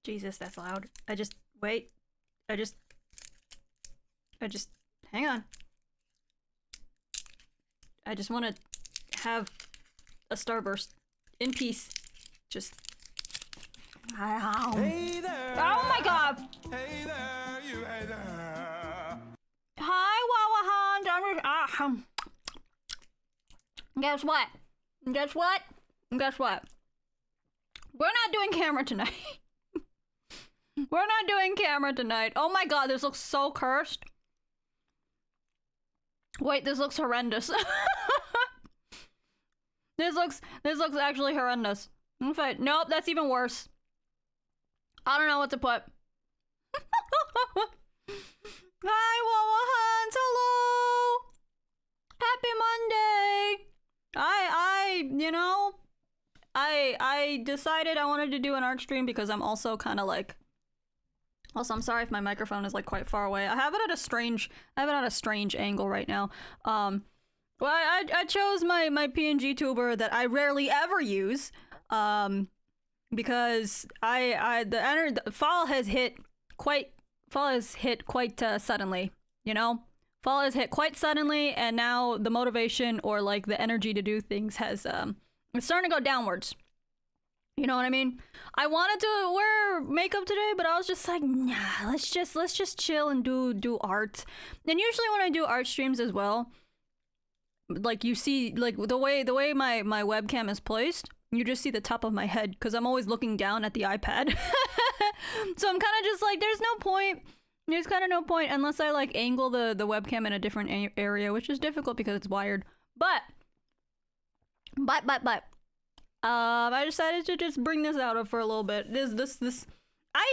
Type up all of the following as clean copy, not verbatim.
Jesus, that's loud. Wait. Hang on. I just want to have a starburst in peace. Just. Hey there. Oh my god. Hey there, you hey there. Hi, Wawa Hans. Guess what? We're not doing camera tonight. We're not doing camera tonight. Oh my god, this looks so cursed. Wait, this looks horrendous. This looks actually horrendous. In fact, nope, that's even worse. I don't know what to put. Hi, Wawa Hans. Hello. Happy Monday. I decided I wanted to do an art stream because I'm also kind of like. Also, I'm sorry if my microphone is like quite far away. I have it at a strange angle right now. Well, I chose my PNG tuber that I rarely ever use, because the fall has hit quite suddenly. You know, fall has hit quite suddenly, and now the motivation or like the energy to do things has it's starting to go downwards. You know what I mean? I wanted to wear makeup today, but I was just like, nah, let's just chill and do art. And usually when I do art streams as well, like you see, like the way my webcam is placed, you just see the top of my head because I'm always looking down at the iPad. So I'm kind of just like, there's no point. There's kind of no point unless I like angle the webcam in a different area, which is difficult because it's wired. But. I decided to just bring this out for a little bit. This. I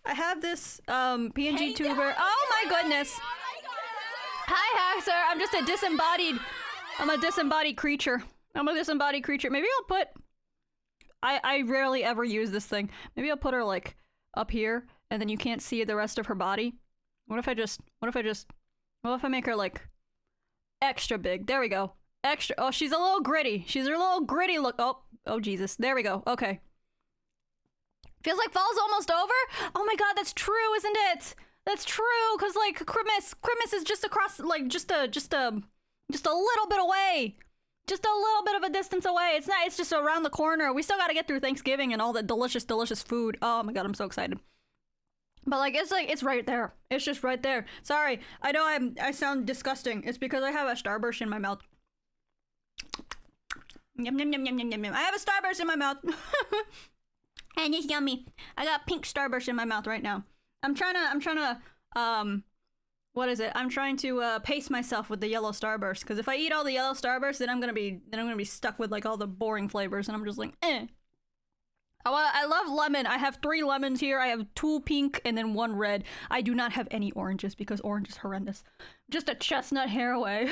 have this PNG tuber. Oh my goodness. Hi, Haxer. I'm just a disembodied creature. Maybe I'll put. I rarely ever use this thing. Maybe I'll put her like up here, and then you can't see the rest of her body. What if I make her like extra big? There we go. Extra. Oh, she's a little gritty. She's a little gritty look. Oh, Jesus. There we go. Okay. Feels like fall's almost over. Oh my god, that's true, isn't it? That's true, cause like Christmas is just across, like just a little bit away. Just a little bit of a distance away. It's not. It's just around the corner. We still got to get through Thanksgiving and all the delicious food. Oh my god, I'm so excited. But like it's right there. It's just right there. Sorry, I know I sound disgusting. It's because I have a starburst in my mouth. Yum yum yum yum yum yum yum. I have a starburst in my mouth. And it's yummy. I got pink starburst in my mouth right now. I'm trying to what is it? I'm trying to pace myself with the yellow starburst, because if I eat all the yellow starburst, then I'm gonna be stuck with like all the boring flavors, and I'm just like, eh. I love lemon. I have 3 lemons here. I have 2 pink and then 1 red. I do not have any oranges because orange is horrendous. Just a chestnut hair away.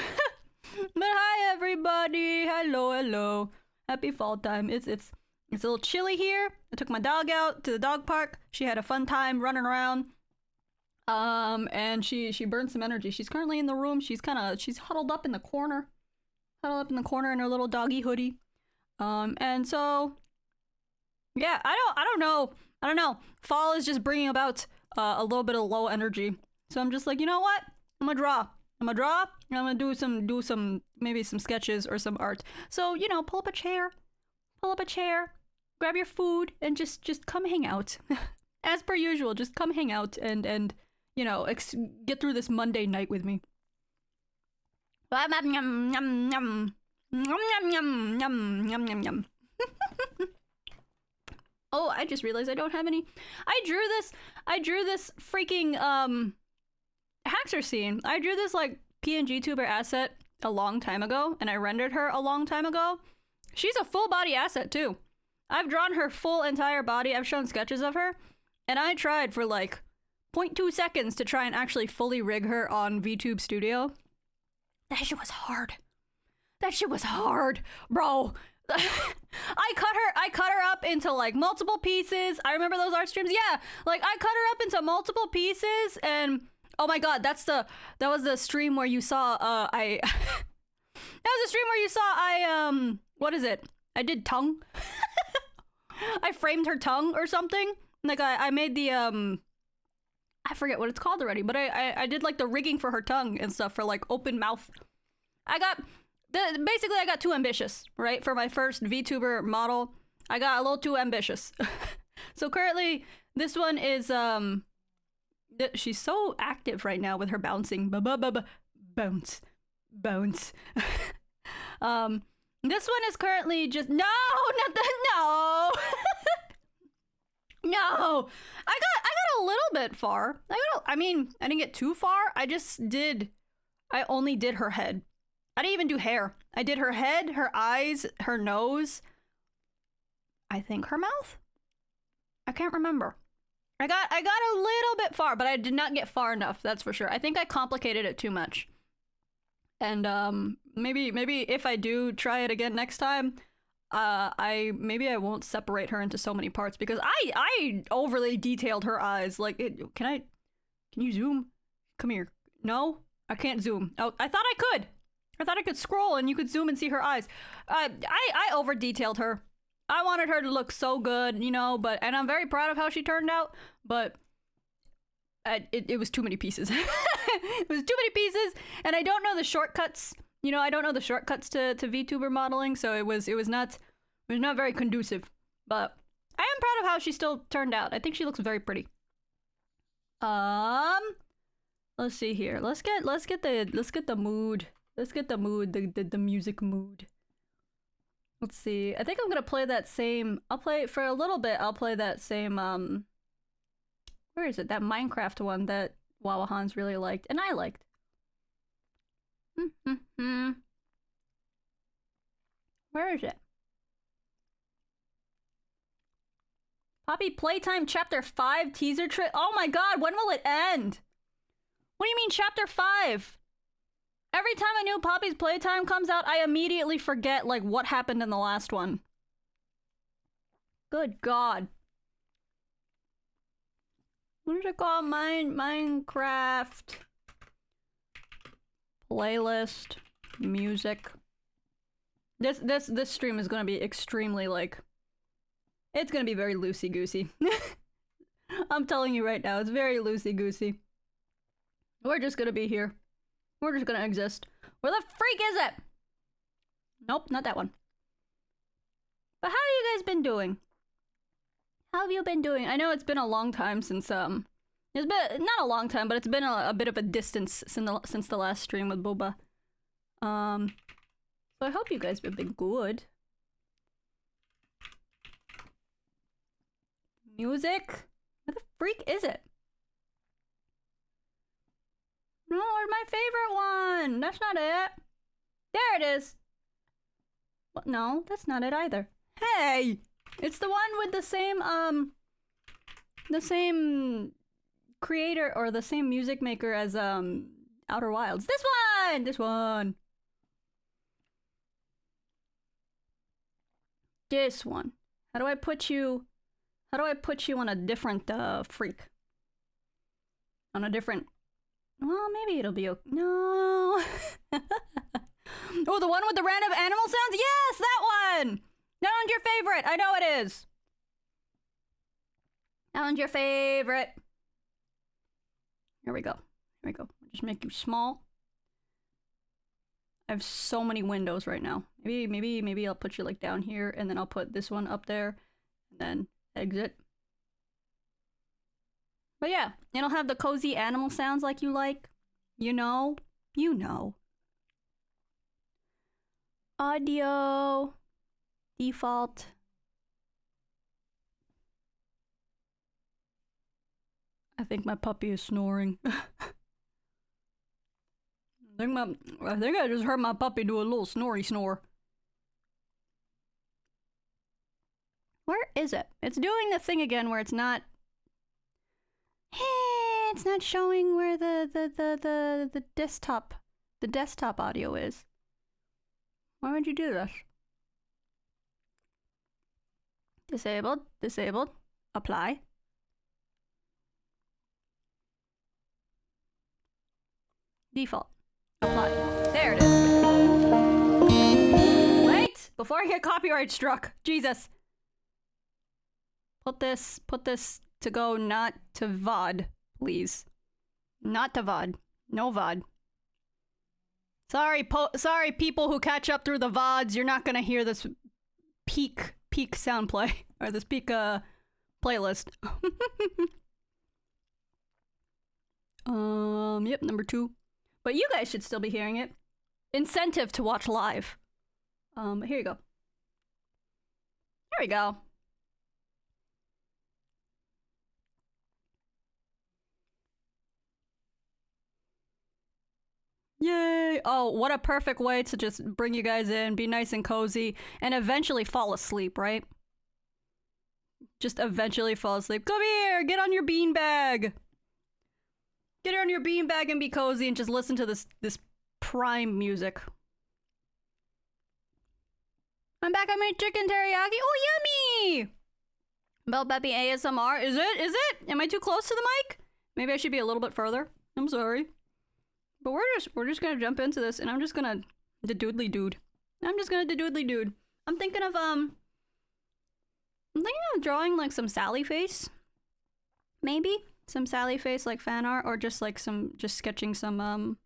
But hi everybody, hello. Happy fall time. It's a little chilly here. I took my dog out to the dog park. She had a fun time running around. And she burned some energy. She's currently in the room. She's huddled up in the corner. In her little doggy hoodie. And so yeah, I don't know. Fall is just bringing about a little bit of low energy. So I'm just like, you know what? I'm gonna draw. I'm gonna do some maybe some sketches or some art. So, you know, pull up a chair, grab your food, and just come hang out. As per usual, just come hang out and you know, get through this Monday night with me. Oh, I just realized I don't have any. I drew this freaking Haxer scene. I drew this like PNG tuber asset a long time ago, and I rendered her a long time ago. She's a full body asset too. I've drawn her full entire body. I've shown sketches of her, and I tried for like 0.2 seconds to try and actually fully rig her on VTube Studio. That shit was hard, bro. I cut her up into like multiple pieces. I remember those art streams. Yeah, like I cut her up into multiple pieces, and oh my god, that was the stream where you saw that was the stream where you saw what is it? I did tongue. I framed her tongue or something. Like I made the I forget what it's called already, but I did like the rigging for her tongue and stuff for like open mouth. Basically I got too ambitious, right? For my first VTuber model, I got a little too ambitious. So currently this one is she's so active right now with her bouncing. Bounce. Bounce. This one is currently just no. No. I got a little bit far. I mean, I didn't get too far. I only did her head. I didn't even do hair. I did her head, her eyes, her nose. I think her mouth? I can't remember. I got a little bit far, but I did not get far enough, that's for sure. I think I complicated it too much. And maybe if I do try it again next time, I won't separate her into so many parts because I overly detailed her eyes. Like, can you zoom? Come here. No, I can't zoom. Oh, I thought I could. I thought I could scroll and you could zoom and see her eyes. I over detailed her. I wanted her to look so good, you know, and I'm very proud of how she turned out, but it was too many pieces. It was too many pieces, and I don't know the shortcuts. You know, I don't know the shortcuts to VTuber modeling, so it was not very conducive. But I am proud of how she still turned out. I think she looks very pretty. Let's see here. Let's get the mood. Let's get the mood, the music mood. Let's see. I think I'm gonna play that same. I'll play for a little bit. I'll play that same. Where is it? That Minecraft one that Wawa Hans really liked, and I liked. Where is it? Poppy Playtime Chapter 5 teaser trip. Oh my god, when will it end? What do you mean Chapter 5? Every time a new Poppy's Playtime comes out, I immediately forget, like, what happened in the last one. Good god. What is it called? Minecraft. Playlist. Music. This stream is gonna be extremely, like... It's gonna be very loosey-goosey. I'm telling you right now, it's very loosey-goosey. We're just gonna be here. We're just gonna exist. Where the freak is it? Nope, not that one. But how have you guys been doing? How have you been doing? I know it's been a long time since, it's been, not a long time, but it's been a bit of a distance since the last stream with Boba. So I hope you guys have been good. Music? Where the freak is it? No, where's my favorite one? That's not it. There it is. What? No, that's not it either. Hey! It's the one with the same creator or the same music maker as Outer Wilds. This one! This one. This one. How do I put you on a different freak? On a different... Well, maybe it'll be okay. No. Oh, the one with the random animal sounds? Yes, that one! That one's your favorite. I know it is. That one's your favorite. Here we go. Here we go. Just make you small. I have so many windows right now. Maybe I'll put you like down here, and then I'll put this one up there, and then exit. But yeah, it'll have the cozy animal sounds like you like. You know. You know. Audio. Default. I think my puppy is snoring. I think I just heard my puppy do a little snory snore. Where is it? It's doing the thing again where it's not... It's not showing where the desktop audio is. Why would you do this? Disabled, disabled, apply. Default, apply. There it is. Wait, before I get copyright struck, Jesus. put this to go not to VOD, please. Not to VOD. No VOD. Sorry, people who catch up through the VODs. You're not gonna hear this peak sound play or this peak playlist. Yep, number 2. But you guys should still be hearing it. Incentive to watch live. Here you go. There we go. Yay! Oh, what a perfect way to just bring you guys in, be nice and cozy, and eventually fall asleep, right? Just eventually fall asleep. Come here! Get on your beanbag! Get on your beanbag and be cozy and just listen to this prime music. I'm back on my chicken teriyaki. Oh, yummy! Bell Peppie ASMR. Is it? Am I too close to the mic? Maybe I should be a little bit further. I'm sorry. But we're just gonna jump into this, and I'm just gonna doodly dude. I'm just gonna doodly dude. I'm thinking of drawing like some Sally face. Maybe some Sally face like fan art, or just like sketching some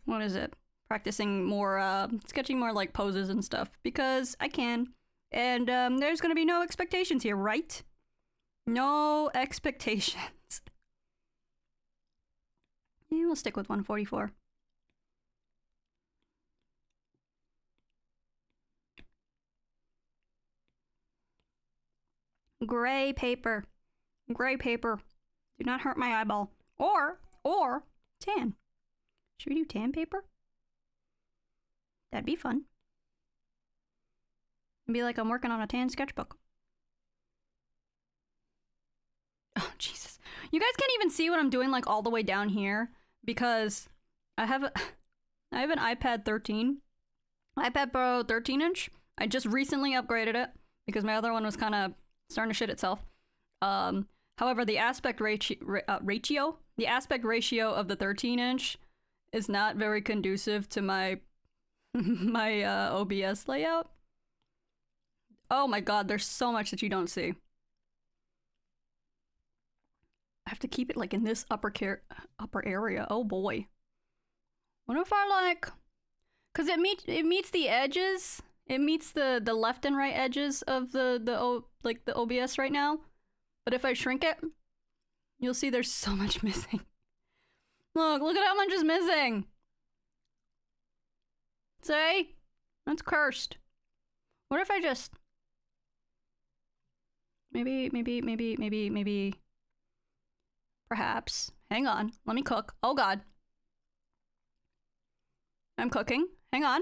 what is it? Practicing more sketching more like poses and stuff because I can. And there's gonna be no expectations here, right? No expectations. Yeah, we'll stick with 144. Gray paper. Gray paper. Do not hurt my eyeball. Or tan. Should we do tan paper? That'd be fun. It'd be like I'm working on a tan sketchbook. Oh, Jesus. You guys can't even see what I'm doing like all the way down here because I have an iPad 13. iPad Pro 13-inch. I just recently upgraded it because my other one was kind of starting to shit itself. However, the aspect ratio of the 13-inch is not very conducive to my OBS layout. Oh my god, there's so much that you don't see. I have to keep it like in this upper area. Oh boy. What if I like, cause it meets the edges. It meets the left and right edges of the OBS right now. But if I shrink it, you'll see there's so much missing. Look at how much is missing. See? That's cursed. What if I just maybe perhaps. Hang on. Let me cook. Oh god. I'm cooking. Hang on.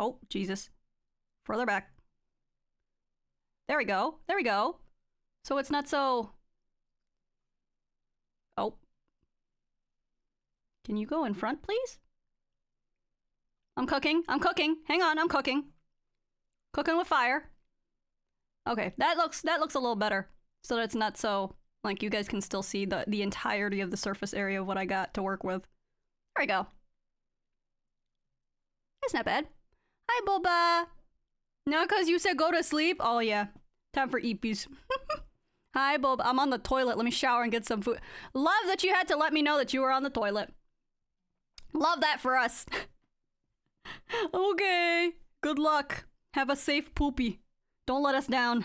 Oh, Jesus. Further back. There we go. There we go. So it's not so... Oh. Can you go in front, please? I'm cooking. I'm cooking. Hang on, I'm cooking. Cooking with fire. Okay, that looks a little better. So that it's not so... Like, you guys can still see the entirety of the surface area of what I got to work with. There we go. That's not bad. Hi, Boba. No, because you said go to sleep? Oh, yeah. Time for eepies. Hi, Boba. I'm on the toilet. Let me shower and get some food. Love that you had to let me know that you were on the toilet. Love that for us. Okay. Good luck. Have a safe poopy. Don't let us down.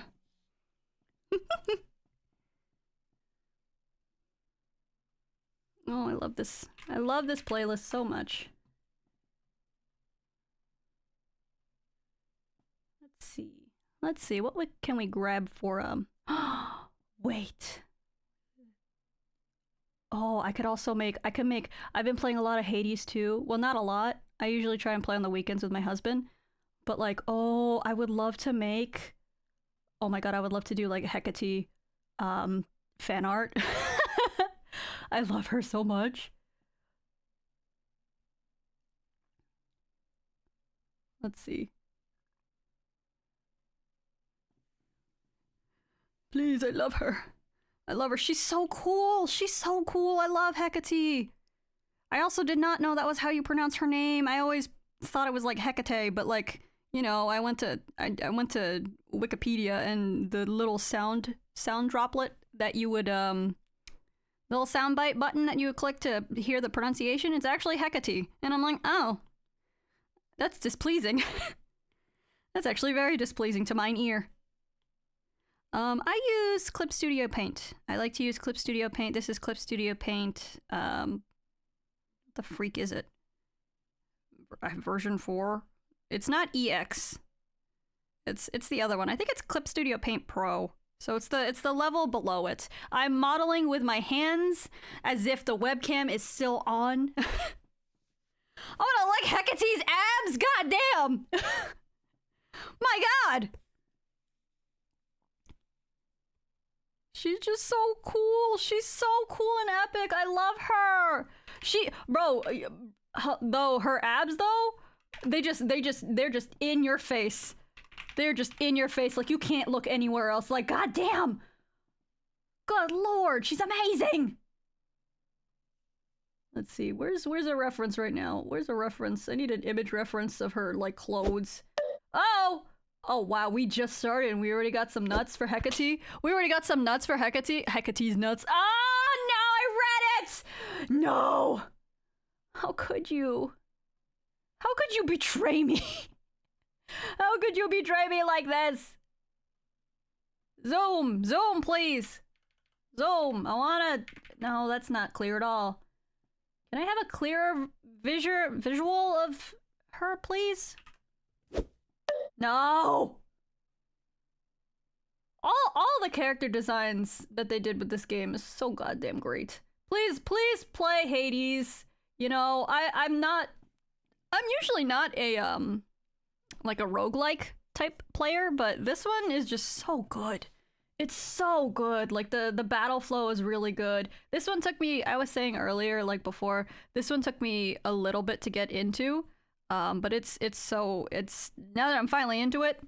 Oh, I love this. I love this playlist so much. Let's see. What can we grab for wait. Oh, I could also make I've been playing a lot of Hades too. Well, not a lot. I usually try and play on the weekends with my husband. But like, oh, I would love to make... Oh my god, I would love to do like Hecate fan art. I love her so much. Let's see. Please, I love her. I love her. She's so cool. She's so cool. I love Hecate. I also did not know that was how you pronounce her name. I always thought it was like Hecate, but like, you know, I went to Wikipedia, and the little sound droplet that you would little soundbite button that you would click to hear the pronunciation, it's actually Hecate. And I'm like, oh, that's displeasing. That's actually very displeasing to mine ear. I use Clip Studio Paint. I like to use Clip Studio Paint. This is Clip Studio Paint. What the freak is it? Version 4? It's not EX. It's the other one. I think it's Clip Studio Paint Pro. So it's the level below it. I'm modeling with my hands as if the webcam is still on. Oh, I like Hecate's abs. God damn. My God. She's just so cool. She's so cool and epic. I love her. Though her abs though, they're just in your face. They're just in your face. Like, you can't look anywhere else. Like, God damn. Good Lord, she's amazing. Let's see. Where's a reference right now? Where's a reference? I need an image reference of her, like, clothes. Oh! Oh, wow, we just started and we already got some nuts for Hecate. We already got some nuts for Hecate. Hecate's nuts. Ah, no, I read it! No! How could you? How could you betray me? How could you betray me like this? Zoom! Zoom, please! Zoom! I wanna... No, that's not clear at all. Can I have a clearer visual of her, please? No! All the character designs that they did with this game is so goddamn great. Please play Hades. You know, I'm usually not a like a roguelike type player, but this one is just so good. It's so good. Like, the battle flow is really good. This one took me, I was saying earlier, like before, this one took me a little bit to get into. But it's now that I'm finally into it,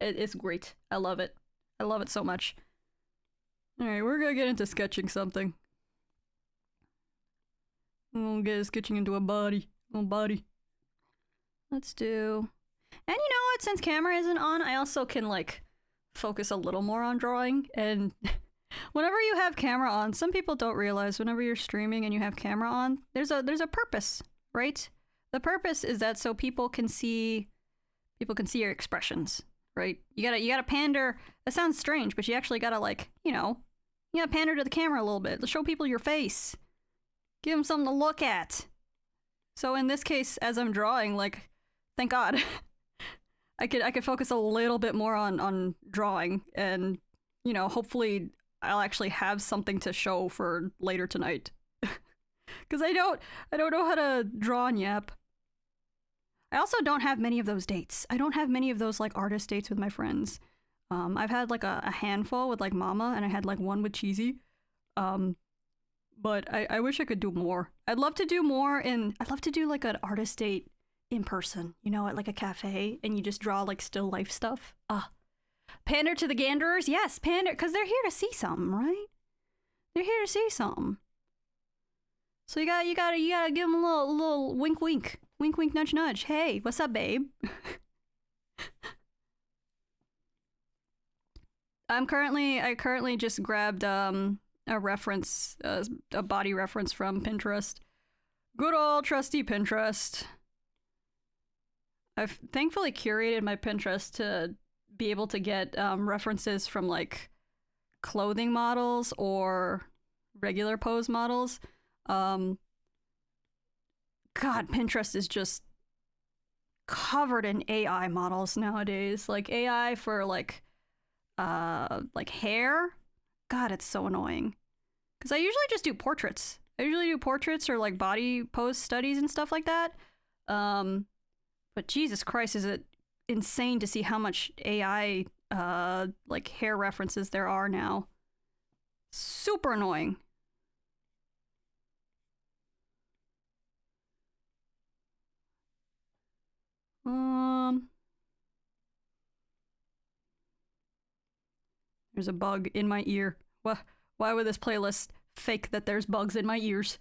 it's great. I love it. I love it so much. Alright, we're gonna get into sketching something. We'll get sketching into a body. Let's do... And you know what? Since camera isn't on, I also can, like, focus a little more on drawing. And whenever you have camera on, some people don't realize whenever you're streaming and you have camera on, there's a purpose, right? The purpose is that so people can see your expressions, right? You gotta pander. That sounds strange, but you actually gotta, like, you know, you gotta pander to the camera a little bit. Show people your face. Give them something to look at. So in this case, as I'm drawing, like, thank God, I could focus a little bit more on drawing, and, you know, hopefully I'll actually have something to show for later tonight. Because I don't know how to draw and yap. I also don't have many of those dates. I don't have many of those, like, artist dates with my friends. I've had, like, a handful with, like, Mama, and I had, like, one with Cheesy. But I wish I could do more. I'd love to do more, and I'd love to do, like, an artist date in person, you know, at, like, a cafe, and you just draw, like, still life stuff. Pander to the ganderers? Yes, pander, because they're here to see something, right? They're here to see something. So you gotta give them a little wink wink. Wink wink nudge nudge. Hey, what's up, babe? I currently just grabbed a reference, a body reference from Pinterest. Good old trusty Pinterest. I've thankfully curated my Pinterest to be able to get references from, like, clothing models or regular pose models. God, Pinterest is just covered in AI models nowadays. Like, AI for, like hair. God, it's so annoying. Because I usually just do portraits. I usually do portraits or, like, body pose studies and stuff like that. But Jesus Christ, is it insane to see how much AI, like, hair references there are now. Super annoying. There's a bug in my ear. Why would this playlist fake that there's bugs in my ears?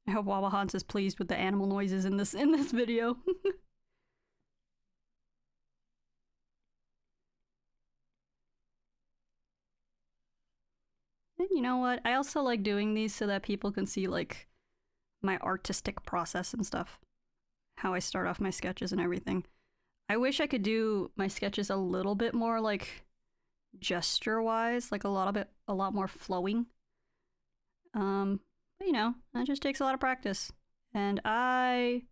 I hope Wawa Hans is pleased with the animal noises in this video. And you know what? I also like doing these so that people can see like my artistic process and stuff. How I start off my sketches and everything. I wish I could do my sketches a little bit more like gesture-wise, like a lot more flowing. But you know, that just takes a lot of practice. And I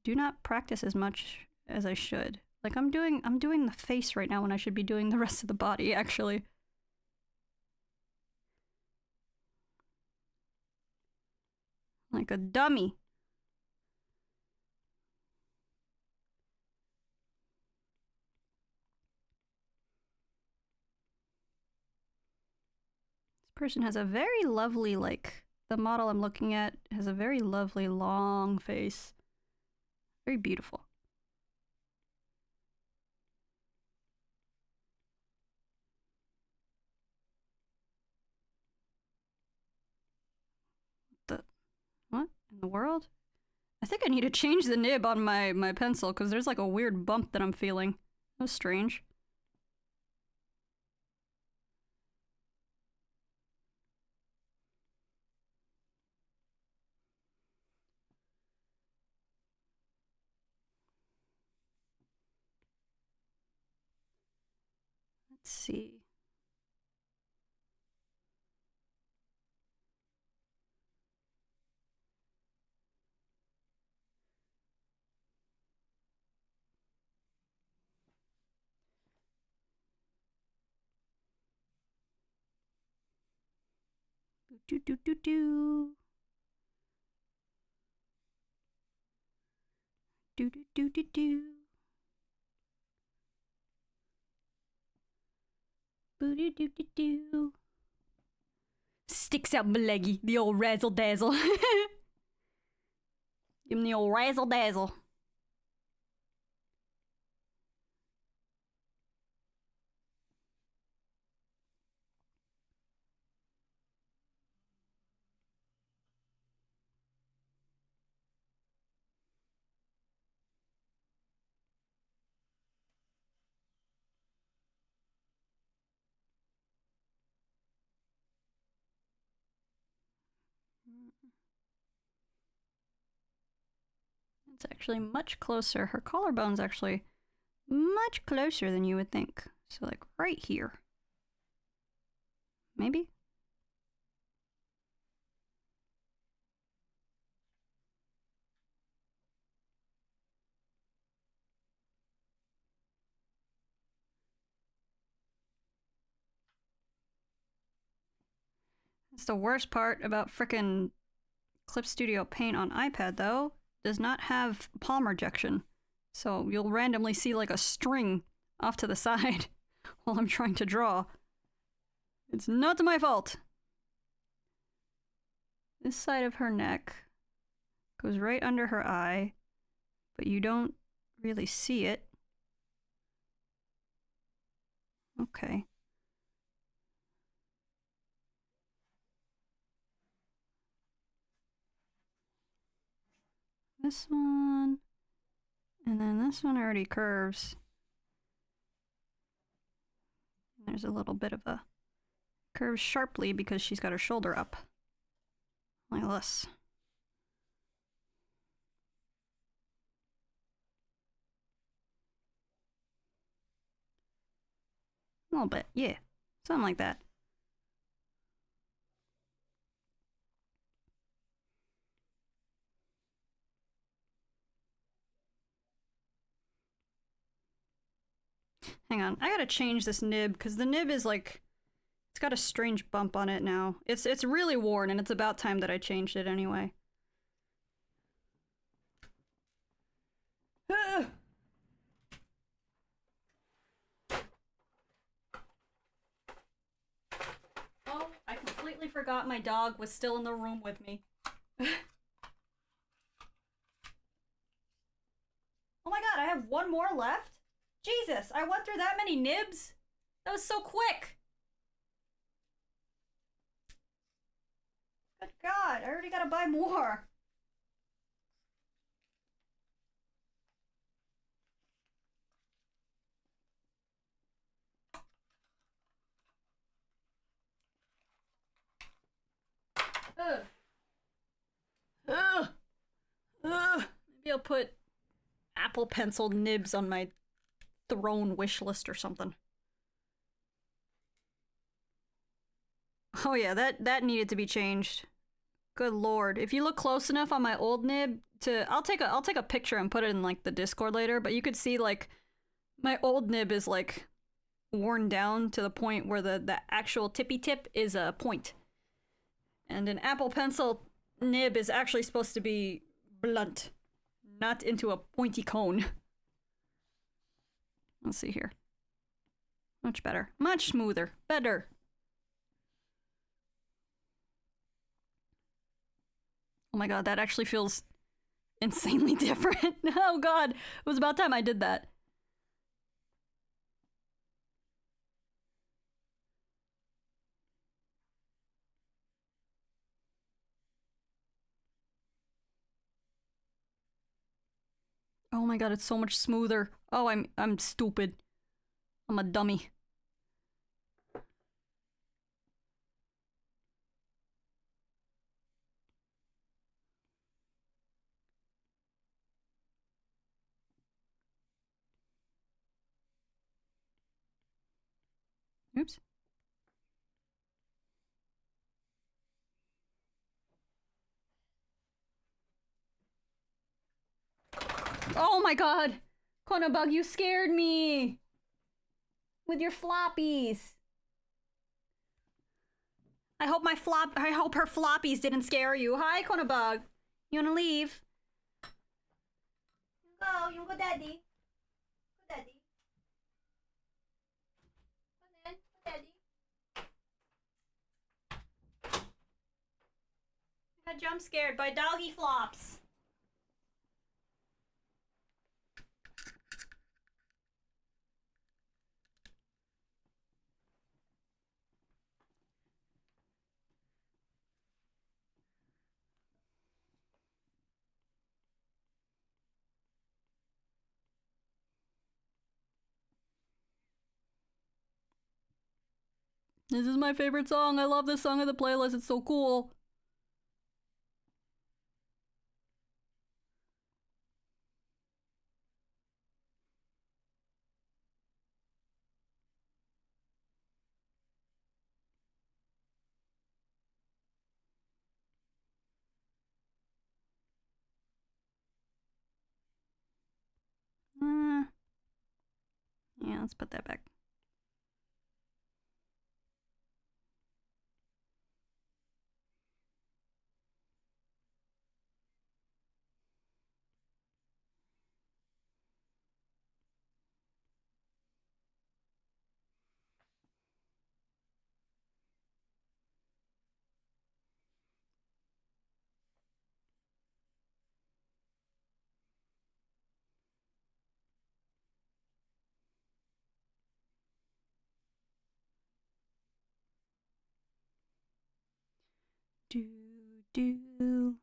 do not practice as much as I should. Like I'm doing the face right now when I should be doing the rest of the body, actually. Like a dummy. This person has a very lovely, like, the model I'm looking at has a very lovely long face. Very beautiful. What in the world? I think I need to change the nib on my pencil because there's like a weird bump that I'm feeling. That was strange. Let's see. Do do do do. Do do do do do. Boo do do do do. Sticks out my leggy, the old razzle dazzle. Give him the old razzle dazzle. It's actually much closer. Her collarbone's actually much closer than you would think. So like right here. Maybe? That's the worst part about frickin' Clip Studio Paint on iPad, though. Does not have palm rejection. So you'll randomly see like a string off to the side while I'm trying to draw. It's not my fault. This side of her neck goes right under her eye, but you don't really see it. Okay. This one, and then this one already curves. There's a little bit of a curves sharply because she's got her shoulder up. Like this. A little bit, yeah. Something like that. Hang on, I gotta change this nib because the nib is like, it's got a strange bump on it now. It's really worn and it's about time that I changed it anyway. Oh, I completely forgot my dog was still in the room with me. Oh my god, I have one more left? Jesus, I went through that many nibs? That was so quick! Good god. god, I already gotta buy more. Ugh. Ugh. Ugh. Maybe I'll put Apple Pencil nibs on my throne wish list or something. Oh yeah, that needed to be changed. Good lord. If you look close enough on my old nib to I'll take a picture and put it in like the Discord later, but you could see like my old nib is like worn down to the point where the actual tippy tip is a point. And an Apple Pencil nib is actually supposed to be blunt, not into a pointy cone. Let's see here. Much better. Much smoother. Better. Oh my god, that actually feels insanely different. Oh god, it was about time I did that. Oh my god, it's so much smoother. Oh, I'm stupid. I'm a dummy. Oops. Oh my god! Konabug, you scared me! With your floppies! I hope her floppies didn't scare you. Hi, Konabug. You wanna leave? You wanna go daddy? Go daddy. Go then. Go daddy. I got jump scared by doggy flops. This is my favorite song. I love this song of the playlist. It's so cool. Yeah, let's put that back. Do do.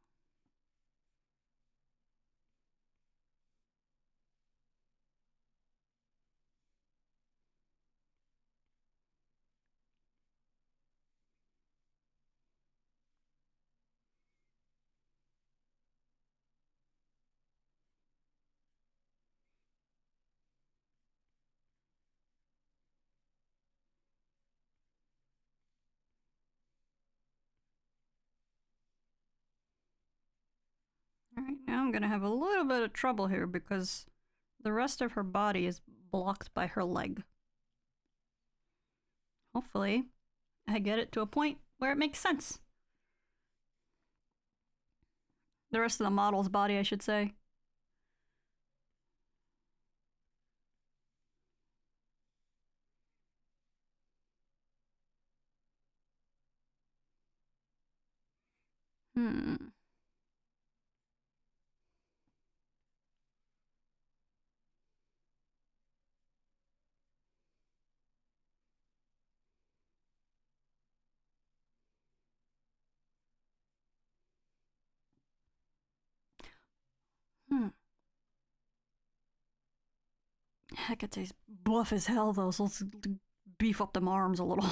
Alright, now I'm gonna have a little bit of trouble here because the rest of her body is blocked by her leg. Hopefully, I get it to a point where it makes sense. The rest of the model's body, I should say. Hmm. That guy tastes buff as hell, though, so let's beef up them arms a little.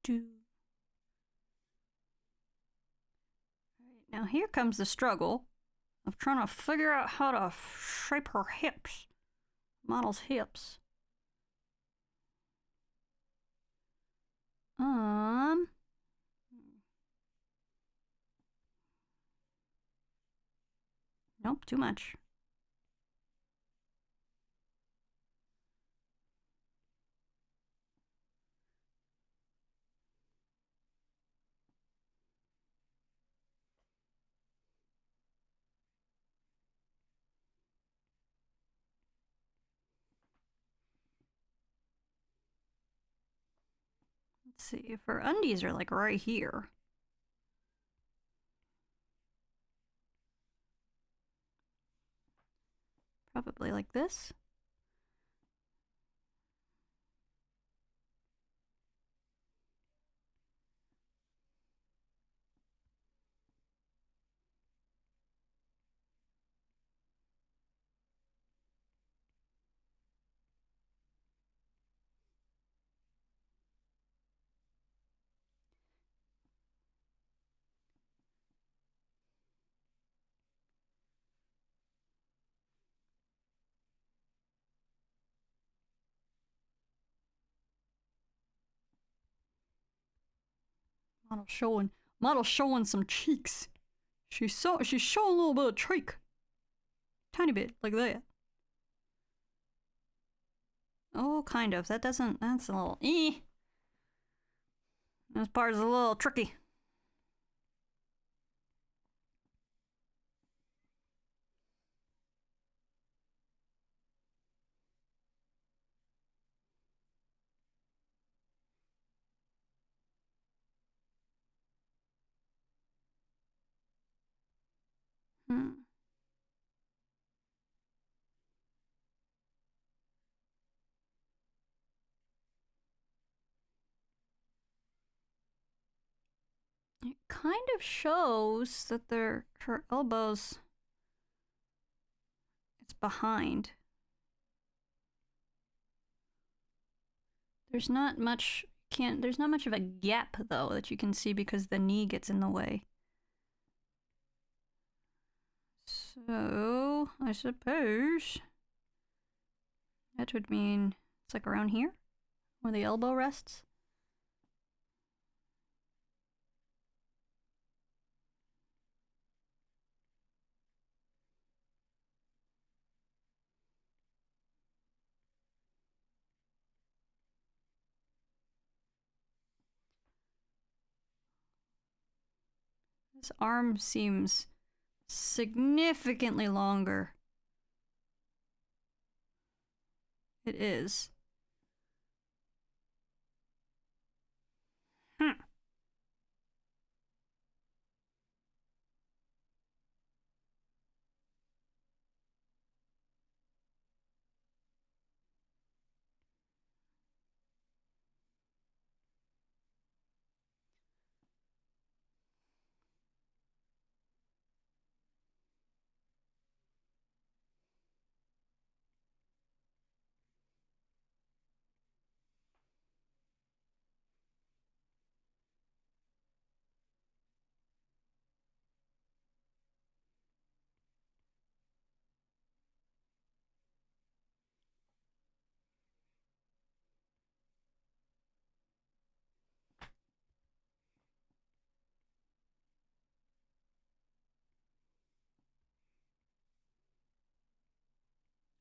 Do. Now here comes the struggle of trying to figure out how to shape her hips. Model's hips. Nope, too much. Let's see if her undies are like right here. Probably like this. Model showing some cheeks. She's showing a little bit of cheek. Tiny bit, like that. Oh, kind of. That's a little This part is a little tricky. It kind of shows that her elbows, it's behind. There's not much of a gap though that you can see because the knee gets in the way. So, I suppose that would mean it's like around here where the elbow rests. This arm seems significantly longer. It is.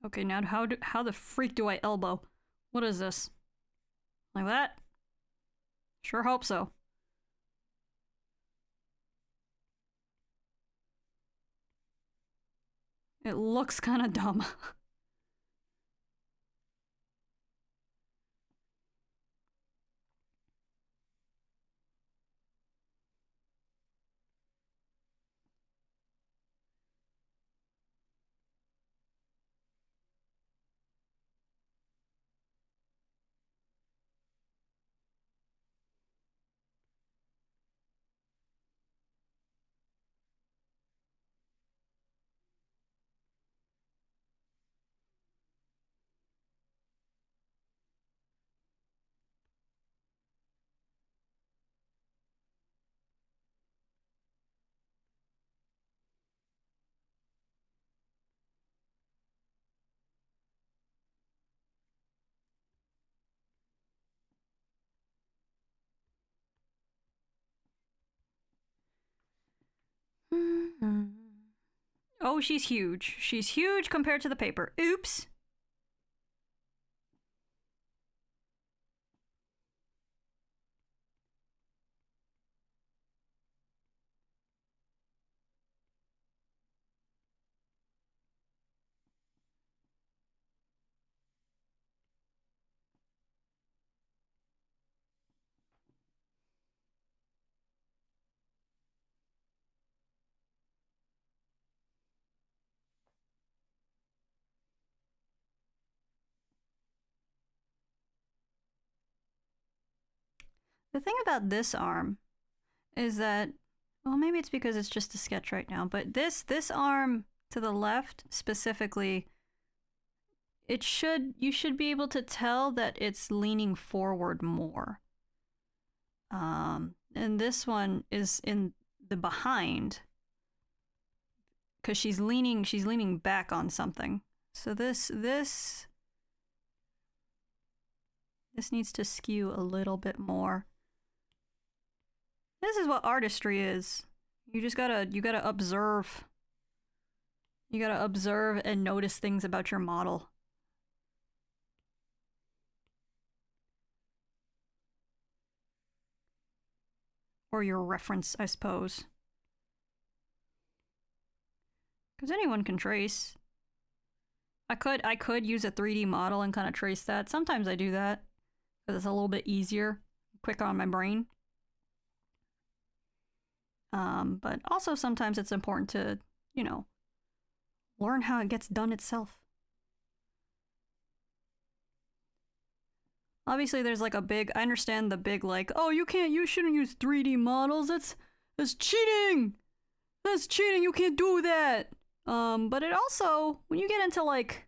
Okay, now how the freak do I elbow? What is this? Like that? Sure hope so. It looks kind of dumb. Oh, she's huge. She's huge compared to the paper. Oops. The thing about this arm is that, well, maybe it's because it's just a sketch right now, but this arm to the left specifically, you should be able to tell that it's leaning forward more. And this one is in the behind because she's leaning back on something. So this needs to skew a little bit more. This is what artistry is. You gotta observe. You gotta observe and notice things about your model. Or your reference, I suppose. Because anyone can trace. I could use a 3D model and kind of trace that. Sometimes I do that. Because it's a little bit easier. Quicker on my brain. But also sometimes it's important to, you know, learn how it gets done itself. Obviously there's like a big, I understand the big like, oh, you shouldn't use 3D models, that's cheating! That's cheating, you can't do that! But it also, when you get into like,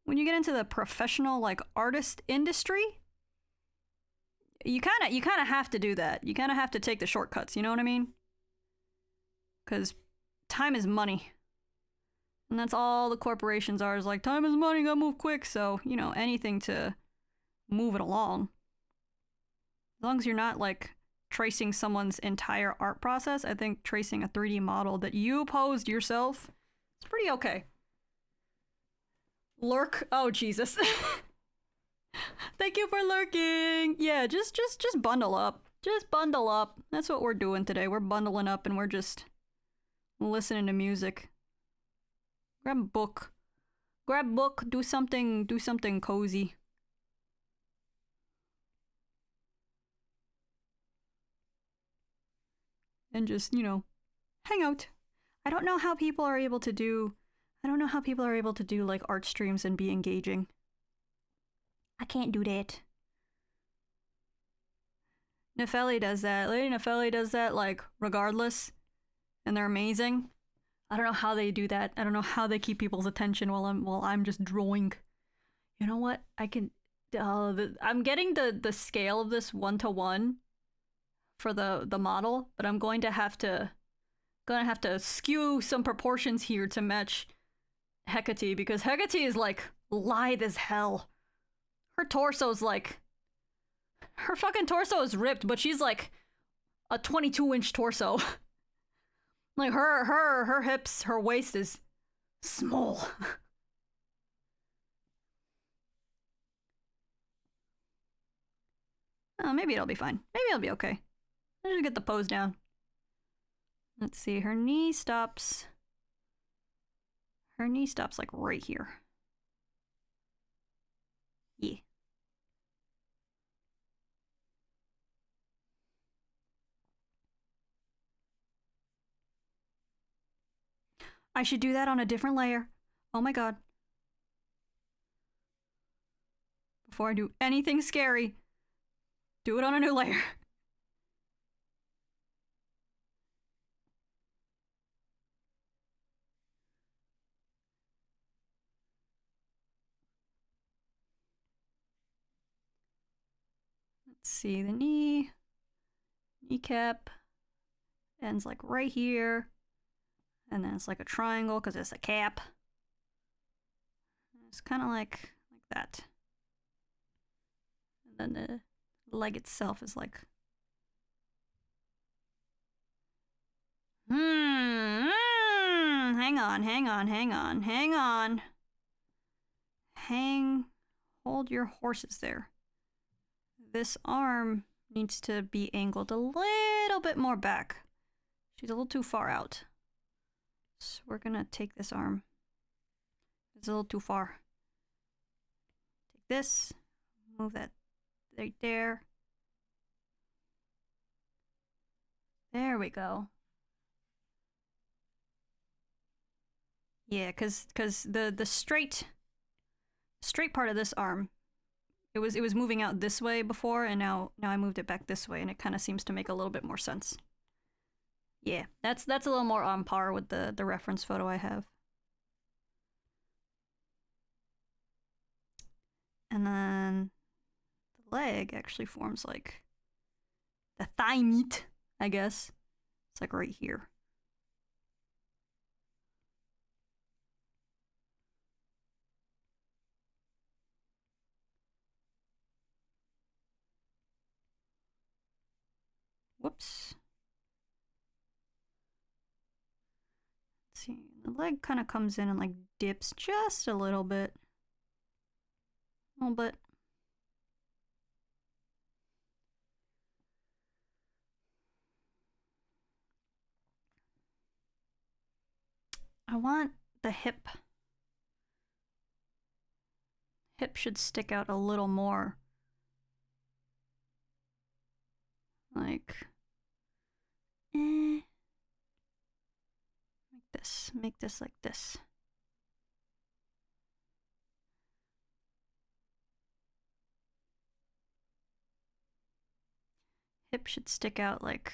when you get into the professional like artist industry, you kind of have to do that. You kind of have to take the shortcuts, you know what I mean? Because time is money. And that's all the corporations are, is like, time is money, gotta move quick. So, you know, anything to move it along. As long as you're not like tracing someone's entire art process, I think tracing a 3D model that you posed yourself is pretty okay. Lurk. Oh, Jesus. Thank you for lurking. Yeah, just bundle up. Just bundle up. That's what we're doing today. We're bundling up and we're just listening to music. Grab a book. Grab a book, do something cozy. And just, you know, hang out. I don't know how people are able to do like art streams and be engaging. I can't do that. Nefelli does that. Lady Nefelli does that, like, regardless. And they're amazing. I don't know how they do that. I don't know how they keep people's attention while I'm just drawing. You know what? I can... I'm getting the scale of this 1-to-1 for the model, but I'm going to have to skew some proportions here to match Hecate, because Hecate is, like, lithe as hell. Her torso's like... Her fucking torso is ripped, but she's like a 22-inch torso. Like her hips, her waist is small. Oh, maybe it'll be fine. Maybe it'll be okay. Let's just get the pose down. Let's see, her knee stops. Her knee stops like right here. Yeah. I should do that on a different layer. Oh my god. Before I do anything scary, do it on a new layer. Let's see, the kneecap ends like right here. And then it's like a triangle because it's a cap. It's kind of like that. And then the leg itself is like... hang on. Hold your horses there. This arm needs to be angled a little bit more back. She's a little too far out. So we're gonna take this arm. It's a little too far. Take this, move that right there. There we go. Yeah, cause the straight part of this arm, it was moving out this way before, and now I moved it back this way, and it kind of seems to make a little bit more sense. Yeah, that's a little more on par with the reference photo I have. And then the leg actually forms like the thigh meat, I guess. It's like right here. Whoops. Let's see, the leg kind of comes in and like dips just a little bit. A little bit. I want the hip. Hip should stick out a little more. Like, like this. Make this like this. Hip should stick out like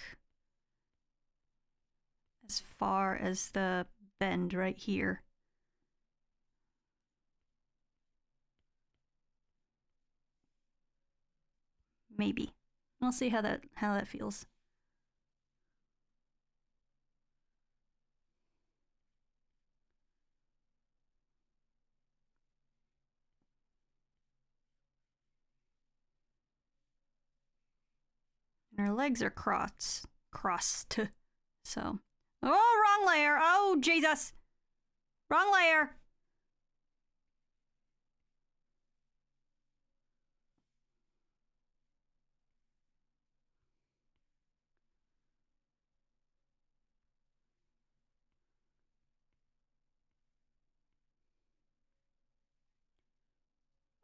as far as the bend right here. Maybe. We'll see how that feels. And her legs are crossed. So. Oh, wrong layer. Oh, Jesus. Wrong layer.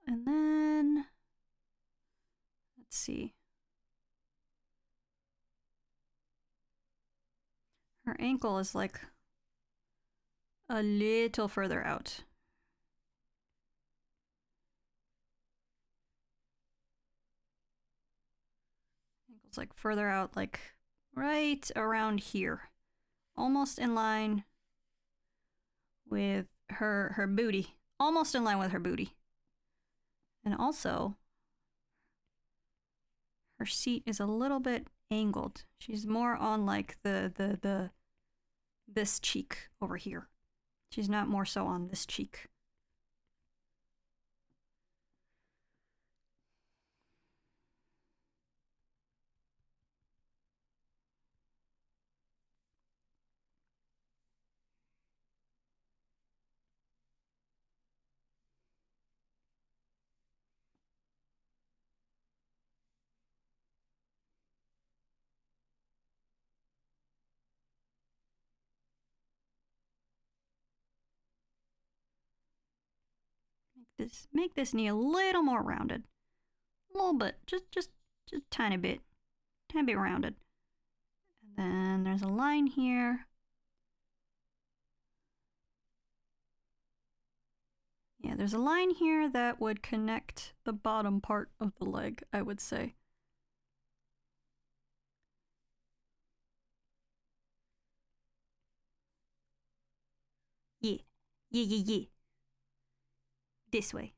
And then, let's see. Her ankle is like a little further out. Ankle's like further out, like right around here. Almost in line with her booty. Almost in line with her booty. And also, her seat is a little bit angled. She's more on like this cheek over here. She's not more so on this cheek. make this knee a little more rounded. A little bit, just a tiny bit rounded. And then there's a line here. Yeah, there's a line here that would connect the bottom part of the leg, I would say. Yeah. Yeah. This way.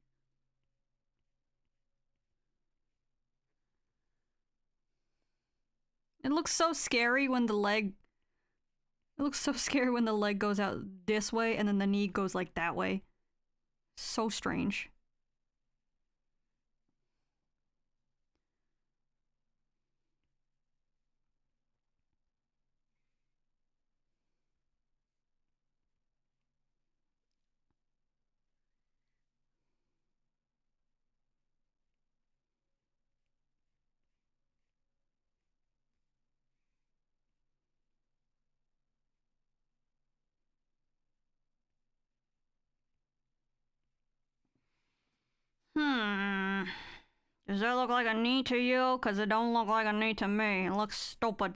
It looks so scary when the leg... It looks so scary when the leg goes out this way and then the knee goes like that way. So strange. Does that look like a knee to you? Cause it don't look like a knee to me. It looks stupid.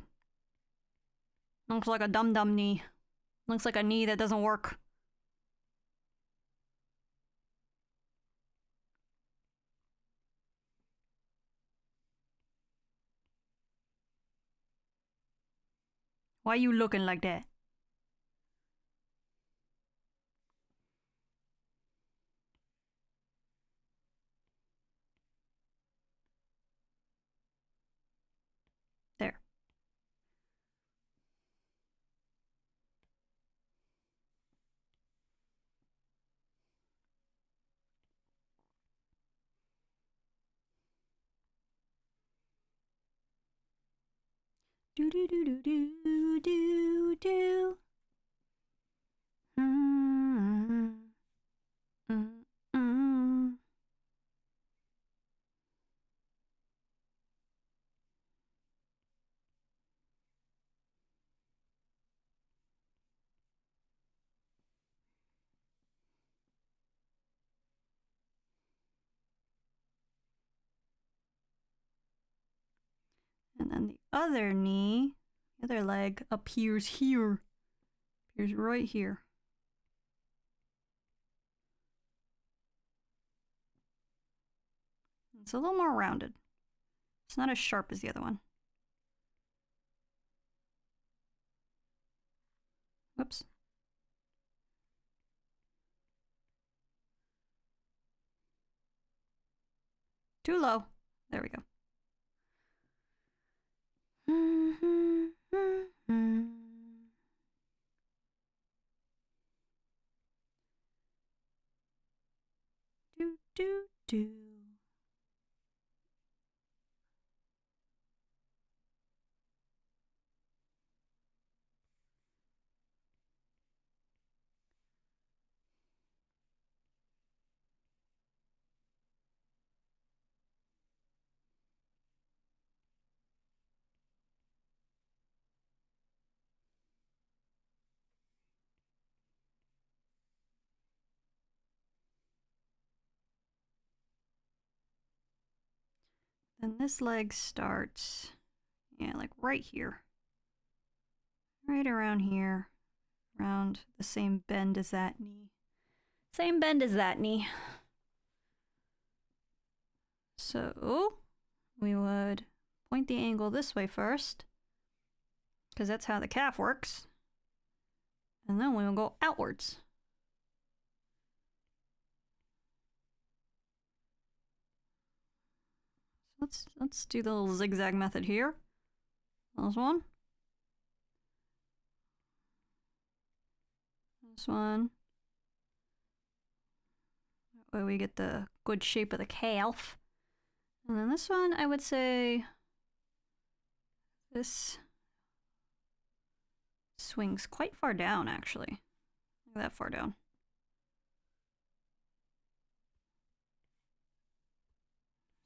Looks like a dum-dum knee. Looks like a knee that doesn't work. Why are you looking like that? There. Do do do do do do do. Mm, mm, mm. And then the other knee, the other leg appears here. Appears right here. It's a little more rounded. It's not as sharp as the other one. Whoops. Too low. There we go. Do do do. Then this leg starts, yeah, like right here. Right around here. Around the same bend as that knee. Same bend as that knee. So, we would point the angle this way first, because that's how the calf works. And then we will go outwards. Let's do the little zigzag method here. This one. This one. That way we get the good shape of the calf. And then this one, I would say this swings quite far down, actually. Look at that far down.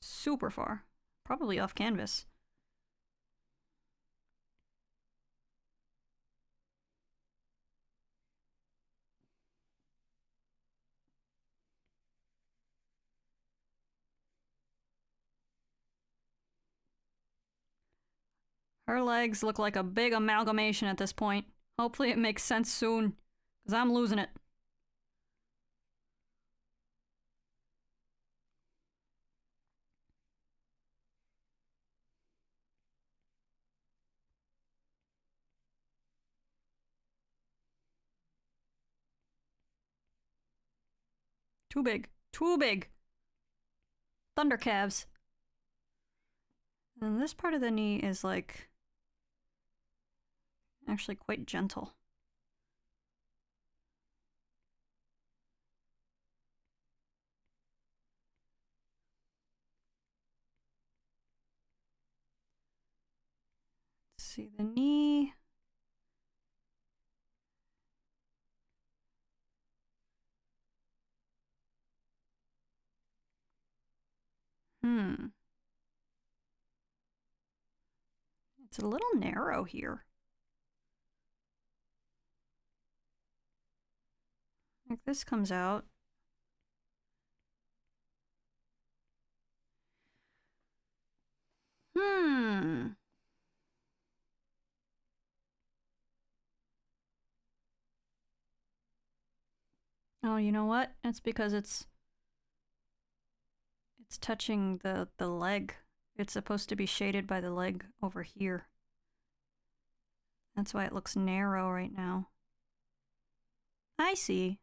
Super far. Probably off canvas. Her legs look like a big amalgamation at this point. Hopefully it makes sense soon, because I'm losing it. Too big. Too big. Thunder calves. And this part of the knee is like actually quite gentle. Let's see the knee. It's a little narrow here. Like this comes out. Oh, you know what? It's because it's touching the leg. It's supposed to be shaded by the leg over here. That's why it looks narrow right now. I see.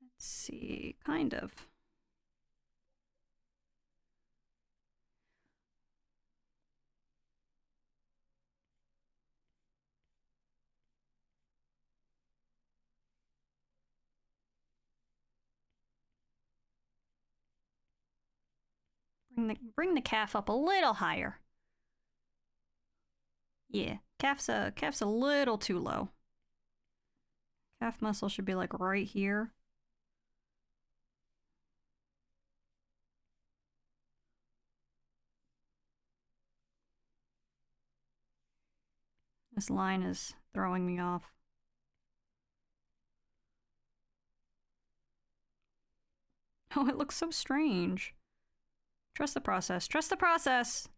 Let's see, kind of. Bring the calf up a little higher. Yeah, calf's a little too low. Calf muscle should be like right here. This line is throwing me off. Oh, it looks so strange. Trust the process. Trust the process!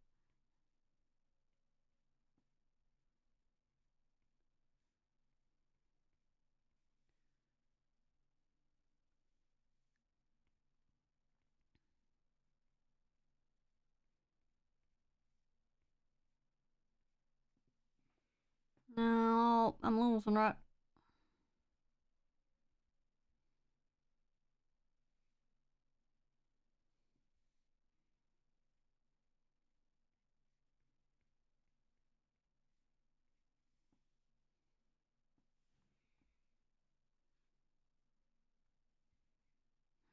No, I'm losing right.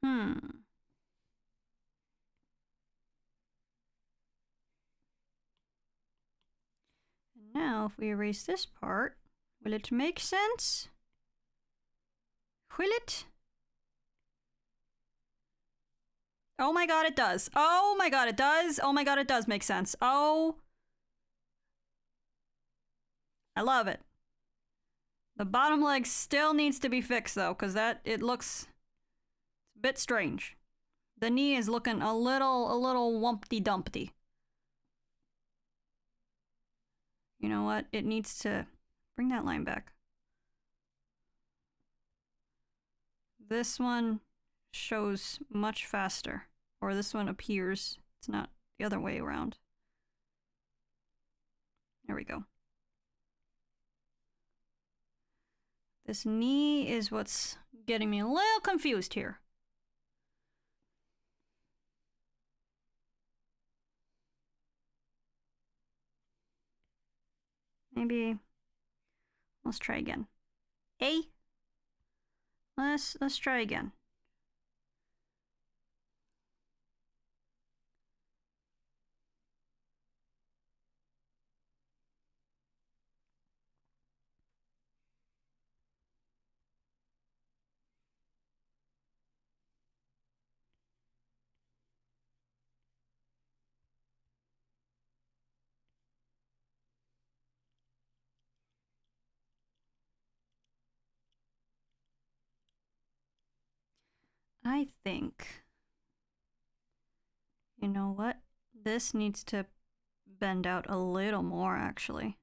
And now, if we erase this part, will it make sense? Will it? Oh my god, it does. Oh my god, it does. Oh my god, it does make sense. Oh. I love it. The bottom leg still needs to be fixed though, because it looks a bit strange. The knee is looking a little wumpty dumpty. You know what? It needs to bring that line back. This one shows much faster, or this one appears. It's not the other way around. There we go. This knee is what's getting me a little confused here. Maybe let's try again. Hey, let's try again. I think... You know what? This needs to bend out a little more, actually.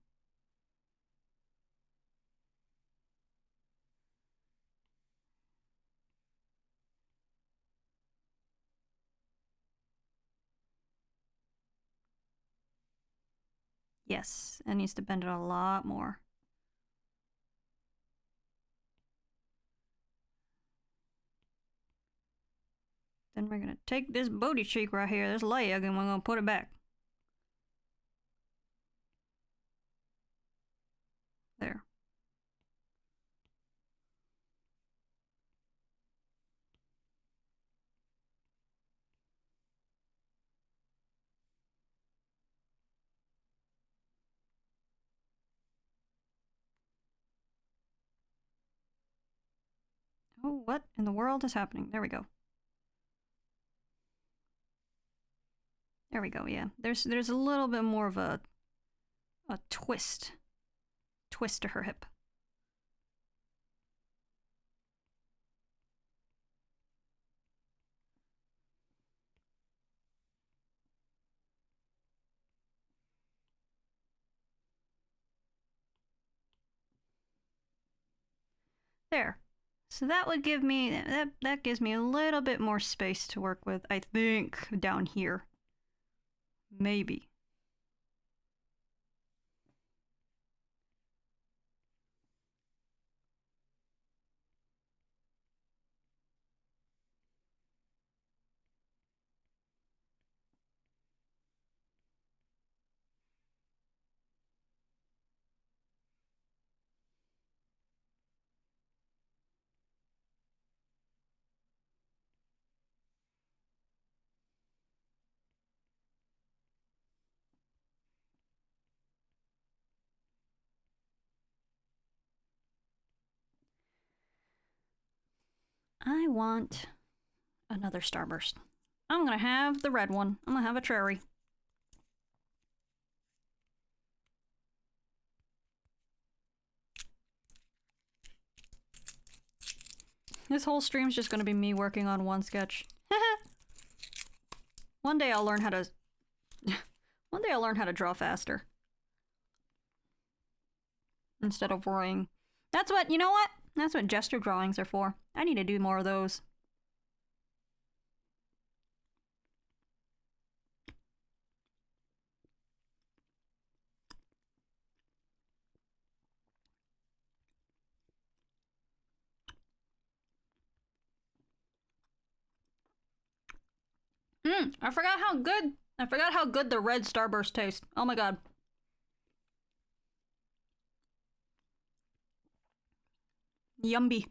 Yes, it needs to bend it a lot more. Then we're gonna take this booty cheek right here, this leg, and we're gonna put it back. There. Oh, what in the world is happening? There we go. There we go, yeah. There's a little bit more of a twist. Twist to her hip. There. So that would give me that gives me a little bit more space to work with, I think, down here. Maybe. I want another starburst. I'm gonna have the red one. I'm gonna have a cherry. This whole stream's just gonna be me working on one sketch. One day I'll learn how to... One day I'll learn how to draw faster. Instead of worrying. That's what... You know what? That's what gesture drawings are for. I need to do more of those. I forgot how good the red starburst tastes. Oh my god. Yummy.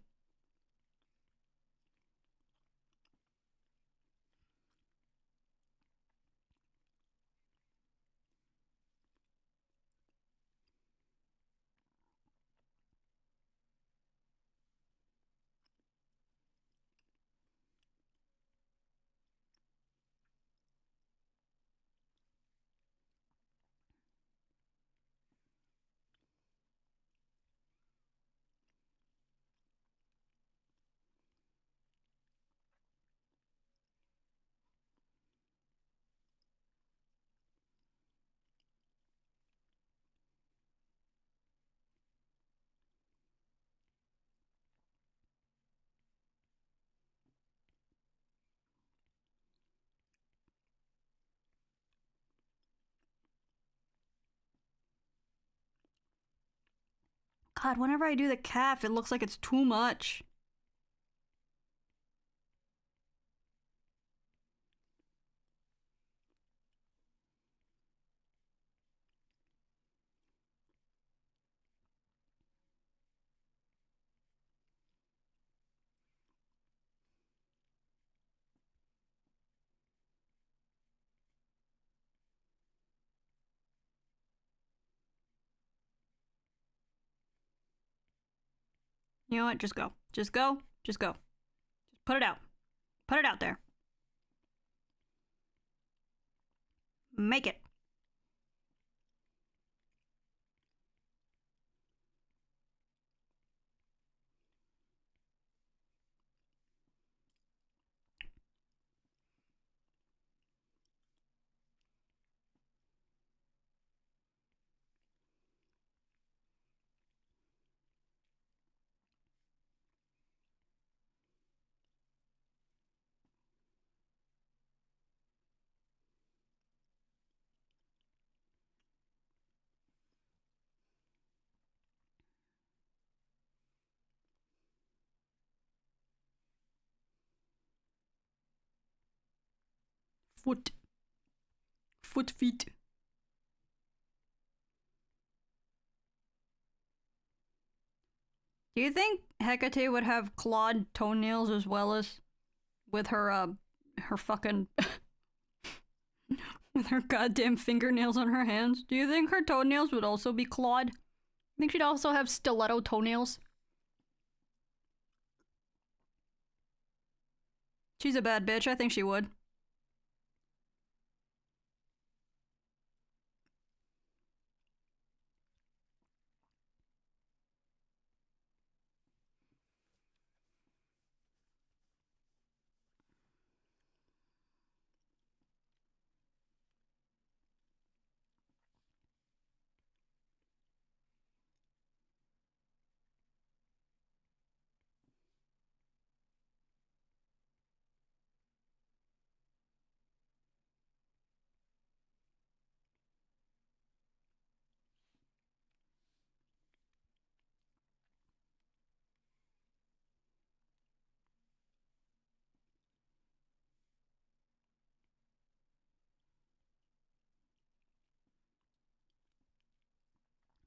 God, whenever I do the calf, it looks like it's too much. You know what? Just go. Just go. Just go. Just put it out. Put it out there. Make it. foot. Foot feet. Do you think Hecate would have clawed toenails as well as with her fucking with her goddamn fingernails on her hands? Do you think her toenails would also be clawed? I think she'd also have stiletto toenails. She's a bad bitch. I think she would.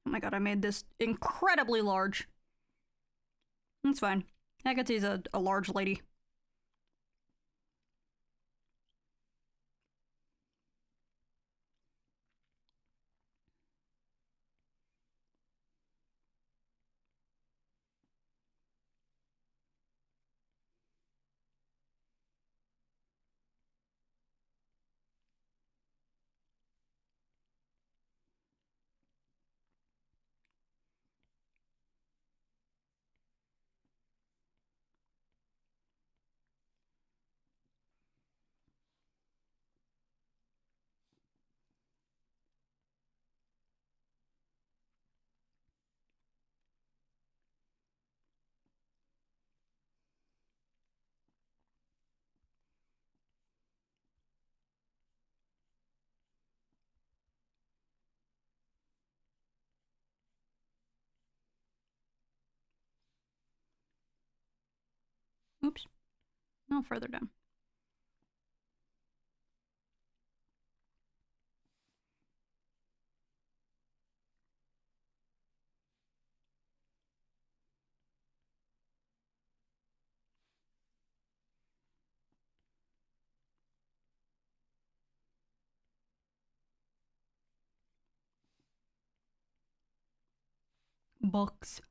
Oh my god, I made this incredibly large. It's fine. Hecate's a large lady. Oops. No, further down. Bucks.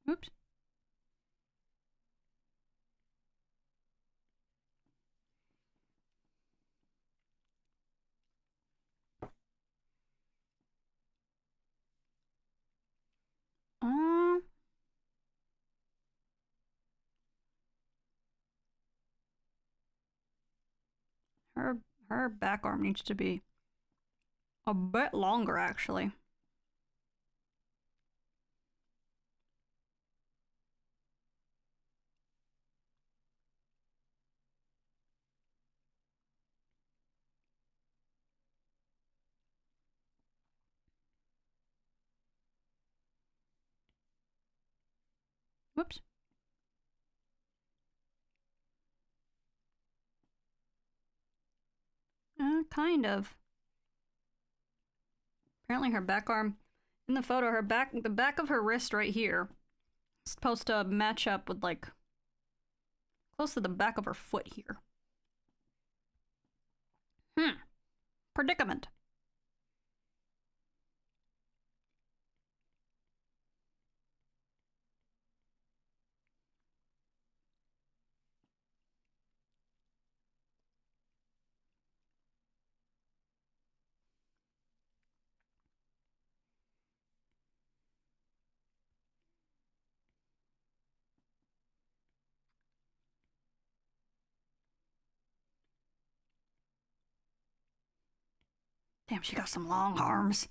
Oops. Uh, her back arm needs to be a bit longer, actually. Whoops. Kind of. Apparently her back arm, in the photo, the back of her wrist right here is supposed to match up with, like, close to the back of her foot here. Predicament. Damn, she got some long arms.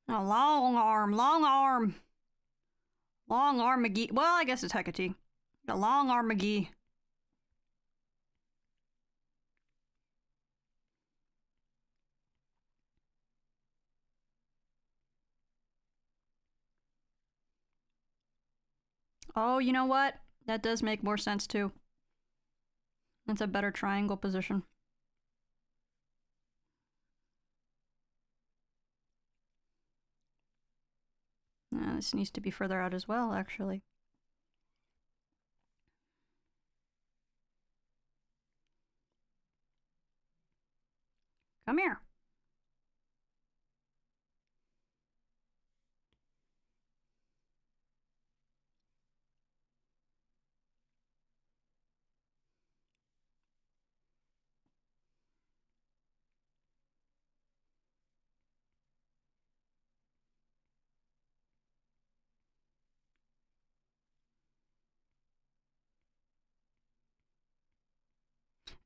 A long arm, long arm. Long arm McGee. Well, I guess it's Hecate. A long arm McGee. Oh, you know what? That does make more sense too. That's a better triangle position. This needs to be further out as well, actually. Come here.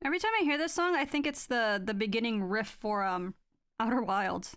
Every time I hear this song, I think it's the beginning riff for Outer Wilds.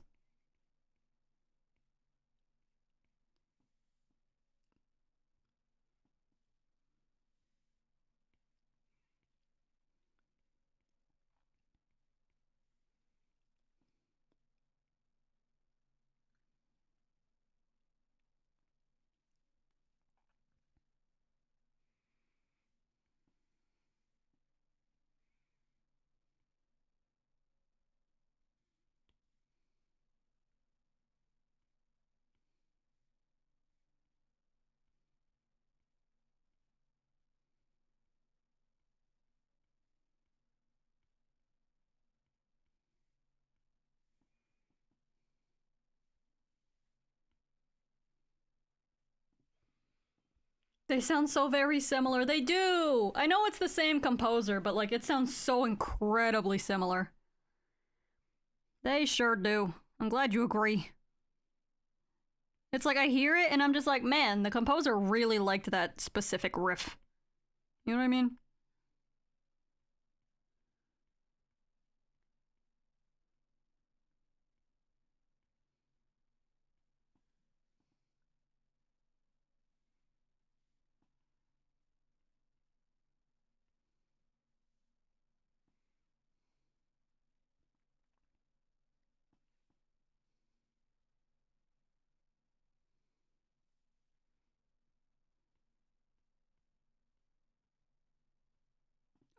They sound so very similar. They do! I know it's the same composer, but like it sounds so incredibly similar. They sure do. I'm glad you agree. It's like I hear it and I'm just like, man, the composer really liked that specific riff. You know what I mean?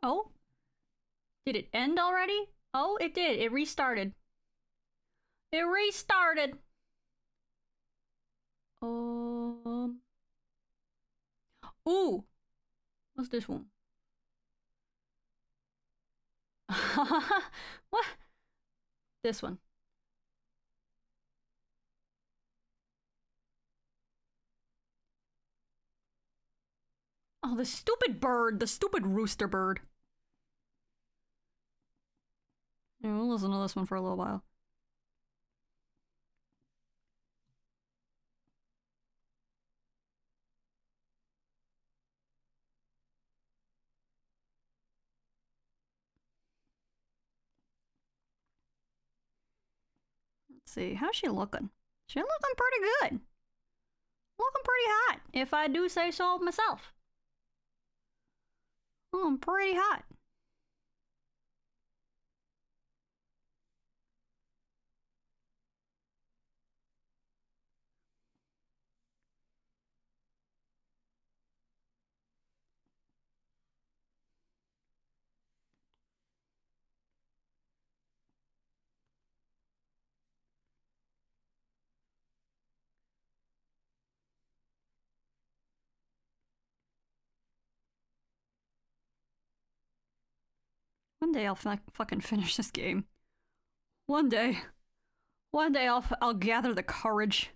Oh? Did it end already? Oh, it did. It restarted. It restarted! Um. Ooh! What's this one? What? This one. Oh, the stupid bird. The stupid rooster bird. Yeah, we'll listen to this one for a little while. Let's see. How's she looking? She's looking pretty good. Looking pretty hot, if I do say so myself. Looking pretty hot. One day I'll fucking finish this game. One day. One day I'll gather the courage.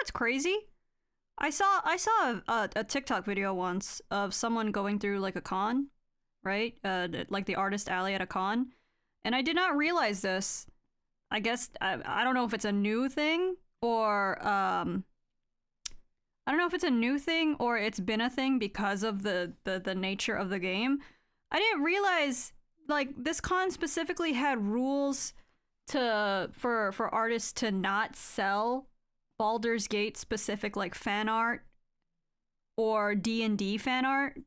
what's crazy? I saw a TikTok video once of someone going through like a con, right? Like the artist alley at a con, and I did not realize this. I guess I don't know if it's a new thing or I don't know if it's a new thing or it's been a thing because of the nature of the game. I didn't realize like this con specifically had rules for artists to not sell Baldur's Gate specific like fan art or D&D fan art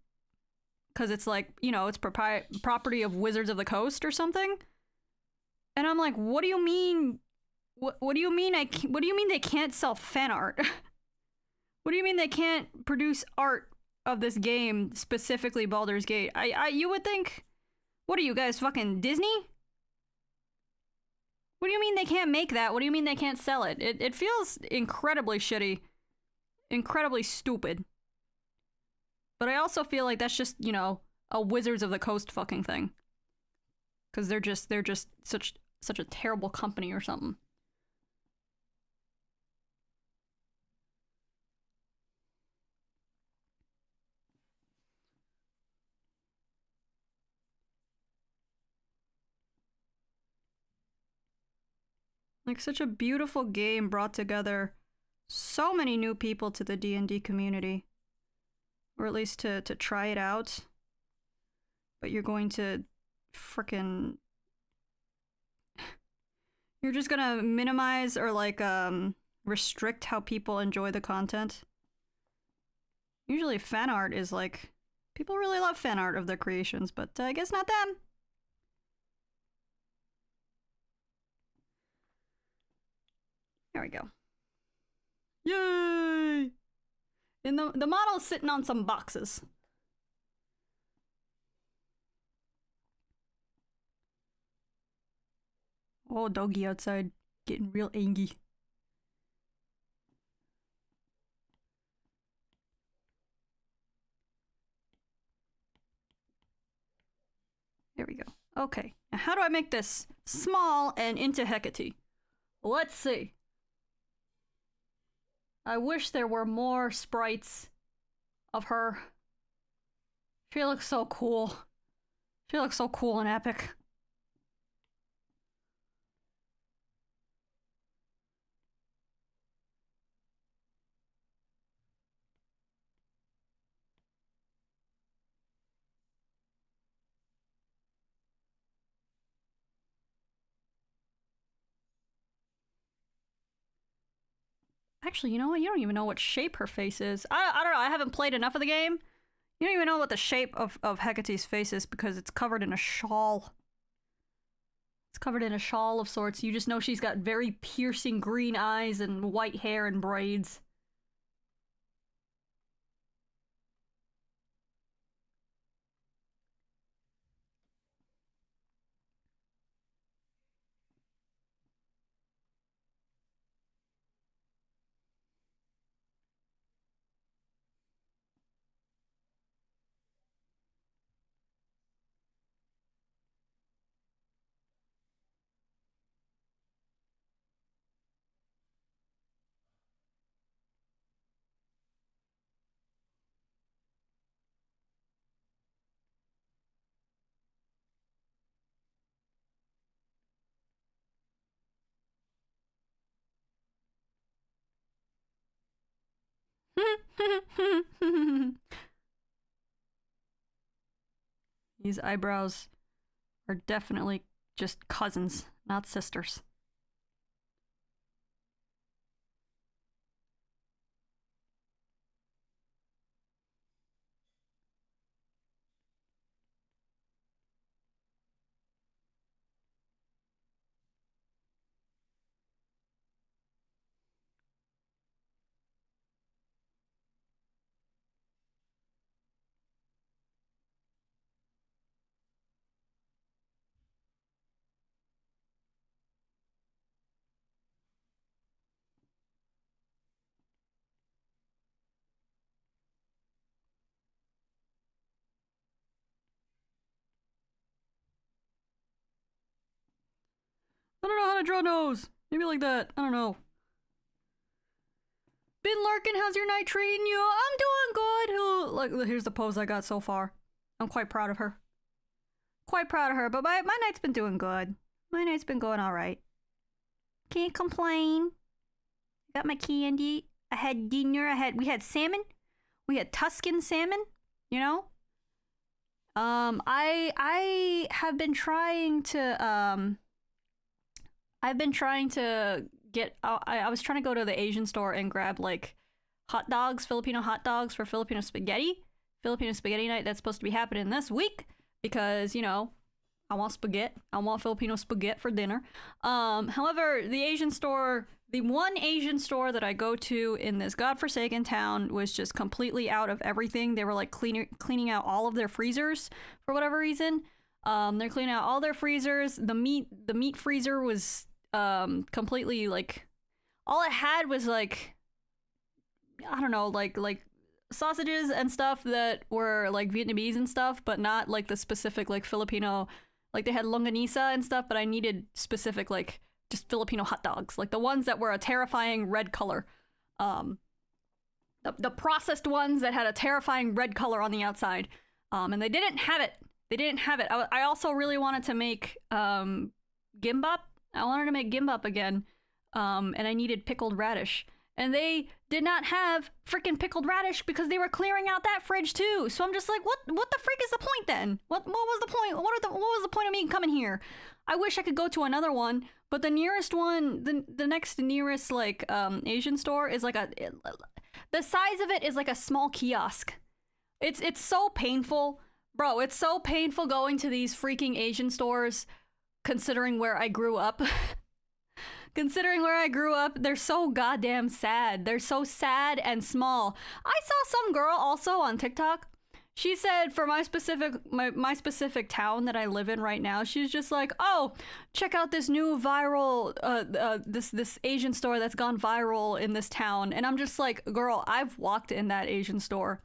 cuz it's like, you know, it's property of Wizards of the Coast or something. And I'm like, "What do you mean? What do you mean what do you mean they can't sell fan art?" What do you mean they can't produce art of this game, specifically Baldur's Gate? You would think, what are you guys, fucking Disney? What do you mean they can't make that? What do you mean they can't sell it? It feels incredibly shitty, incredibly stupid. But I also feel like that's just, you know, a Wizards of the Coast fucking thing. Because they're just such a terrible company or something. Like such a beautiful game brought together so many new people to the D&D community. Or at least to try it out. But you're going to frickin' you're just gonna minimize or like restrict how people enjoy the content. Usually fan art is like people really love fan art of their creations, but I guess not them. There we go. Yay! And the model's sitting on some boxes. Oh, doggy outside getting real angry. There we go. Okay, now how do I make this small and into Hecate? Let's see. I wish there were more sprites of her. She looks so cool. She looks so cool and epic. Actually, you know what? You don't even know what shape her face is. I don't know. I haven't played enough of the game. You don't even know what the shape of Hecate's face is because it's covered in a shawl. It's covered in a shawl of sorts. You just know she's got very piercing green eyes and white hair and braids. These eyebrows are definitely just cousins, not sisters. I don't know how to draw a nose. Maybe like that. I don't know. Been lurking, how's your night treating you? I'm doing good. Like, here's the pose I got so far. I'm quite proud of her. Quite proud of her, but my night's been doing good. My night's been going alright. Can't complain. Got my candy. I had dinner. We had salmon. We had Tuscan salmon, you know? I have been trying to, get, I was trying to go to the Asian store and grab, like, hot dogs, Filipino hot dogs for Filipino spaghetti. Filipino spaghetti night that's supposed to be happening this week because, you know, I want spaghetti. I want Filipino spaghetti for dinner. However, the one Asian store that I go to in this godforsaken town was just completely out of everything. They were like cleaning out all of their freezers for whatever reason. They're cleaning out all their freezers. The meat freezer was completely like, all it had was like, I don't know, like sausages and stuff that were like Vietnamese and stuff, but not like the specific like Filipino. Like they had longanisa and stuff, but I needed specific like just Filipino hot dogs, like the ones that were a terrifying red color. The processed ones that had a terrifying red color on the outside. And they didn't have it. I also really wanted to make gimbap. I wanted to make gimbap again. And I needed pickled radish. And they did not have freaking pickled radish because they were clearing out that fridge too. So I'm just like, what the freak is the point then? What was the point? What was the point of me coming here? I wish I could go to another one, but the nearest one, the next nearest like Asian store is like the size of it is like a small kiosk. It's so painful, bro. It's so painful going to these freaking Asian stores, considering where I grew up. Considering where I grew up, they're so goddamn sad. They're so sad and small. I saw some girl also on TikTok. She said for my specific town that I live in right now, she's just like, oh, check out this new viral, this Asian store that's gone viral in this town. And I'm just like, girl, I've walked in that Asian store.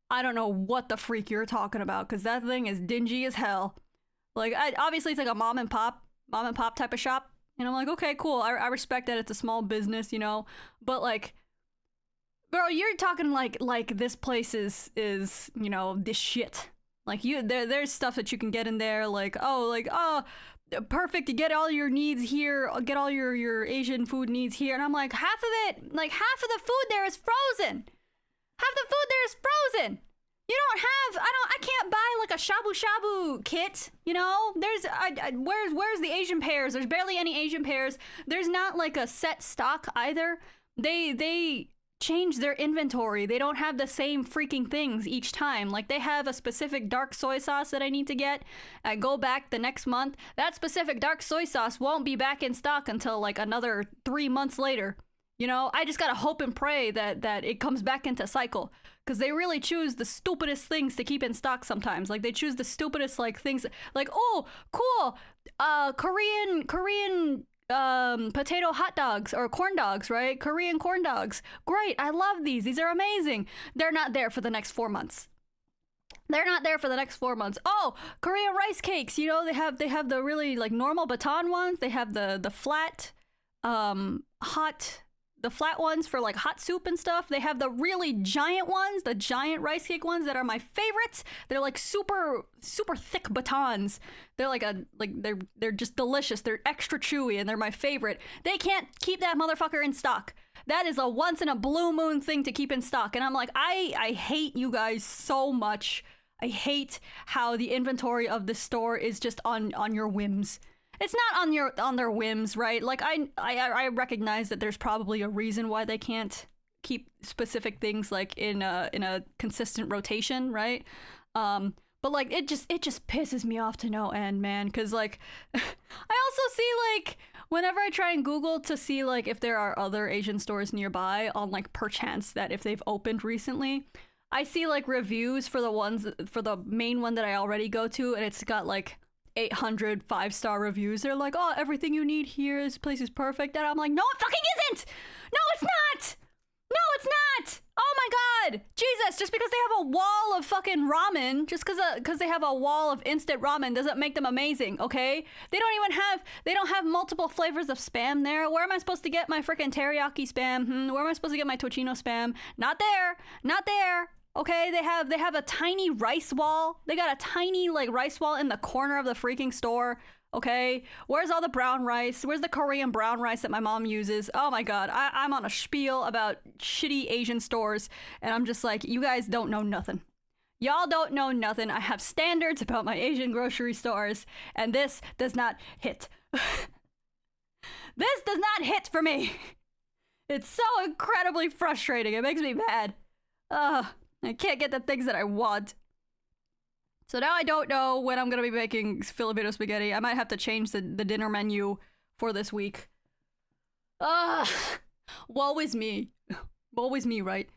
I don't know what the freak you're talking about, because that thing is dingy as hell. Like, obviously it's like a mom and pop type of shop. And I'm like, okay, cool. I respect that it's a small business, you know, but like, girl, you're talking like this place is, you know, this shit. Like there's stuff that you can get in there. Like, oh, perfect. You get all your needs here. Get all your Asian food needs here. And I'm like, half of the food there is frozen. Half the food there is frozen. You don't have, I can't buy like a shabu shabu kit, you know? Where's the Asian pears? There's barely any Asian pears. There's not like a set stock either. They change their inventory. They don't have the same freaking things each time. Like they have a specific dark soy sauce that I need to get. I go back the next month. That specific dark soy sauce won't be back in stock until like another 3 months later. You know, I just gotta hope and pray that it comes back into cycle. Because they really choose the stupidest things to keep in stock sometimes. Like, they choose the stupidest, like, things. Like, oh, cool, Korean potato hot dogs, or corn dogs, right? Korean corn dogs. Great, I love these. These are amazing. They're not there for the next 4 months. Oh, Korean rice cakes. You know, they have the really, like, normal baton ones. They have the flat, the flat ones for like hot soup and stuff. They have the really giant ones, the giant rice cake ones that are my favorites. They're like super thick batons. They're they're just delicious. They're extra chewy and they're my favorite. They can't keep that motherfucker in stock. That is a once in a blue moon thing to keep in stock. And I'm like, I hate you guys so much. I hate how the inventory of this store is just on your whims. It's not on their whims, right? Like I recognize that there's probably a reason why they can't keep specific things like in a consistent rotation, right? But like it just pisses me off to no end, man. Cause like I also see like whenever I try and Google to see like if there are other Asian stores nearby on like perchance that if they've opened recently, I see like reviews for the main one that I already go to, and it's got like 800 5-star reviews. They're like, oh, everything you need here, this place is perfect. And I'm like, no, it fucking isn't. No, it's not. Oh my God, Jesus. this. Just because they have a wall of fucking ramen, just because they have a wall of instant ramen doesn't make them amazing, okay? They don't have multiple flavors of Spam there. Where am I supposed to get my freaking teriyaki Spam? Where am I supposed to get my tocino Spam? Not there. Not there. Okay, they have a tiny rice wall. They got a tiny like rice wall in the corner of the freaking store. Okay, where's all the brown rice? Where's the Korean brown rice that my mom uses? Oh my god, I'm on a spiel about shitty Asian stores, and I'm just like, you guys don't know nothing. Y'all don't know nothing. I have standards about my Asian grocery stores, and this does not hit. This does not hit for me. It's so incredibly frustrating. It makes me mad. I can't get the things that I want. So now I don't know when I'm gonna be making Filipino spaghetti. I might have to change the dinner menu for this week. Woe is me. Woe is me, right?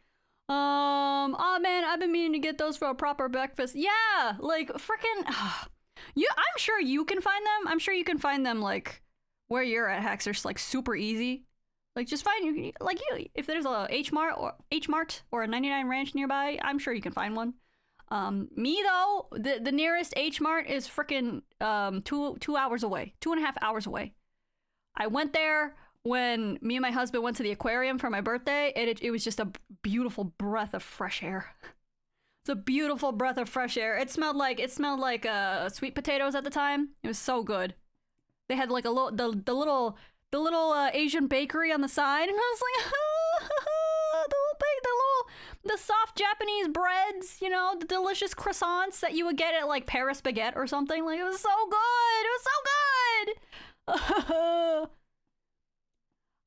Oh man, I've been meaning to get those for a proper breakfast. Yeah, like freaking. I'm sure you can find them. I'm sure you can find them like where you're at, Haxers, like super easy. Like just find if there's a H Mart or a 99 Ranch nearby, I'm sure you can find one. Me though, the nearest H Mart is freaking 2 hours away, 2.5 hours away. I went there when me and my husband went to the aquarium for my birthday, and it was just a beautiful breath of fresh air. It's a beautiful breath of fresh air. It smelled like sweet potatoes at the time. It was so good. They had like the little Asian bakery on the side, and I was like, the soft Japanese breads, you know, the delicious croissants that you would get at like Paris Baguette or something. Like, it was so good. It was so good.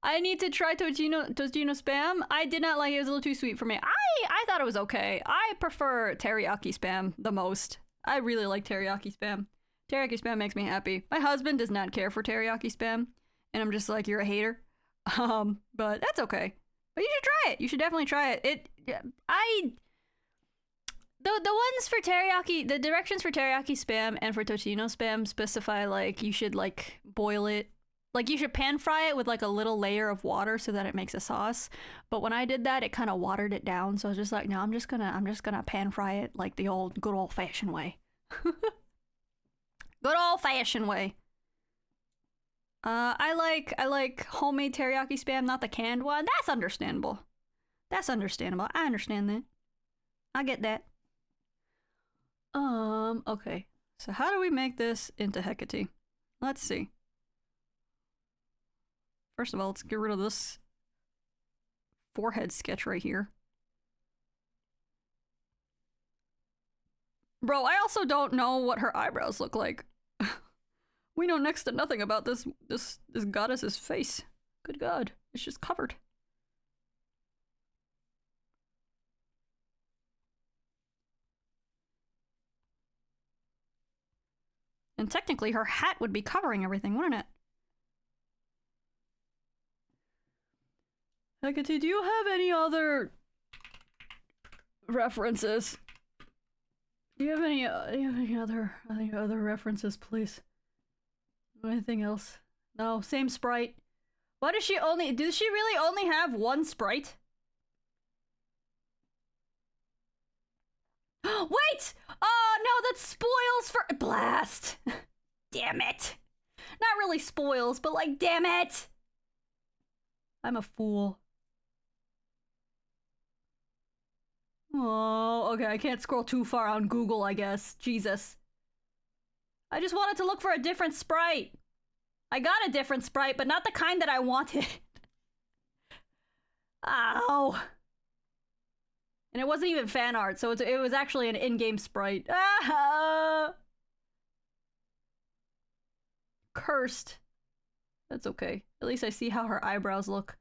I need to try tocino Spam. I did not like it. It was a little too sweet for me. I thought it was okay. I prefer teriyaki Spam the most. I really like teriyaki Spam. Teriyaki Spam makes me happy. My husband does not care for teriyaki Spam, and I'm just like, you're a hater. But that's okay. But you should try it. You should definitely try it. The ones for teriyaki, the directions for teriyaki Spam and for tocino Spam specify like you should like boil it. Like you should pan fry it with like a little layer of water so that it makes a sauce. But when I did that, it kind of watered it down. So I was just like, no, I'm just gonna pan fry it like the good old fashioned way. Good old fashioned way. I like homemade teriyaki Spam, not the canned one. That's understandable. That's understandable. I understand that. I get that. Okay. So how do we make this into Hecate? Let's see. First of all, let's get rid of this forehead sketch right here. Bro, I also don't know what her eyebrows look like. We know next to nothing about this goddess's face. Good God, it's just covered. And technically, her hat would be covering everything, wouldn't it? Hecate, do you have any other references? Do you have any other references, please? Anything else? No, same sprite. Why does she really only have one sprite? Wait! Oh no, that spoils for blast. Damn it. Not really spoils, but like damn it. I'm a fool. Oh, okay, I can't scroll too far on Google, I guess. Jesus. I just wanted to look for a different sprite. I got a different sprite, but not the kind that I wanted. Ow. And it wasn't even fan art, so it was actually an in-game sprite. Ah! Cursed. That's okay. At least I see how her eyebrows look.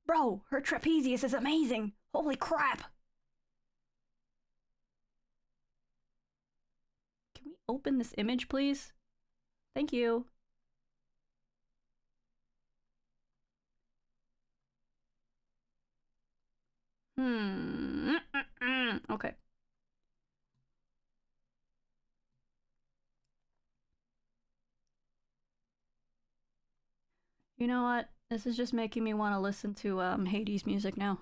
Bro, her trapezius is amazing. Holy crap. Can we open this image, please? Thank you. Okay. You know what? This is just making me want to listen to Hades music now.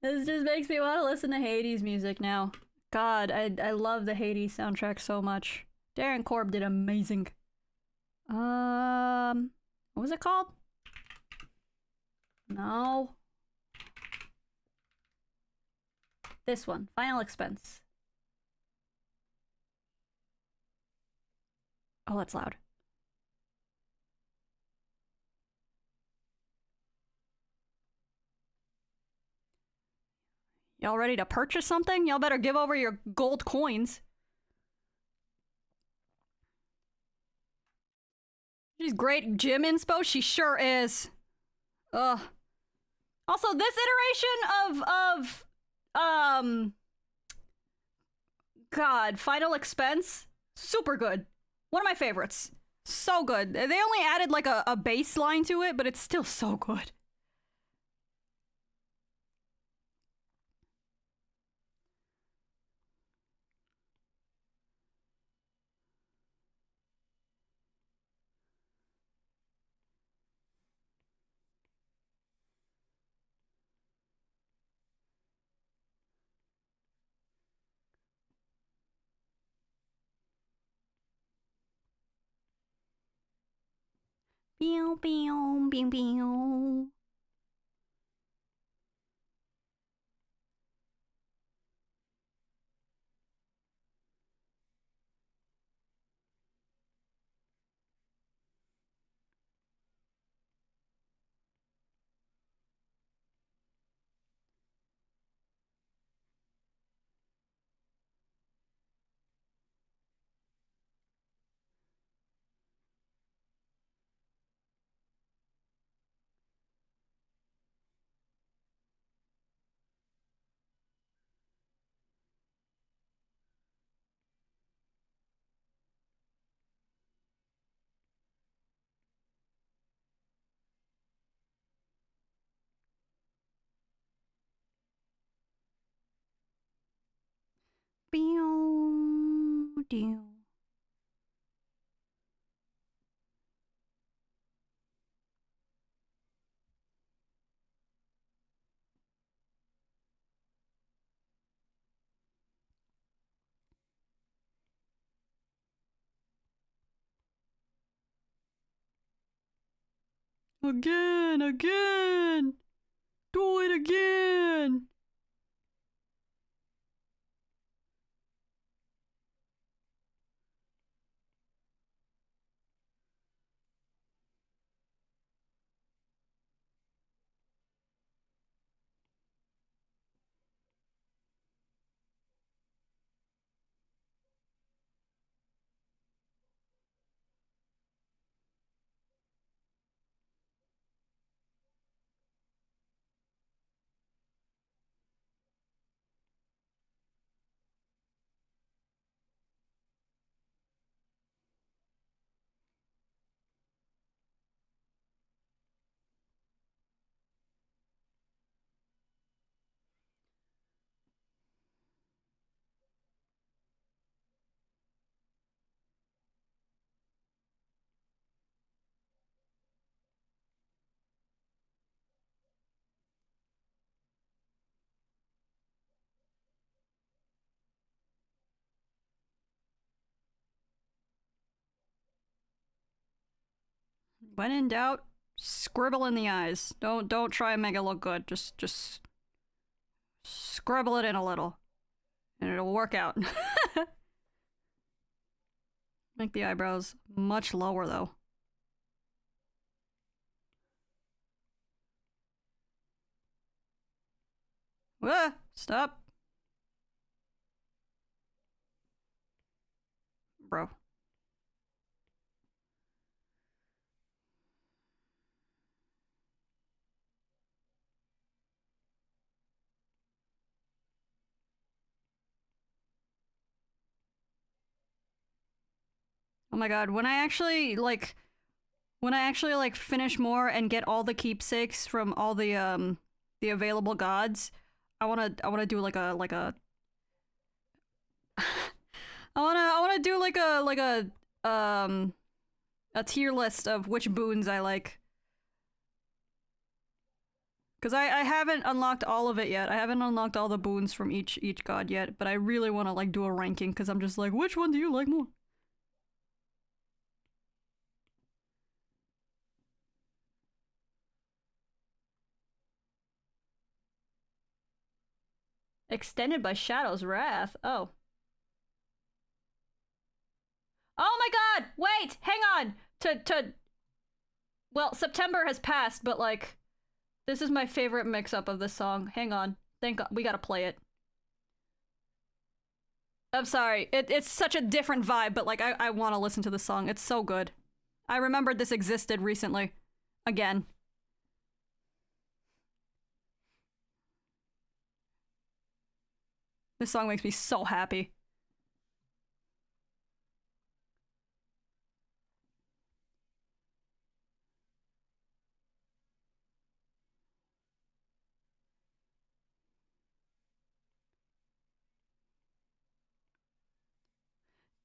This just makes me want to listen to Hades music now. God, I love the Hades soundtrack so much. Darren Korb did amazing. What was it called? No. This one, Final Expense. Oh, that's loud. Y'all ready to purchase something? Y'all better give over your gold coins. She's great gym inspo. She sure is. Ugh. Also, this iteration God, Final Expense, super good. One of my favorites. So good. They only added like a baseline to it, but it's still so good. Pew, pew, pew, pew. Pew, pew. Again! Do it again! When in doubt, scribble in the eyes. Don't try and make it look good. Just scribble it in a little, and it'll work out. Make the eyebrows much lower though. Ah, stop, bro. Oh my god, when I actually like finish more and get all the keepsakes from all the available gods, I wanna do I wanna do a tier list of which boons I like. Because I haven't unlocked all of it yet. I haven't unlocked all the boons from each god yet, but I really want to like do a ranking because I'm just like, which one do you like more? Extended by Shadow's Wrath. Oh. Oh my god! Wait! Hang on! Well, September has passed, but like, this is my favorite mix-up of this song. Hang on. Thank god. We gotta play it. I'm sorry. It's such a different vibe, but like, I want to listen to the song. It's so good. I remembered this existed recently. Again. This song makes me so happy.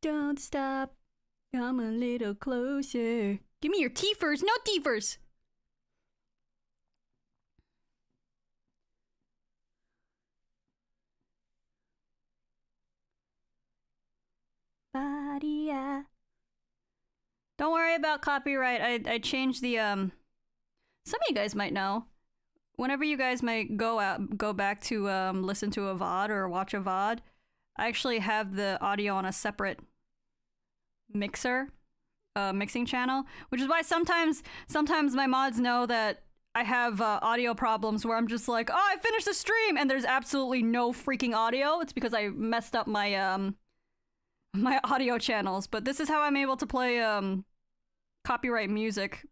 Don't stop. Come a little closer. Give me your teefers. No teefers. Badia. Don't worry about copyright. I changed the some of you guys might know. Whenever you guys might go back to listen to a VOD or watch a VOD, I actually have the audio on a separate mixing channel, which is why sometimes my mods know that I have audio problems where I'm just like, oh, I finished the stream and there's absolutely no freaking audio. It's because I messed up my my audio channels. But this is how I'm able to play copyright music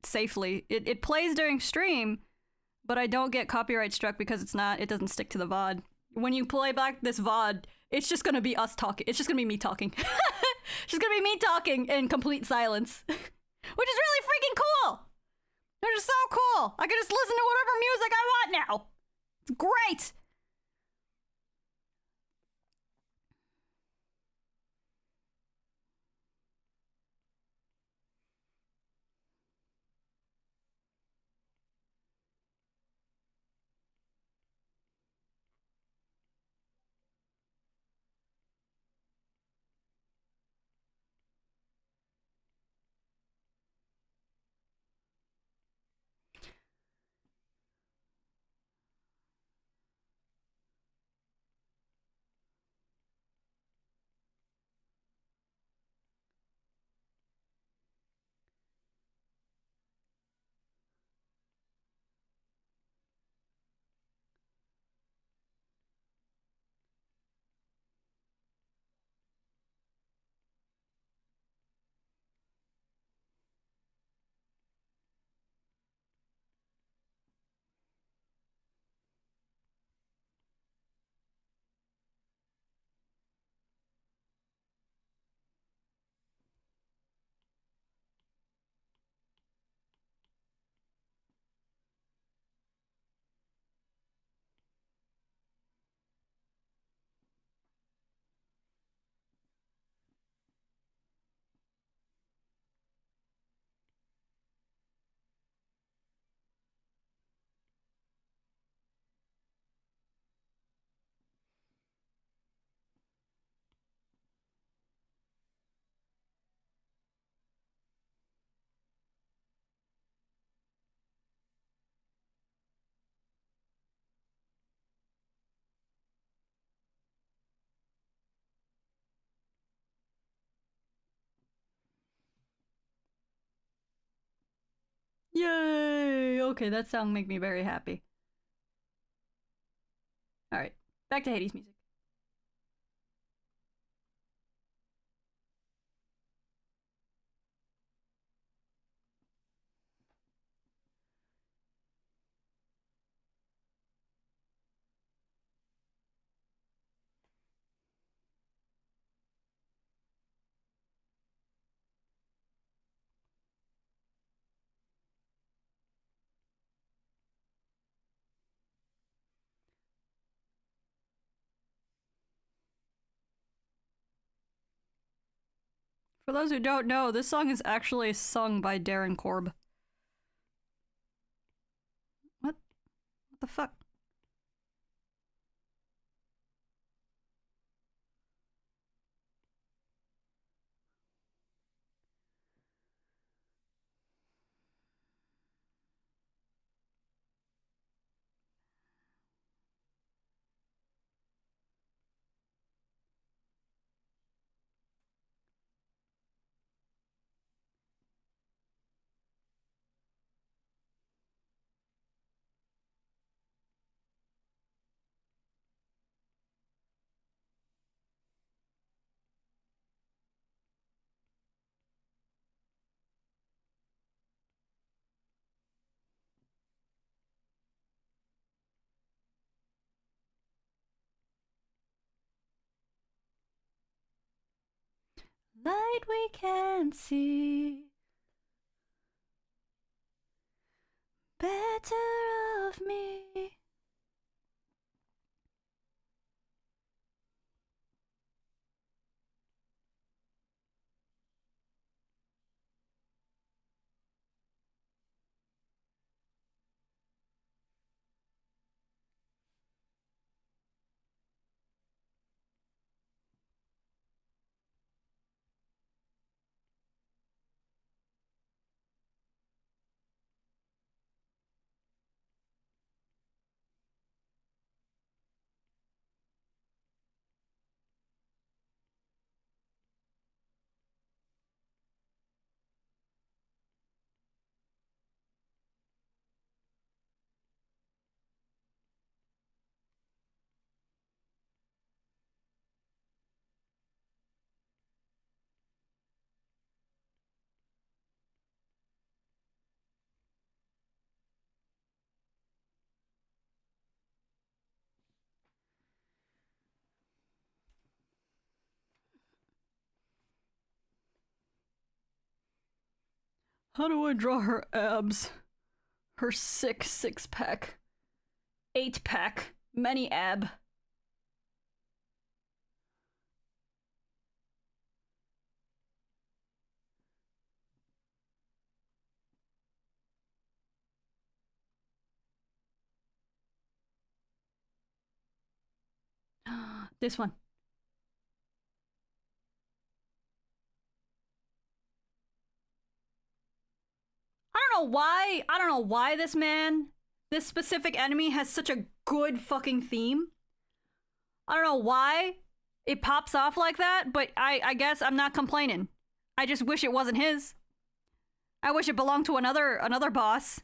safely. It plays during stream, but I don't get copyright struck because it doesn't stick to the VOD. When you play back this VOD, it's just gonna be us talking. It's just gonna be me talking. It's just gonna be me talking in complete silence. Which is really freaking cool! They're just so cool! I can just listen to whatever music I want now! It's great! Yay! Okay, that song make me very happy. Alright, back to Hades music. For those who don't know, this song is actually sung by Darren Korb. What? fuck? Light we can't see. Better of me. How do I draw her abs? Her sick six-pack. 8-pack. Many ab. This one. I don't know why this specific enemy has such a good fucking theme. I don't know why it pops off like that, but I guess I'm not complaining. I just wish it wasn't his. I wish it belonged to another boss.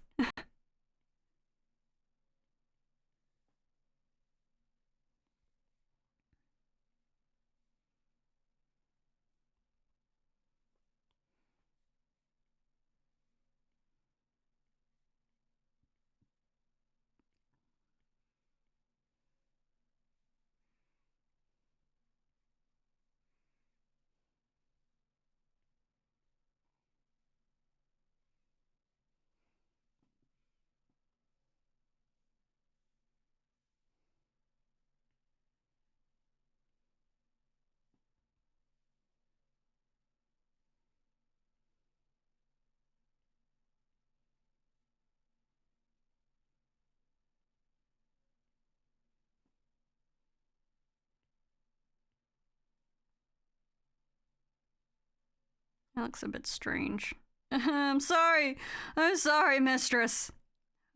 That looks a bit strange. I'm sorry. I'm sorry, mistress.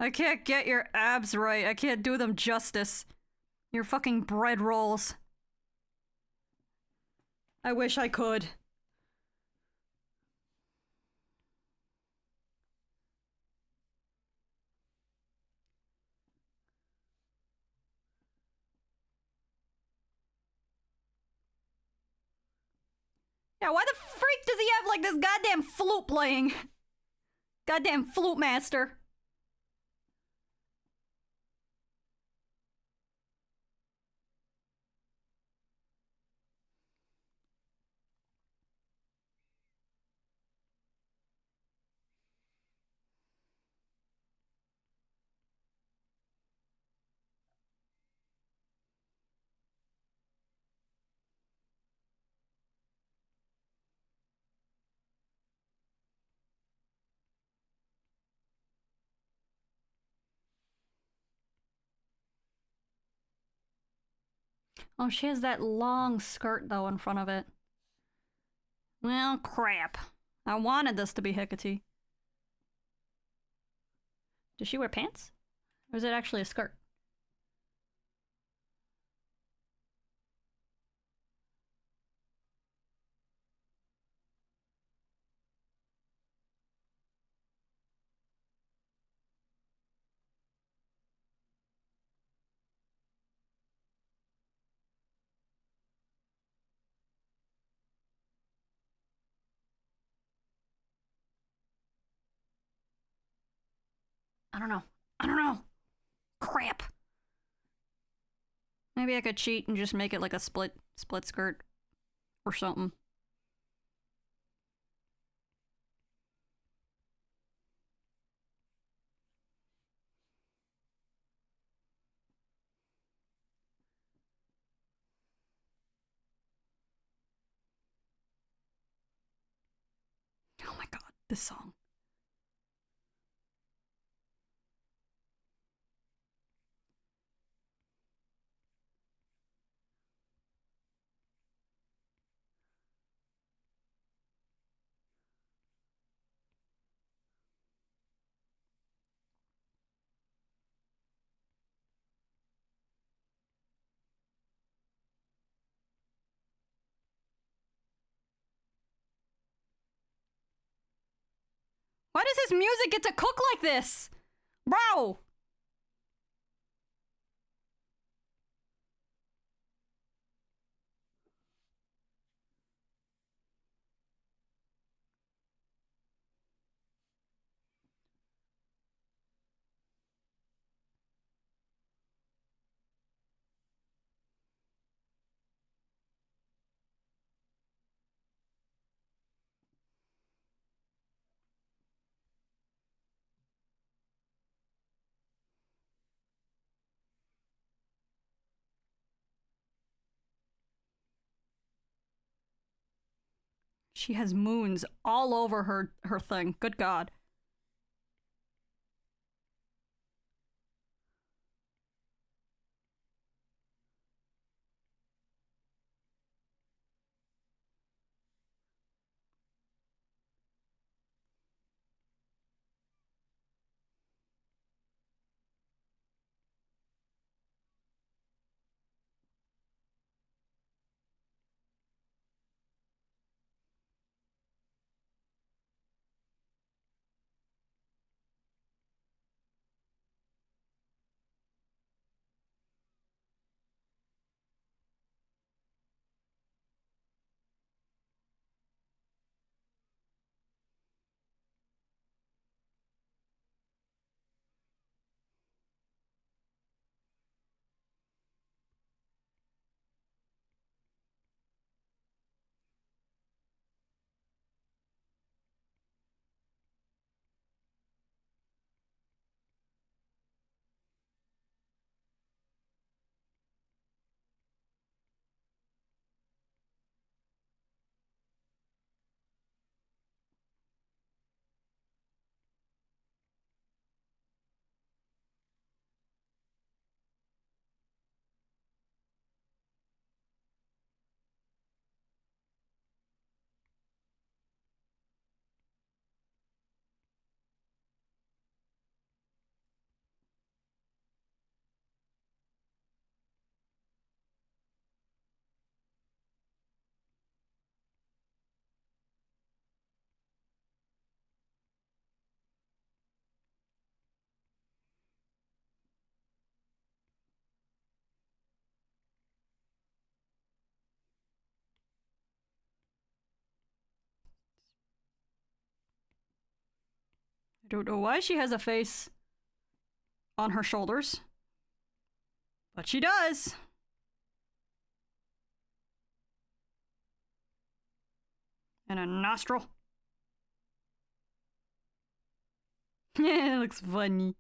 I can't get your abs right. I can't do them justice. Your fucking bread rolls. I wish I could. Yeah, why the freak does he have like this goddamn flute playing? Goddamn flute master. Oh, she has that long skirt, though, in front of it. Well, crap. I wanted this to be Hecate. Does she wear pants? Or is it actually a skirt? I don't know. I don't know. Crap. Maybe I could cheat and just make it like a split skirt or something. Oh my god, this song. Why does his music get to cook like this? Bro! She has moons all over her thing. Good god. I don't know why she has a face on her shoulders, but she does. And a nostril. Yeah, it looks funny.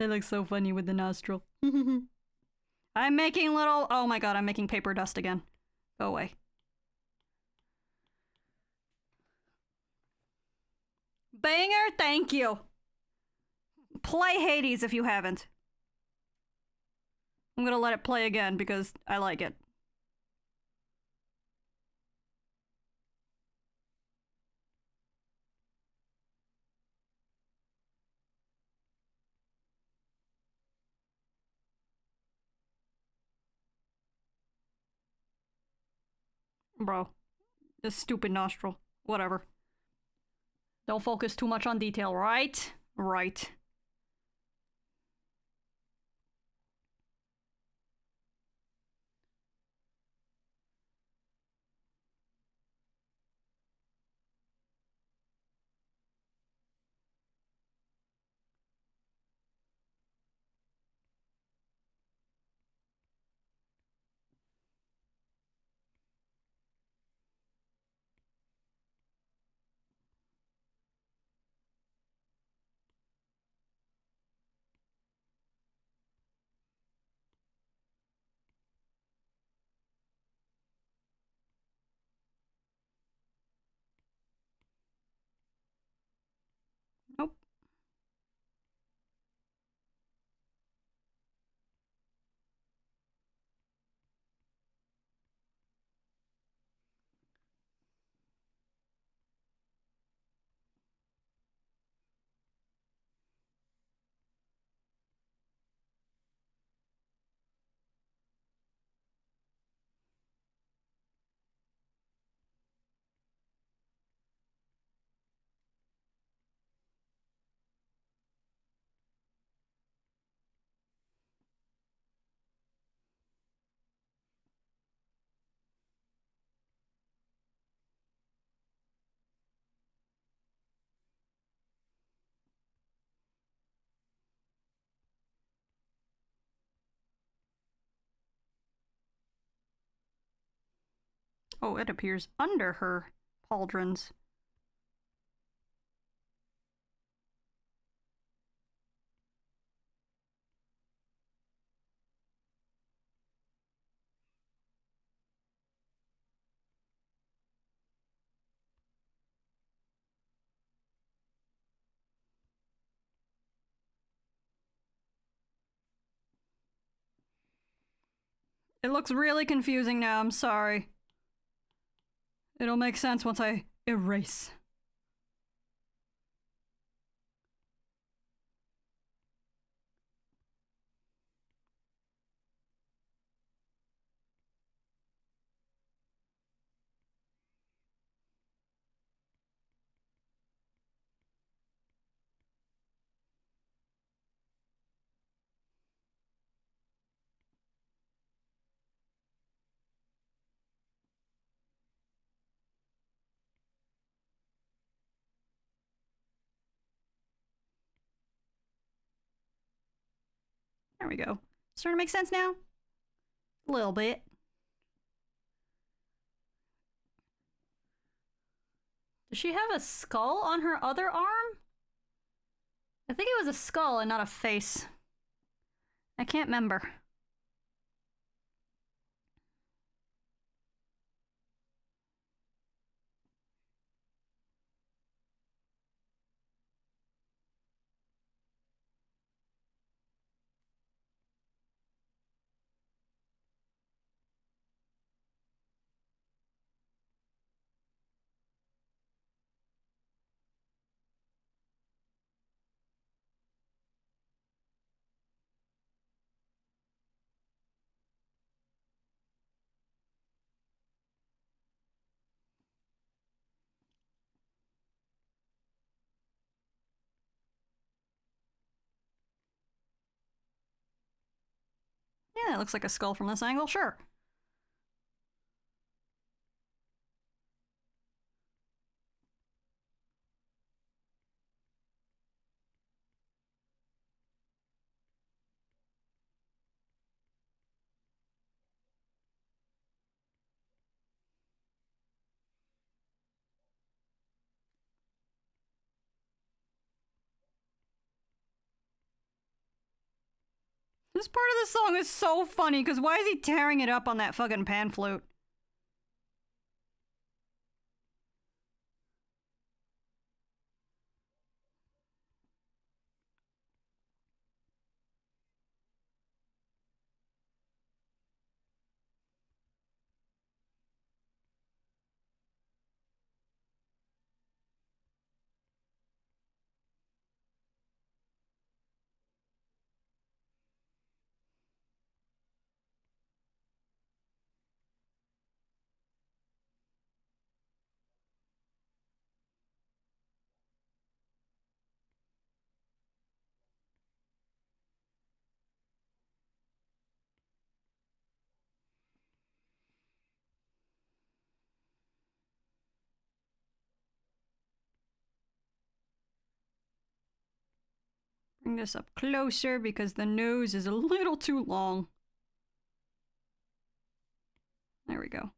It looks so funny with the nostril. I'm making little... Oh my god, I'm making paper dust again. Go away. Banger, thank you. Play Hades if you haven't. I'm gonna let it play again because I like it. Bro, this stupid nostril. Whatever. Don't focus too much on detail, right? Right. Nope. Oh, it appears under her pauldrons. It looks really confusing now, I'm sorry. It'll make sense once I erase. There we go. Starting to make sense now? A little bit. Does she have a skull on her other arm? I think it was a skull and not a face. I can't remember. Yeah, it looks like a skull from this angle, sure. This part of the song is so funny, because why is he tearing it up on that fucking pan flute? Bring this up closer because the nose is a little too long. There we go.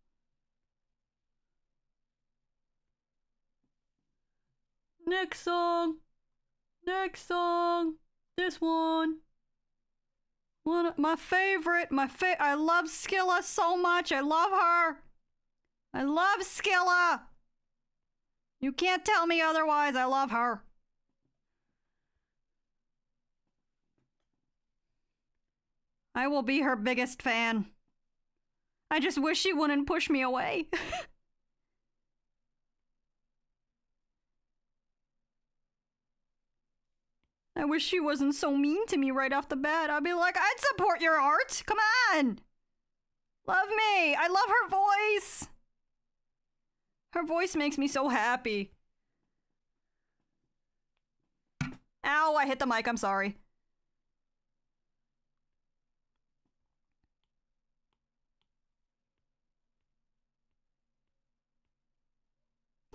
Next song. Next song. This one. One of my favorite. I love Skilla so much. I love her. I love Skilla. You can't tell me otherwise. I love her. I will be her biggest fan. I just wish she wouldn't push me away. I wish she wasn't so mean to me right off the bat. I'd be like, I'd support your art. Come on. Love me. I love her voice. Her voice makes me so happy. Ow, I hit the mic. I'm sorry.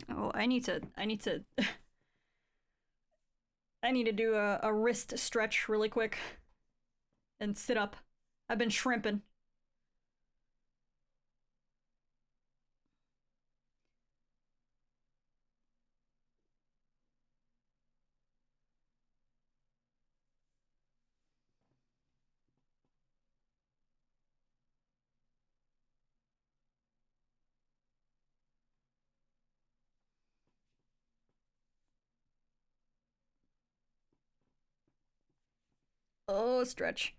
Oh, I need to I need to do a wrist stretch really quick and sit up. I've been shrimping. Oh, stretch.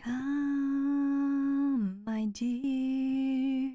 Come, my dear.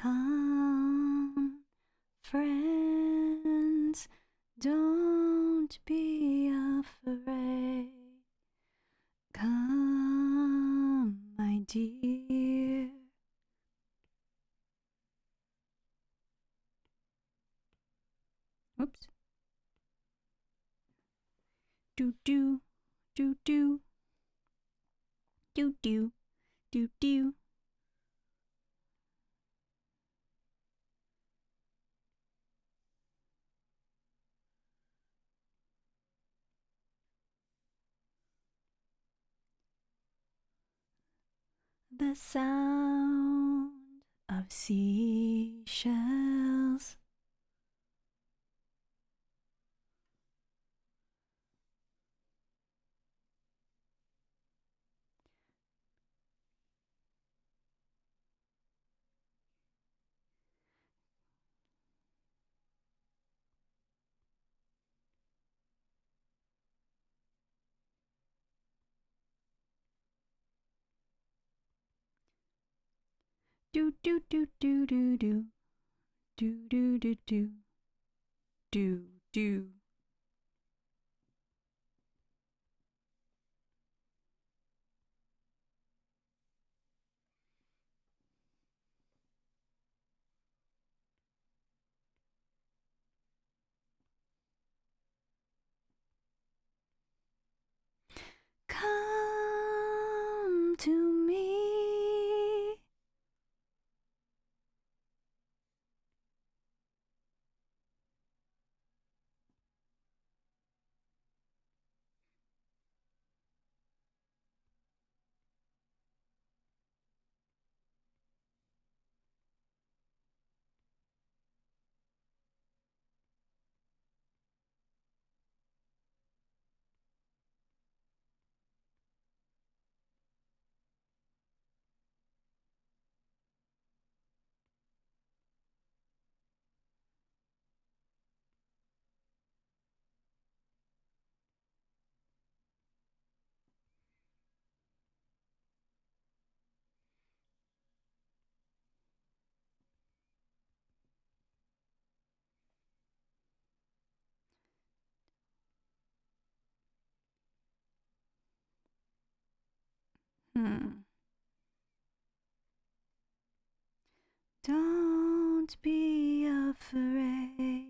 Come, friends, don't be afraid. Come, my dear. Oops. Do do do do do do do do. The sound of seashells. Do do do do do do do do do do do do. Come to me. Hmm. Don't be afraid.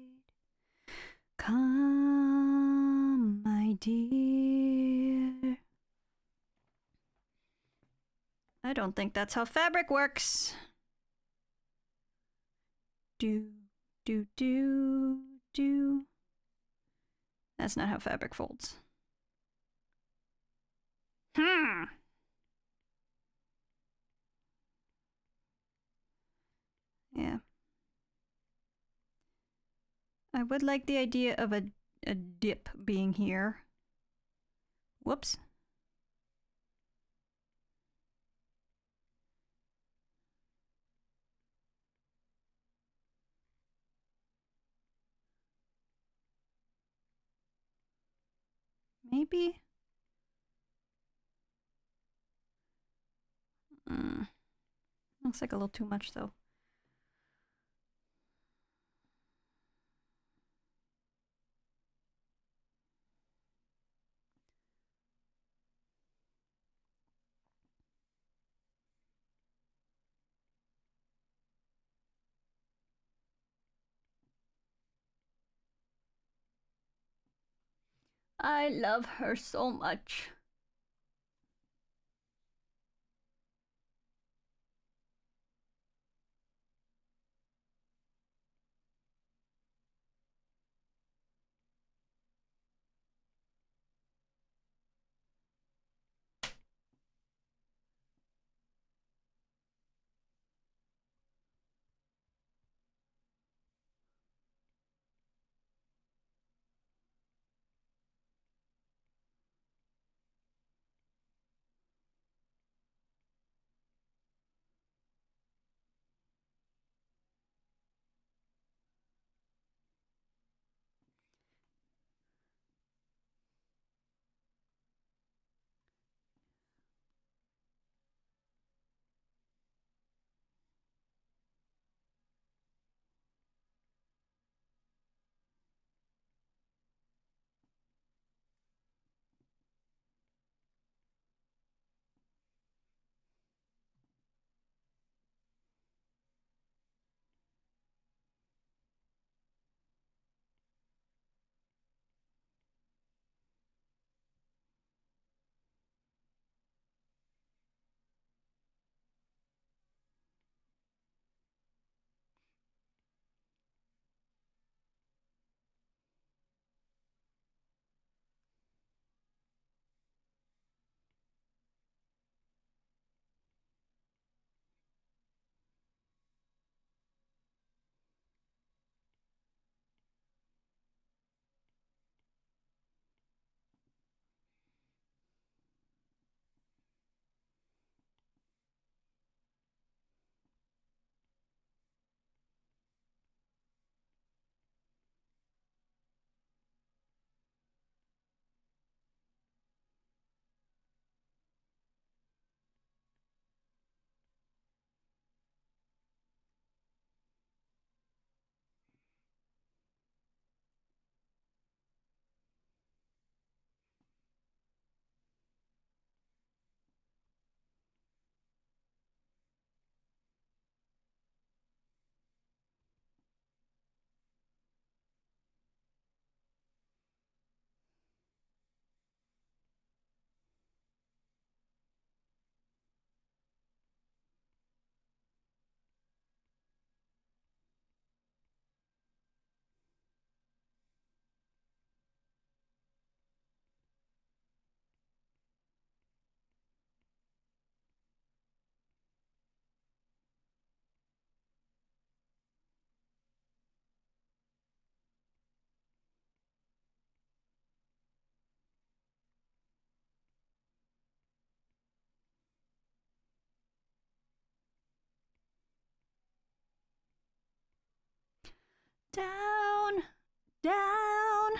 Come, my dear. I don't think that's how fabric works. Do, do. That's not how fabric folds. Yeah. I would like the idea of a dip being here. Whoops. Maybe? Looks like a little too much though. I love her so much. Down, down.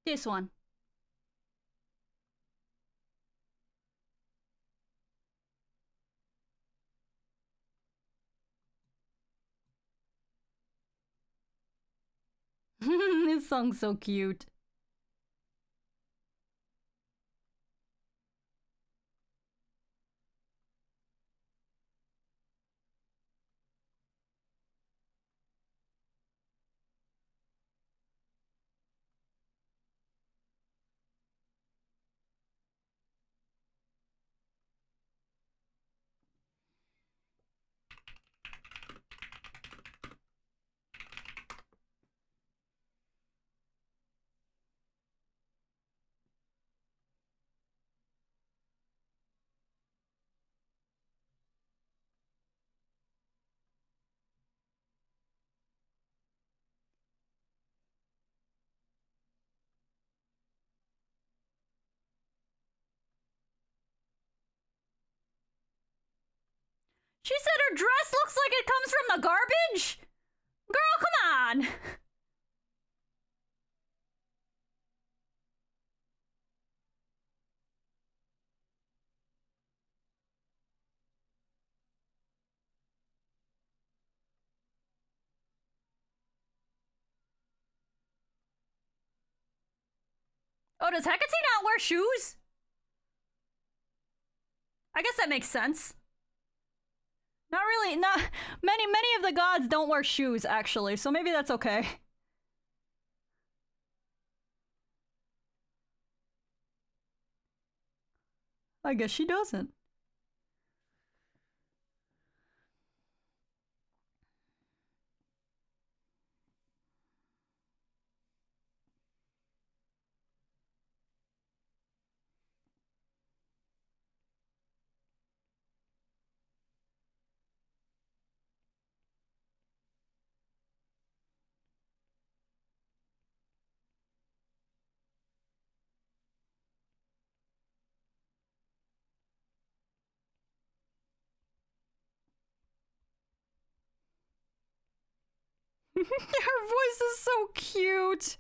This one. This song's so cute. She said her dress looks like it comes from the garbage? Girl, come on! Oh, does Hecate not wear shoes? I guess that makes sense. Not really, not many of the gods don't wear shoes, actually, so maybe that's okay. I guess she doesn't. Her voice is so cute.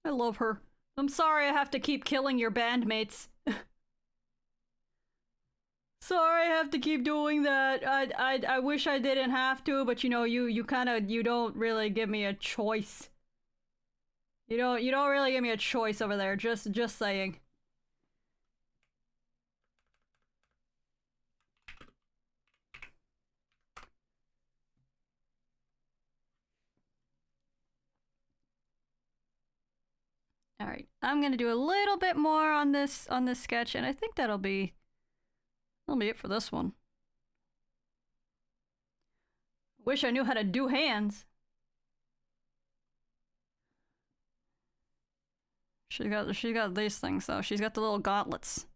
I love her. I'm sorry I have to keep killing your bandmates. Sorry I have to keep doing that. I wish I didn't have to, but you know, you kind of, you don't really give me a choice. You don't really give me a choice over there. Just saying. All right, I'm gonna do a little bit more on this sketch, and I think that'll be it for this one. Wish I knew how to do hands. She got these things though. She's got the little gauntlets.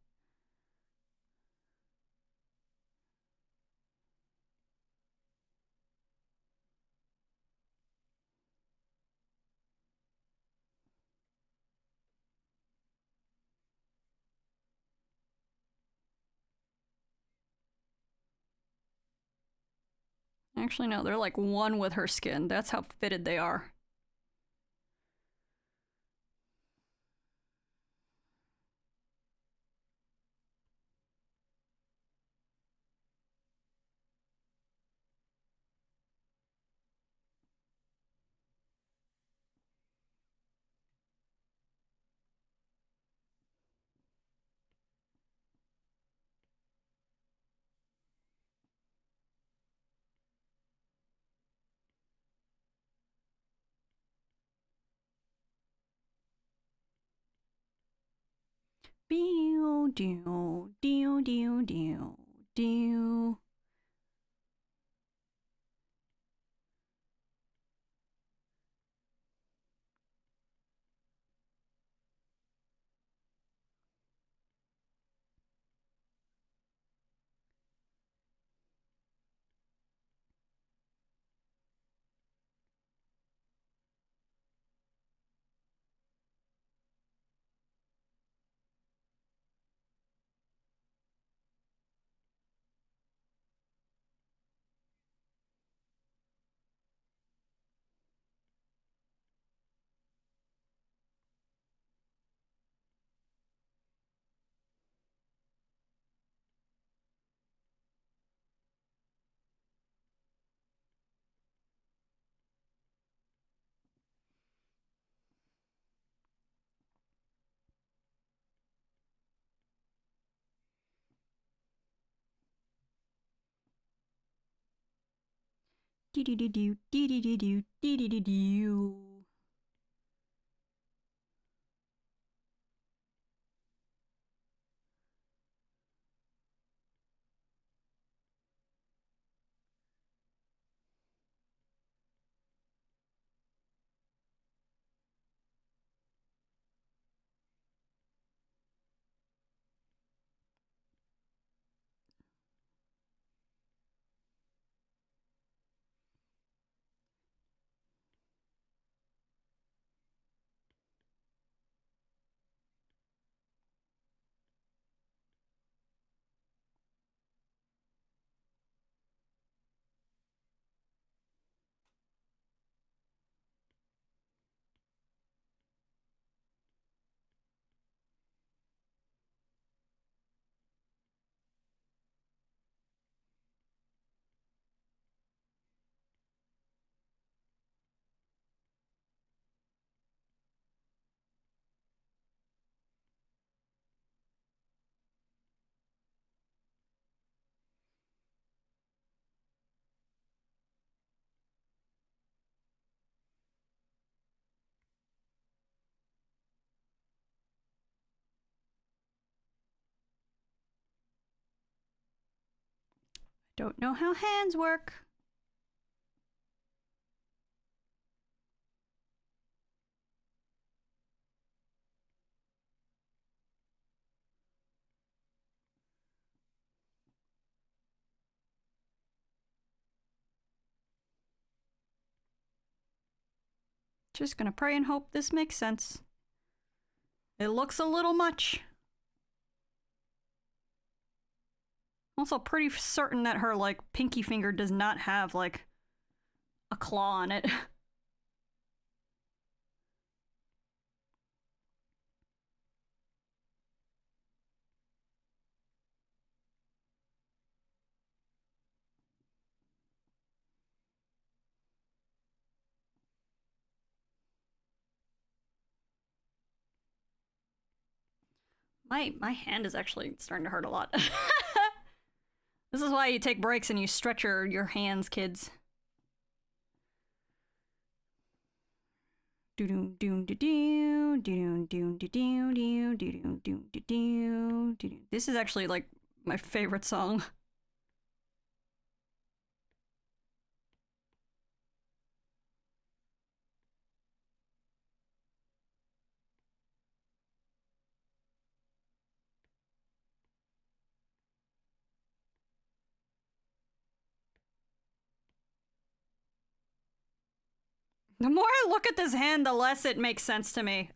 Actually, no, they're like one with her skin. That's how fitted they are. Dew, dew, dew, dew, dew, dew. Dee dee dee doo, dee dee dee doo, dee dee dee doo. Don't know how hands work. Just gonna pray and hope this makes sense. It looks a little much. Also pretty certain that her, like, pinky finger does not have, like, a claw on it. My hand is actually starting to hurt a lot. This is why you take breaks and you stretch your hands, kids. Doom doom do do doom doom do do do doom doom do do. This is actually like my favorite song. The more I look at this hand, the less it makes sense to me.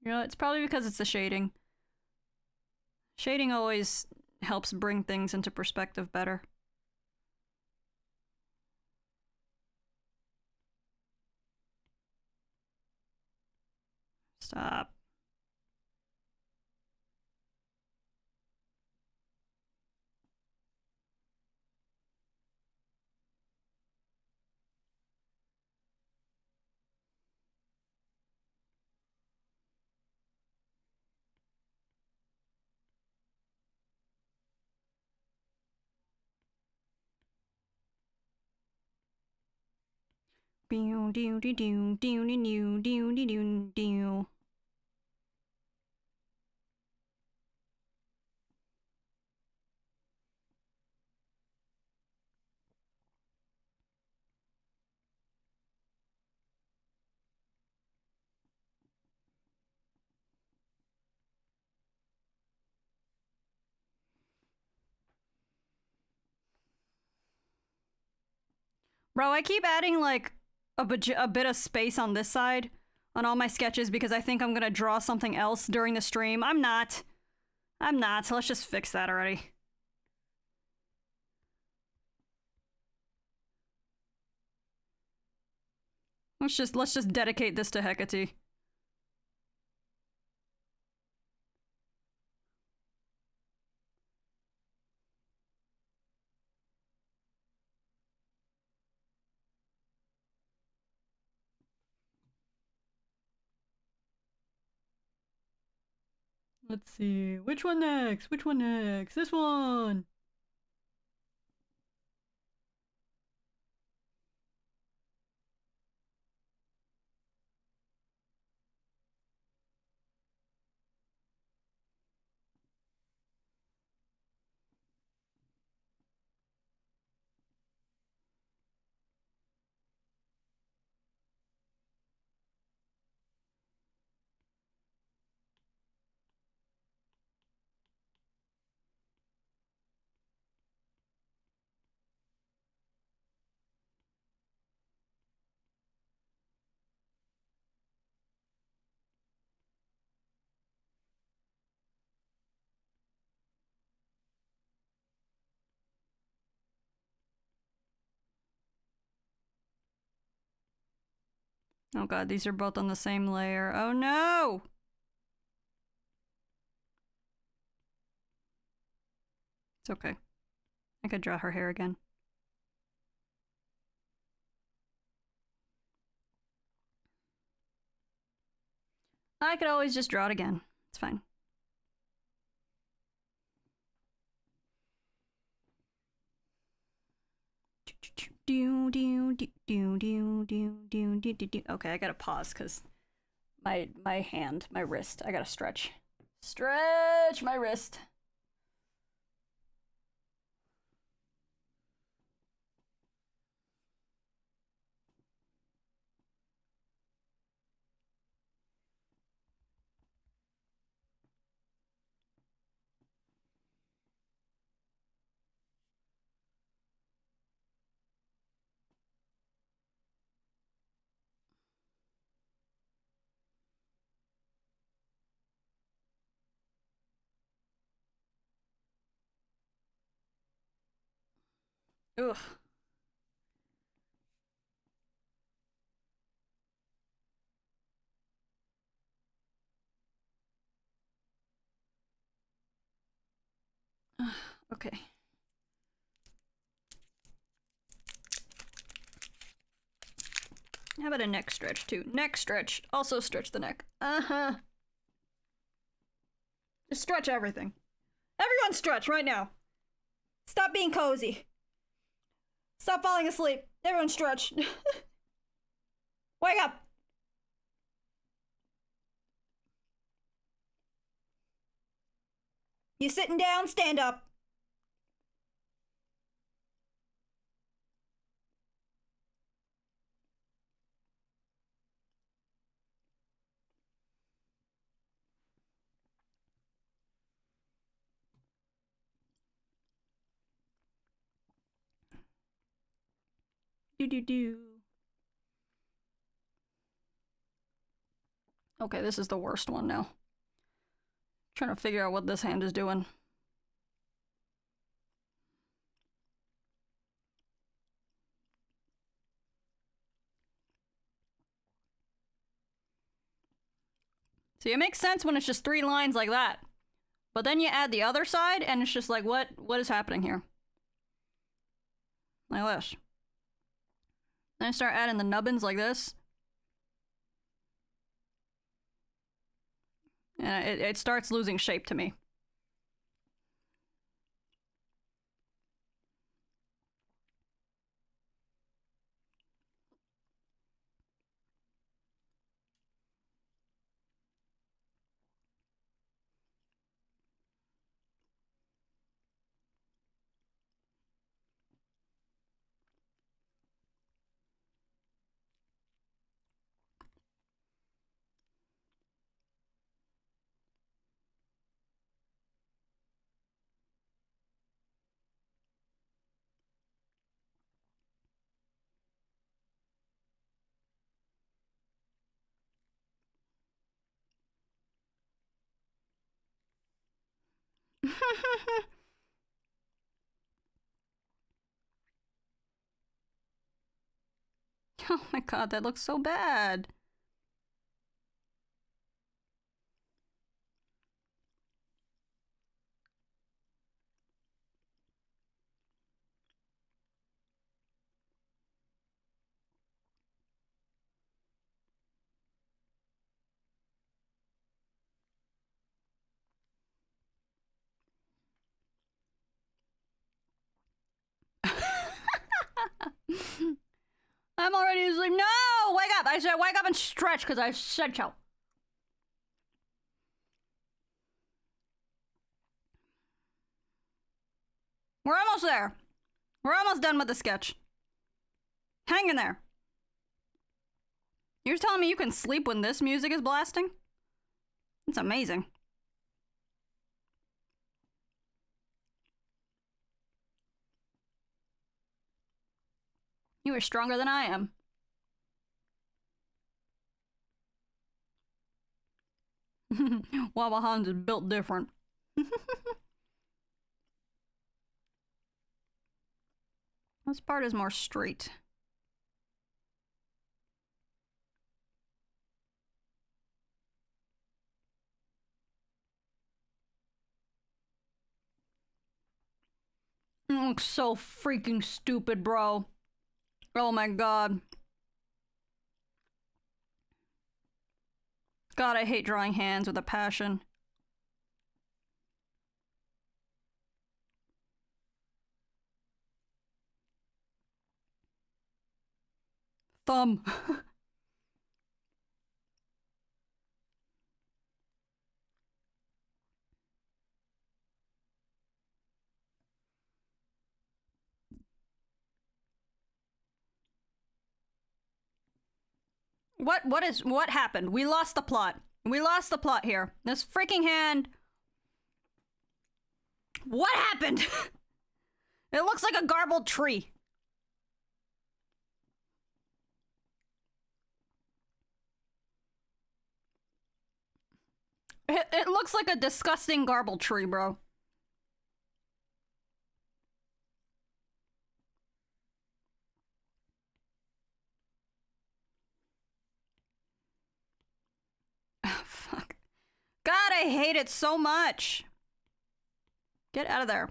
You know, it's probably because it's the shading. Shading always helps bring things into perspective better. Stop. Bro, I keep adding like a bit of space on this side on all my sketches because I think I'm gonna draw something else during the stream. I'm not. So let's just fix that already. Let's just dedicate this to Hecate. Let's see. Which one next? Which one next? This one! Oh god, these are both on the same layer. Oh no! It's okay. I could draw her hair again. I could always just draw it again. It's fine. Okay, I gotta pause because my hand, my wrist, I gotta stretch. Stretch my wrist. Ugh. Okay. How about a neck stretch too? Neck stretch. Also stretch the neck. Uh-huh. Just stretch everything. Everyone stretch right now. Stop being cozy. Stop falling asleep. Everyone stretch. Wake up. You sitting down? Stand up. Do. Okay, this is the worst one now. Trying to figure out what this hand is doing. See, it makes sense when it's just 3 lines like that. But then you add the other side, and it's just like, what is happening here? Like this. Then I start adding the nubbins like this. And it starts losing shape to me. Oh my god, that looks so bad. I'm already asleep. No! Wake up! I said wake up and stretch because I said so. We're almost there. We're almost done with the sketch. Hang in there. You're telling me you can sleep when this music is blasting? It's amazing. You are stronger than I am. Wawa Hans is built different. This part is more straight. It looks so freaking stupid, bro. Oh my god. God, I hate drawing hands with a passion. Thumb. What happened? We lost the plot. We lost the plot here. This freaking hand. What happened? It looks like a garbled tree. It looks like a disgusting garbled tree, bro. Fuck. God, I hate it so much. Get out of there.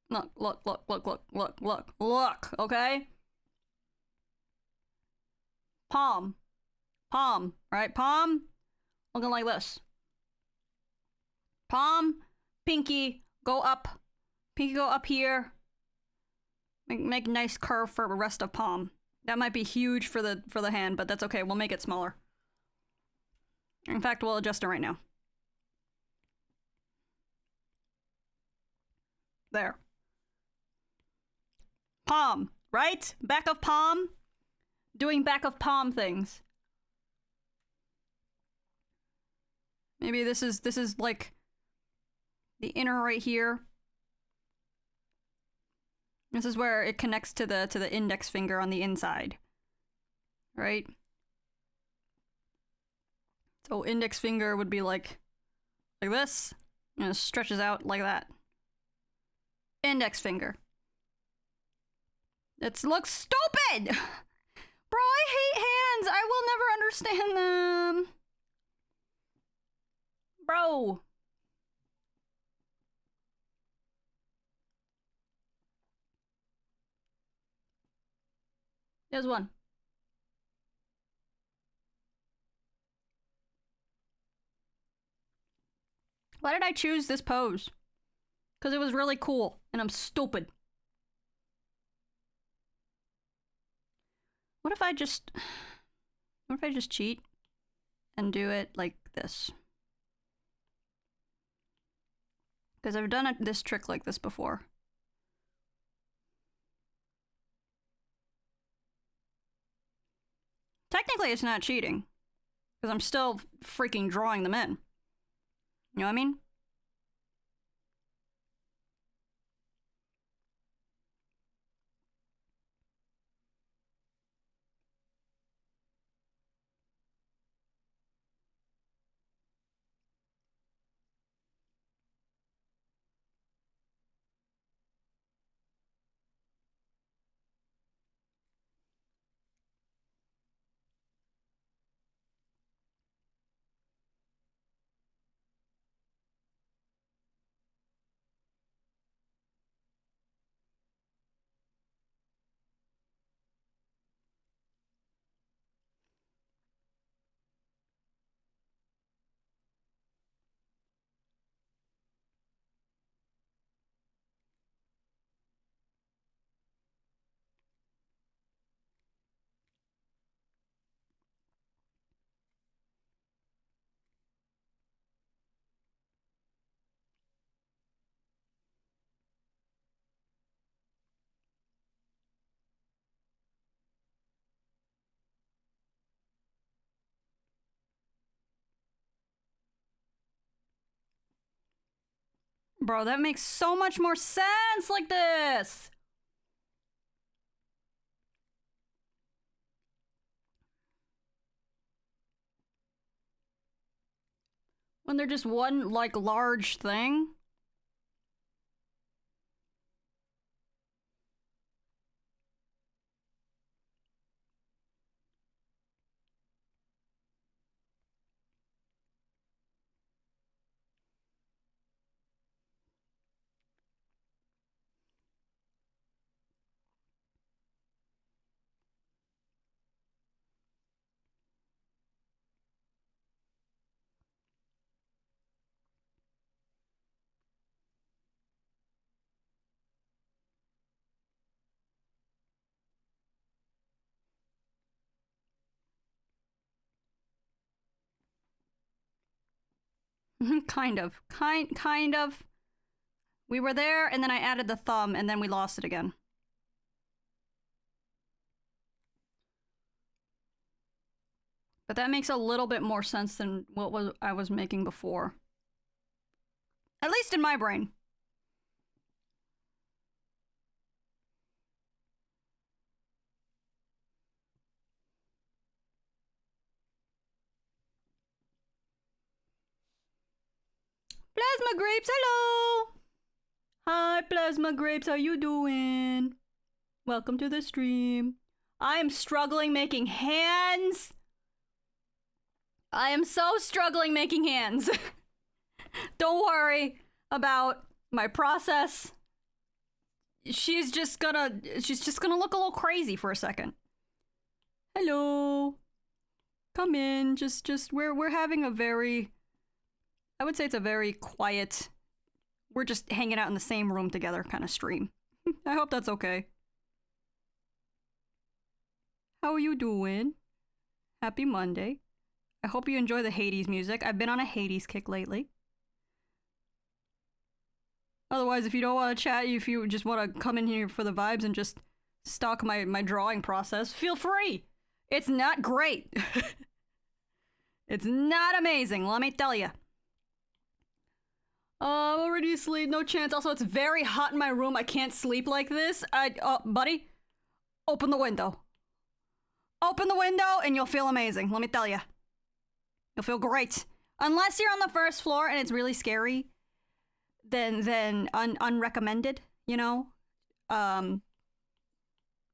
Look, okay? Palm. Palm, right? Palm, looking like this. Palm, pinky, go up. Pinky go up here. Make a nice curve for the rest of palm. That might be huge for the hand, but that's okay. We'll make it smaller. In fact, we'll adjust it right now. There. Palm, right? Back of palm. Doing back of palm things. Maybe this is like the inner right here. This is where it connects to the index finger on the inside. Right? So index finger would be like this, and it stretches out like that. Index finger. It looks stupid! Bro, I hate hands! I will never understand them! Bro! There's one. Why did I choose this pose? Because it was really cool, and I'm stupid. What if I just cheat and do it like this? Because I've done this trick like this before. Technically, it's not cheating. Because I'm still freaking drawing them in. You know what I mean? Bro, that makes so much more sense like this. When they're just one, like, large thing. Kind of. Kind of. We were there, and then I added the thumb, and then we lost it again. But that makes a little bit more sense than what I was making before. At least in my brain. Plasma Grapes, hello! Hi, Plasma Grapes, how you doing? Welcome to the stream. I am struggling making hands. I am so struggling making hands. Don't worry about my process. She's just gonna look a little crazy for a second. Hello. Come in. We're having a very, I would say it's a very quiet, we're just hanging out in the same room together kind of stream. I hope that's okay. How are you doing? Happy Monday. I hope you enjoy the Hades music. I've been on a Hades kick lately. Otherwise, if you don't want to chat, if you just want to come in here for the vibes and just stalk my drawing process, feel free. It's not great. It's not amazing, let me tell you. I'm already asleep, no chance. Also, it's very hot in my room. I can't sleep like this. Buddy, open the window. Open the window and you'll feel amazing, let me tell you. You'll feel great. Unless you're on the first floor and it's really scary, then unrecommended, you know?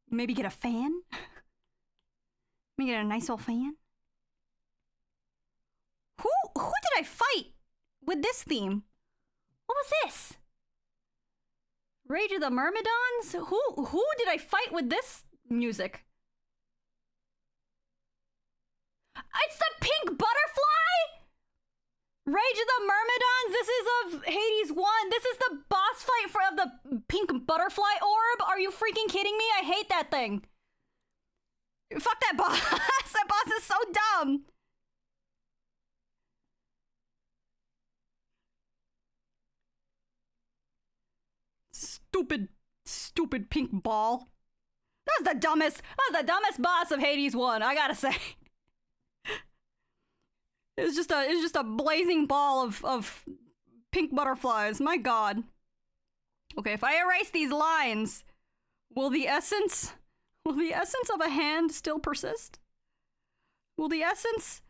Maybe get a fan? Maybe get a nice old fan? Who did I fight with this theme? What was this? Rage of the Myrmidons? Who did I fight with this music? It's the pink butterfly? Rage of the Myrmidons? This is of Hades 1. This is the boss fight of the pink butterfly orb? Are you freaking kidding me? I hate that thing. Fuck that boss. That boss is so dumb. Stupid pink ball. That was the dumbest boss of Hades 1, I gotta say. It was just a blazing ball of pink butterflies. My god. Okay, if I erase these lines, will the essence of a hand still persist? Will the essence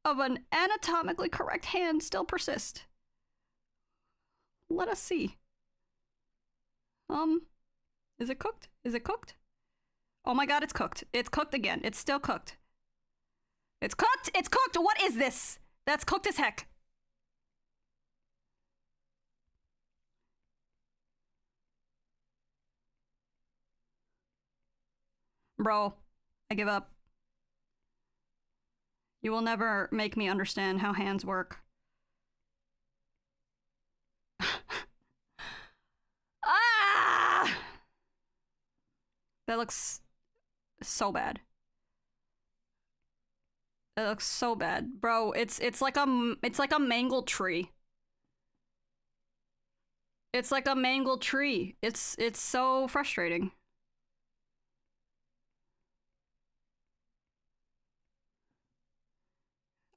of an anatomically correct hand still persist? Let us see. Is it cooked? Is it cooked? Oh my god, it's cooked. It's cooked again. It's still cooked. It's cooked! It's cooked! What is this? That's cooked as heck. Bro, I give up. You will never make me understand how hands work. Ah! That looks so bad. That looks so bad. Bro, it's like a mangled tree. It's like a mangled tree. It's so frustrating.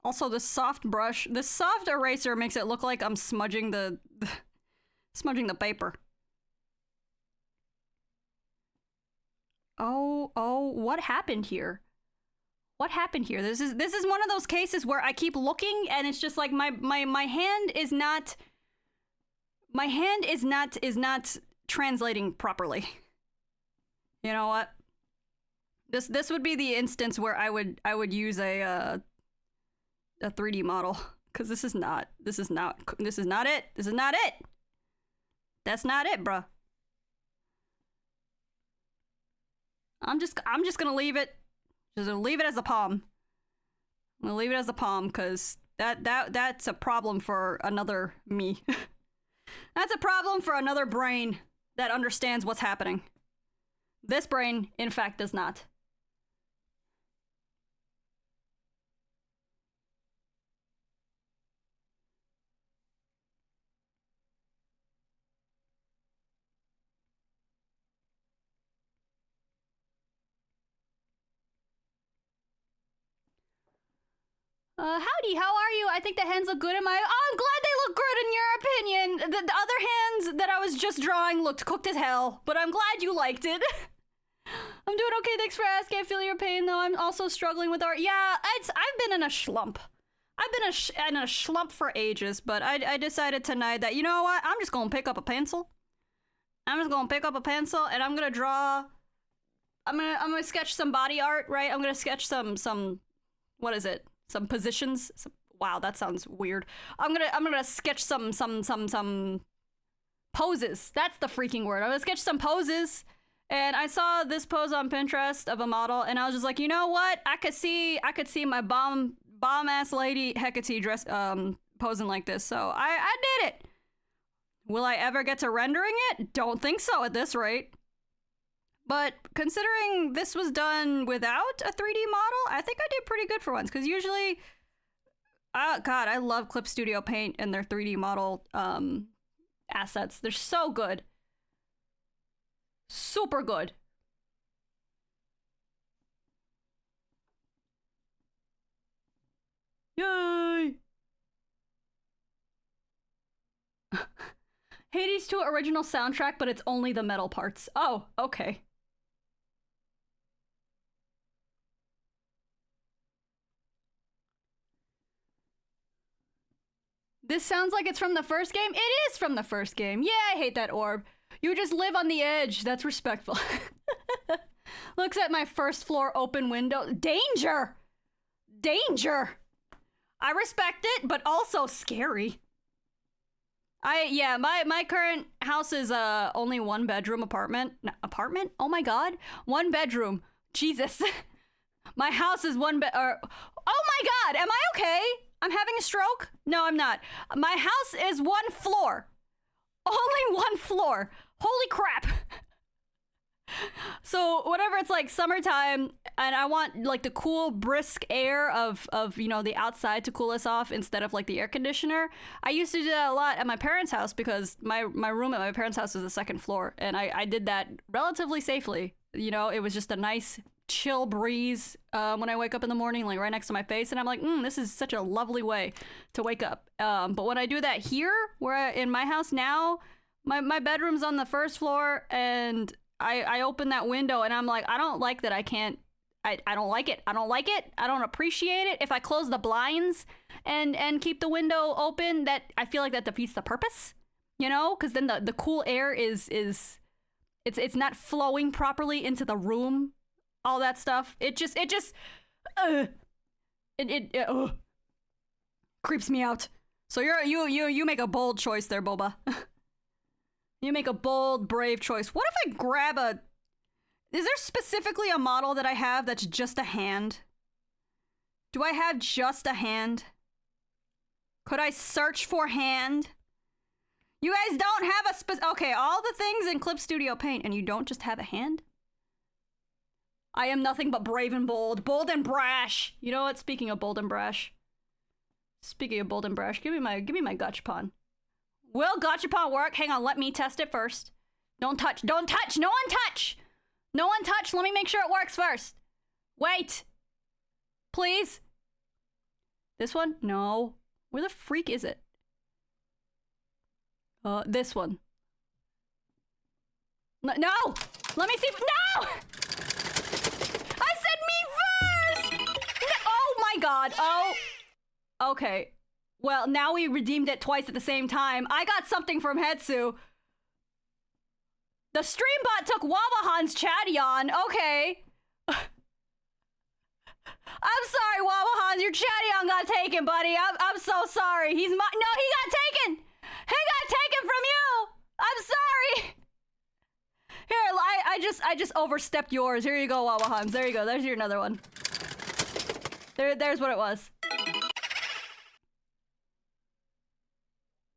Also, this soft eraser makes it look like I'm smudging the Smudging the paper. Oh, what happened here? What happened here? This is one of those cases where I keep looking and it's just like my hand is not translating properly. You know what? This would be the instance where I would use a 3D model, cuz this is not it. This is not it. That's not it, bruh. I'm just gonna leave it. Just gonna leave it as a palm. I'm gonna leave it as a palm because that's a problem for another me. That's a problem for another brain that understands what's happening. This brain, in fact, does not. Howdy, how are you? I think the hands look good in my... Oh, I'm glad they look good in your opinion. The other hands that I was just drawing looked cooked as hell, but I'm glad you liked it. I'm doing okay, thanks for asking. I feel your pain, though. I'm also struggling with art. Yeah, I've been in a slump. I've been in a slump for ages, but I decided tonight that, you know what? I'm just gonna pick up a pencil. I'm just gonna pick up a pencil, and I'm gonna draw... I'm gonna sketch some body art, right? I'm gonna sketch some... What is it? Some positions. Wow, that sounds weird. I'm gonna sketch some poses. That's the freaking word. I'm gonna sketch some poses. And I saw this pose on Pinterest of a model, and I was just like, you know what? I could see my bomb ass lady Hecate dress posing like this. So I did it. Will I ever get to rendering it? Don't think so at this rate. But considering this was done without a 3D model, I think I did pretty good for once. Because usually, God, I love Clip Studio Paint and their 3D model assets. They're so good. Super good. Yay! Hades 2 original soundtrack, but it's only the metal parts. Oh, okay. This sounds like it's from the first game. It is from the first game. Yeah, I hate that orb. You just live on the edge. That's respectful. Looks at my first floor open window. Danger! Danger! I respect it, but also scary. My current house is only 1 bedroom apartment. Apartment? Oh my god. 1 bedroom. Jesus. My house is 1 bed. Oh my god. Am I okay? I'm having a stroke? No, I'm not. My house is 1 floor. Only 1 floor. Holy crap. So whenever it's like summertime and I want like the cool brisk air of you know the outside to cool us off instead of like the air conditioner, I used to do that a lot at my parents' house because my room at my parents' house is the 2nd floor, and I did that relatively safely. You know, it was just a nice chill breeze when I wake up in the morning, like right next to my face, and I'm like, this is such a lovely way to wake up. But when I do that here, in my house now, my bedroom's on the 1st floor, and I open that window and I'm like, I don't like that I can't, I don't like it. I don't like it. I don't appreciate it. If I close the blinds and keep the window open, that I feel like that defeats the purpose, you know? Because then the cool air is it's not flowing properly into the room. All that stuff. It just creeps me out. So you make a bold choice there, Boba. You make a bold, brave choice. What if I grab is there specifically a model that I have that's just a hand? Do I have just a hand? Could I search for hand? You guys don't have okay, all the things in Clip Studio Paint, and you don't just have a hand? I am nothing but brave and bold. Bold and brash. You know what? Speaking of bold and brash. Give me my gachapon. Will gachapon work? Hang on, let me test it first. Don't touch. No one touch! No one touch! Let me make sure it works first. Wait! Please? This one? No. Where the freak is it? This one. No! Let me see. No! I said me first! No, oh my god. Oh. Okay. Well, now we redeemed it twice at the same time. I got something from Hetsu. The streambot took Wawahan's Chadion. Okay. I'm sorry, Wawahan. Your Chadion got taken, buddy. I'm so sorry. He's my... No, he got taken! He got taken from you! I'm sorry! Here, I just overstepped yours. Here you go, Wawahans. There you go. There's your another one. There's what it was.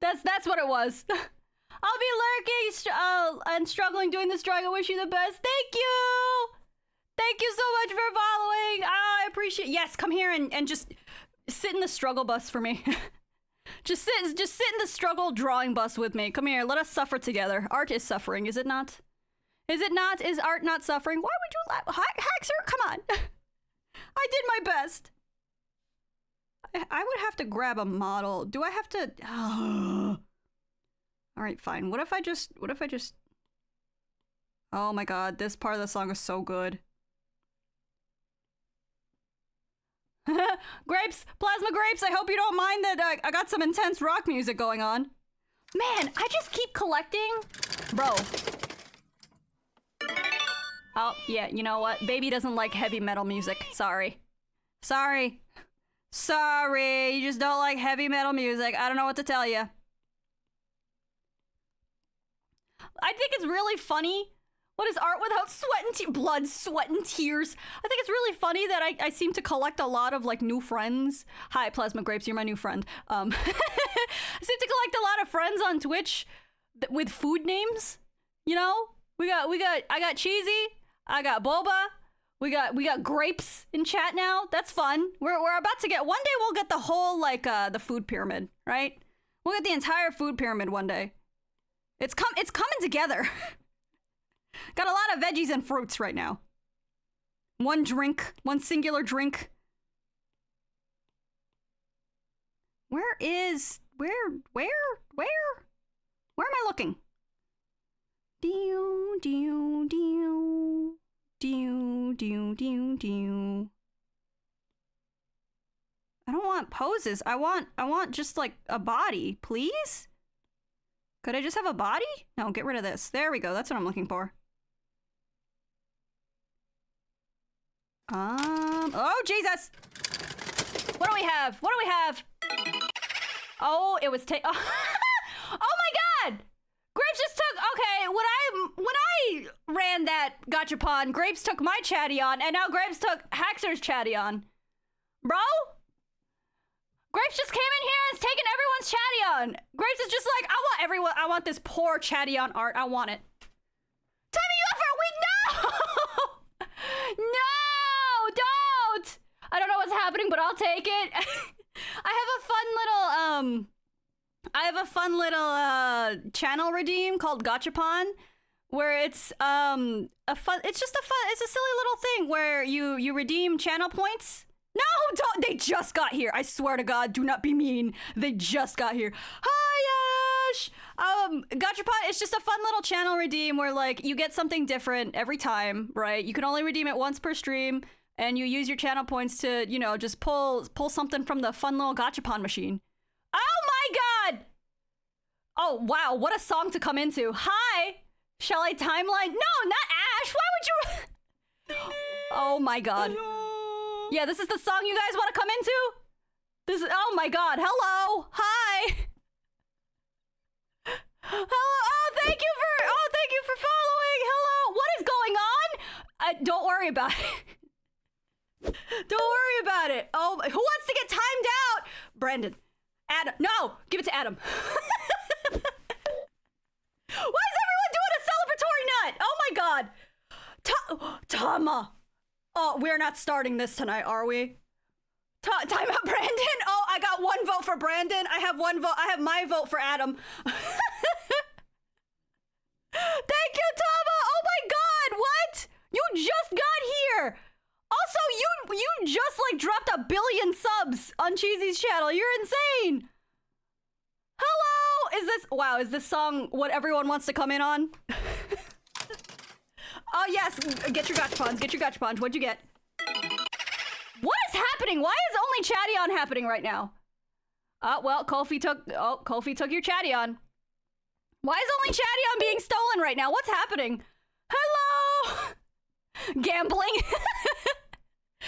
That's what it was. I'll be lurking and struggling doing this drawing. I wish you the best. Thank you! Thank you so much for following. I appreciate. Yes, come here and just sit in the struggle bus for me. just sit in the struggle drawing bus with me. Come here. Let us suffer together. Art is suffering, is it not? Is it not? Is art not suffering? Why would you laugh? Haxer, come on. I did my best. I would have to grab a model. Do I have to? Oh. All right, fine. What if I just? Oh my god, this part of the song is so good. Grapes, plasma grapes. I hope you don't mind that I got some intense rock music going on. Man, I just keep collecting, bro. Oh yeah, you know what? Baby doesn't like heavy metal music. Sorry. You just don't like heavy metal music. I don't know what to tell you. I think it's really funny. What is art without sweat and blood, sweat, and tears? I think it's really funny that I seem to collect a lot of like new friends. Hi, Plasma Grapes, you're my new friend. I seem to collect a lot of friends on Twitch with food names. You know, I got Cheesy, I got Boba, we got Grapes in chat now. That's fun. We're about to get, one day we'll get the whole like the food pyramid, right? We'll get the entire food pyramid one day. It's coming together. Got a lot of veggies and fruits right now. One singular drink. Where am I looking? Dew. I don't want poses. I want just like a body, please? Could I just have a body? No, get rid of this. There we go. That's what I'm looking for. Oh, Jesus! What do we have? Oh, it was oh my god! Grapes just took, okay, when I ran that gachapon, Grapes took my Chadion, and now Grapes took Haxer's Chadion. Bro? Grapes just came in here and is taking everyone's Chadion. Grapes is just like, I want this poor Chadion art. I want it. Time you up for a week? No! No! Don't! I don't know what's happening, but I'll take it. I have a fun little channel redeem called Gachapon, where it's a silly little thing where you redeem channel points. No, don't! They just got here. I swear to God, do not be mean. They just got here. Hi, Ash! Gachapon, it's just a fun little channel redeem where, like, you get something different every time, right? You can only redeem it once per stream, and you use your channel points to, you know, just pull something from the fun little Gachapon machine. Oh my God! Oh, wow, what a song to come into. Hi! Shall I timeline? No, not Ash! Why would you... Oh my God. Yeah, this is the song you guys want to come into? This is, oh my God, hello, hi. Hello, oh, thank you for following, hello. What is going on? Don't worry about it. Don't worry about it. Oh, who wants to get timed out? Brandon, Adam, no, give it to Adam. Why is everyone doing a celebratory nut? Oh my God. Tama. Oh, we're not starting this tonight, are we? Time out, Brandon. Oh, I got one vote for Brandon. I have one vote. I have my vote for Adam. Thank you, Tama. Oh my God, what? You just got here. Also, you just like dropped 1 billion subs on Cheesy's channel. You're insane. Hello. Is this song what everyone wants to come in on? Oh, yes. Get your gachapons. Get your gachapons. What'd you get? What is happening? Why is only Chatty on happening right now? Well, Kofi took your Chatty on. Why is only Chatty on being stolen right now? What's happening? Hello? Gambling?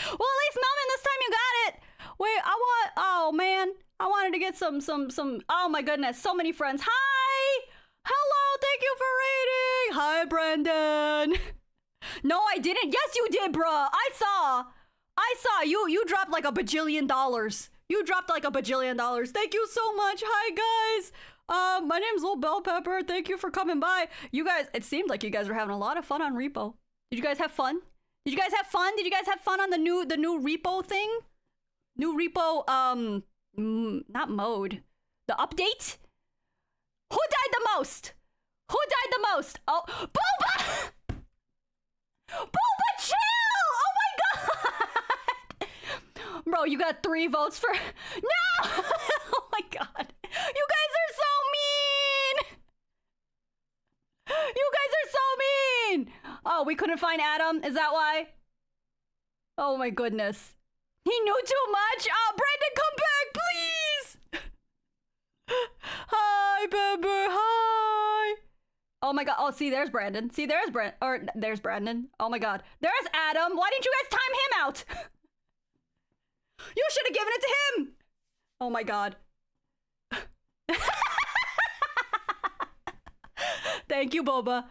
Well, at least Melvin, this time you got it. Wait, oh man. I wanted to get some, oh my goodness, so many friends. Hi! Hello, thank you for raiding. Hi, Brandon. No, I didn't. Yes, you did, bruh. I saw. You dropped like $1 bajillion. You dropped like $1 bajillion. Thank you so much. Hi, guys. My name's Lil Bell Pepper. Thank you for coming by. You guys, it seemed like you guys were having a lot of fun on Repo. Did you guys have fun? Did you guys have fun? Did you guys have fun on the new Repo thing? New Repo, not mode. The update? Who died the most? Who died the most? Oh, Boba! Boba, chill! Oh my god! Bro, you got 3 votes for... No! Oh my god. You guys are so mean! You guys are so mean! Oh, we couldn't find Adam? Is that why? Oh my goodness. He knew too much? Oh, Brandon, come back, please! Hi, Pepper, hi! Oh my god, oh, see, there's Brandon. See, there's there's Brandon. Oh my god. There's Adam. Why didn't you guys time him out? You should have given it to him! Oh my god. Thank you, Boba.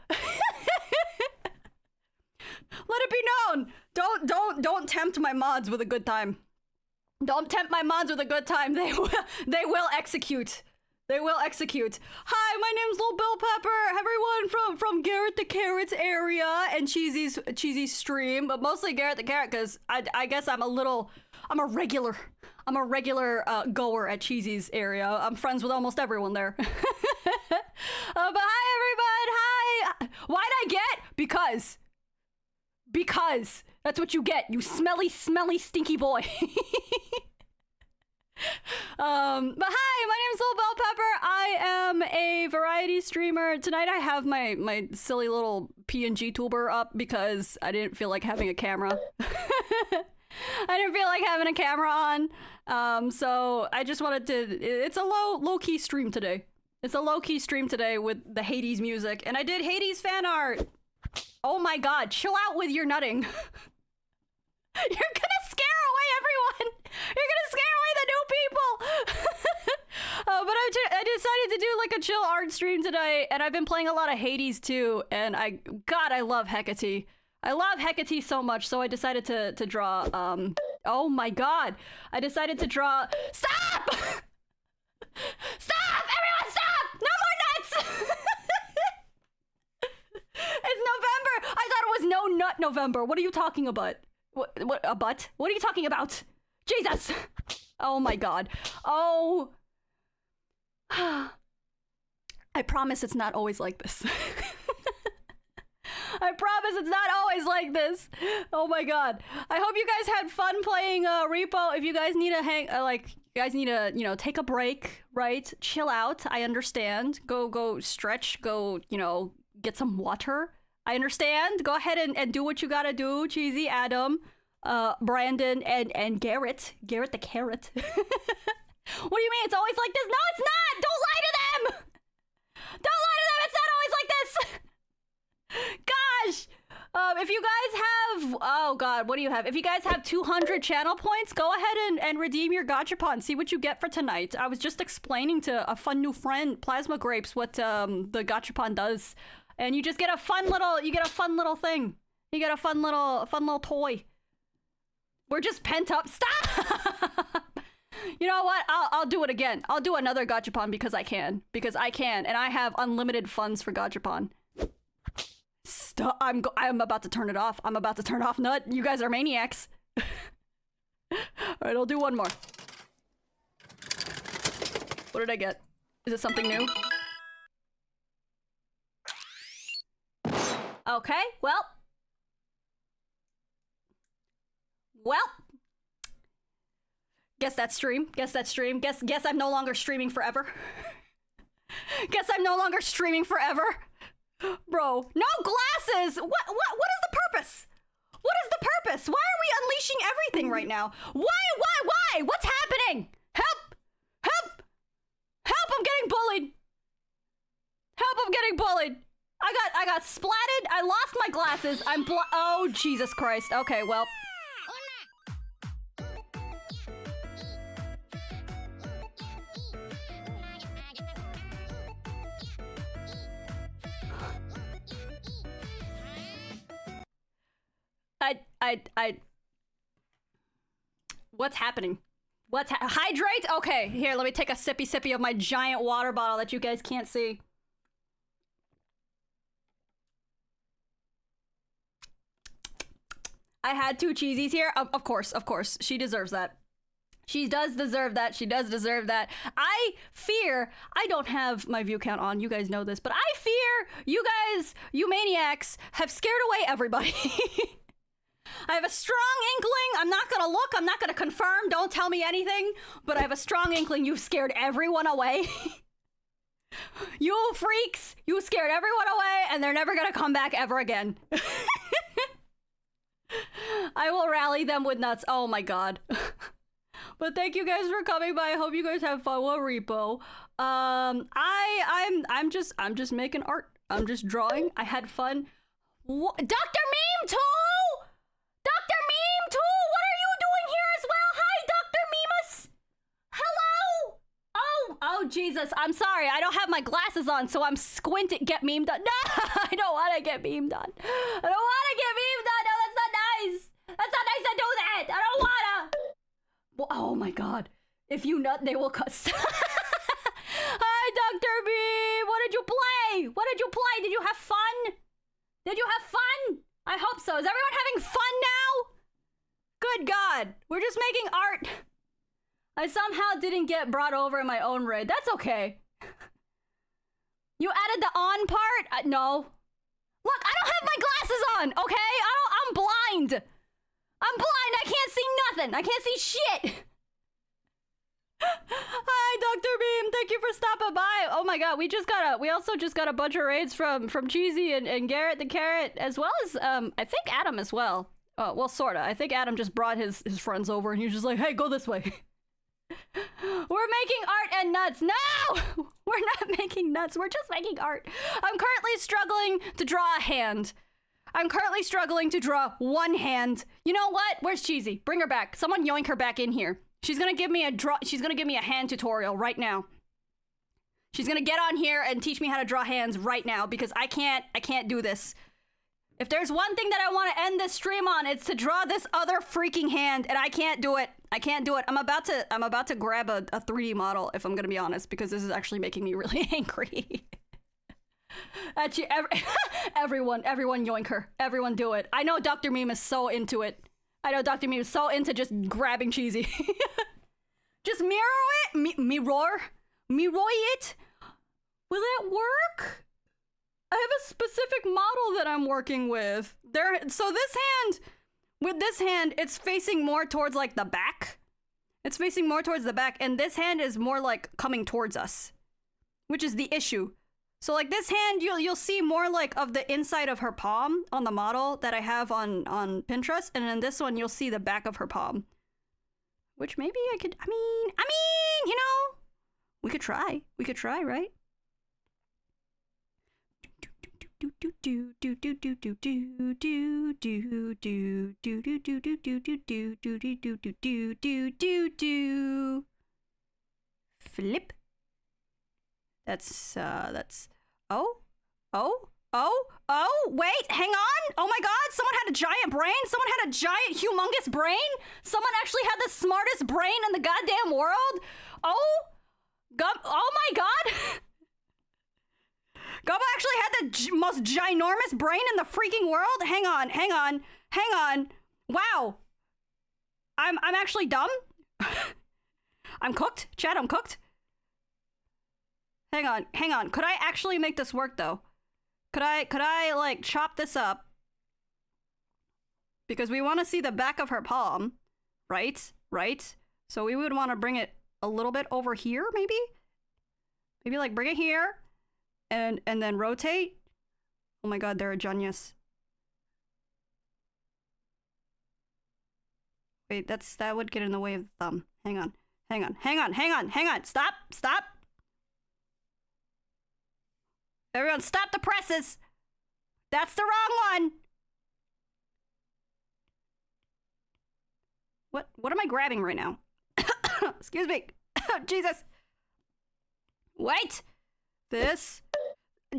Let it be known. Don't tempt my mods with a good time. Don't tempt my mods with a good time. They will execute. They will execute. Hi, my name's Lil Bill Pepper. Everyone from Garrett the Carrot's area and Cheesy's stream, but mostly Garrett the Carrot because I guess I'm a regular goer at Cheesy's area. I'm friends with almost everyone there. But hi, everybody. Hi. Why'd I get? Because that's what you get, you smelly, stinky boy. But hi, my name is Lil Bell Pepper. I am a variety streamer. Tonight I have my silly little PNG tuber up because I didn't feel like having a camera. I didn't feel like having a camera on. So I just wanted to, it's a low-key stream today. It's a low-key stream today with the Hades music. And I did Hades fan art. Oh my god, chill out with your nutting. You're gonna scare away everyone. You're gonna scare away the new people. But I decided to do like a chill art stream today, and I've been playing a lot of Hades too, and I love Hecate. I love Hecate so much, so I decided to draw, oh my god. I decided to draw, stop! Stop! Everyone stop! No more nuts! It's November! I thought it was no nut November. What are you talking about? What a butt? What are you talking about? Jesus! Oh my god. Oh. I promise it's not always like this. I promise it's not always like this. Oh my god. I hope you guys had fun playing Repo. If you guys need to you know, take a break, right? Chill out. I understand. Go stretch. Go, you know, get some water. I understand. Go ahead and do what you gotta do. Cheesy, Adam, Brandon, and Garrett. Garrett the Carrot. What do you mean? It's always like this? No, it's not! Don't lie to them! Don't lie to them! It's not always like this! Gosh! If you guys have... Oh, God, what do you have? If you guys have 200 channel points, go ahead and redeem your gachapon. See what you get for tonight. I was just explaining to a fun new friend, Plasma Grapes, what the gachapon does. And you just get a fun little... You get a fun little thing. You get a fun little toy. We're just pent up. Stop! You know what? I'll do it again. I'll do another gachapon because I can. Because I can. And I have unlimited funds for gachapon. Stop. I'm about to turn it off. I'm about to turn off Nut. You guys are maniacs. Alright, I'll do one more. What did I get? Is it something new? Okay, well. Guess that stream. Guess I'm no longer streaming forever. Guess I'm no longer streaming forever. Bro, no glasses! What is the purpose? What is the purpose? Why are we unleashing everything right now? Why? What's happening? Help! Help! Help, I'm getting bullied! Help, I'm getting bullied! I got splatted, I lost my glasses, oh, Jesus Christ. Okay, well. What's happening? Hydrate? Okay, here, let me take a sippy of my giant water bottle that you guys can't see. I had 2 cheesies here. Of course. She deserves that. She does deserve that. She does deserve that. I fear, I don't have my view count on, you guys know this, but I fear you guys, you maniacs, have scared away everybody. I have a strong inkling, I'm not gonna look, I'm not gonna confirm, don't tell me anything, but I have a strong inkling you've scared everyone away. You freaks, you scared everyone away, and they're never gonna come back ever again. I will rally them with nuts. Oh my god. But thank you guys for coming by. I hope you guys have fun with Repo. I'm just making art. I'm just drawing. I had fun. Dr. Meme Tool! Dr. Meme Tool, what are you doing here as well? Hi, Dr. Memus. Hello. Oh Jesus. I'm sorry. I don't have my glasses on, so I'm squinting. Get memed on. No, I don't want to get memed on. I don't want to get memed on. No, that's not nice. That's not nice to do that. I don't wanna. Well, oh my god. If you nut, they will cut. Hi, Dr. B. What did you play? What did you play? Did you have fun? Did you have fun? I hope so. Is everyone having fun now? Good god. We're just making art. I somehow didn't get brought over in my own raid. That's okay. You added the on part? No. Look, I don't have my glasses on, okay? I'm blind. I'm blind. I can't see nothing. I can't see shit. Hi, Dr. Beam. Thank you for stopping by. Oh my god, we also just got a bunch of raids from Cheesy and Garrett the Carrot, as well as I think Adam as well. Well, sorta. I think Adam just brought his friends over and he was just like, hey, go this way. We're making art and nuts. No! We're not making nuts. We're just making art. I'm currently struggling to draw a hand. I'm currently struggling to draw one hand. You know what? Where's Cheesy? Bring her back. Someone yoink her back in here. She's gonna give me a hand tutorial right now. She's gonna get on here and teach me how to draw hands right now because I can't do this. If there's one thing that I want to end this stream on, it's to draw this other freaking hand, and I can't do it. I can't do it. I'm about to grab a 3D model, if I'm gonna be honest, because this is actually making me really angry. Actually, everyone yoink her. Everyone do it. I know Dr. Meme is so into it. I know Dr. Meme is so into just grabbing Cheesy. Just mirror it. Mirror it. Will that work? I have a specific model that I'm working with. So with this hand, it's facing more towards like the back. It's facing more towards the back, and this hand is more like coming towards us, which is the issue. So like this hand, you'll see more like of the inside of her palm on the model that I have on Pinterest, and then this one you'll see the back of her palm. Which maybe I could, I mean, you know, we could try, right? Flip. That's wait, hang on. Oh my god, someone had a giant brain. Someone had a giant humongous brain. Someone actually had the smartest brain in the goddamn world. Oh my god. Gubba actually had the most ginormous brain in the freaking world. Hang on. Wow. I'm actually dumb. I'm cooked. Chat, I'm cooked. Hang on. Could I actually make this work though? Could I like chop this up? Because we want to see the back of her palm, right? So we would want to bring it a little bit over here, maybe like bring it here and then rotate. Oh my god, there are Junyas. Wait, that would get in the way of the thumb. Hang on. Hang on. Hang on. Hang on. Hang on. Stop. Stop. Everyone, stop the presses. That's the wrong one. What am I grabbing right now? Excuse me. Jesus. Wait. This.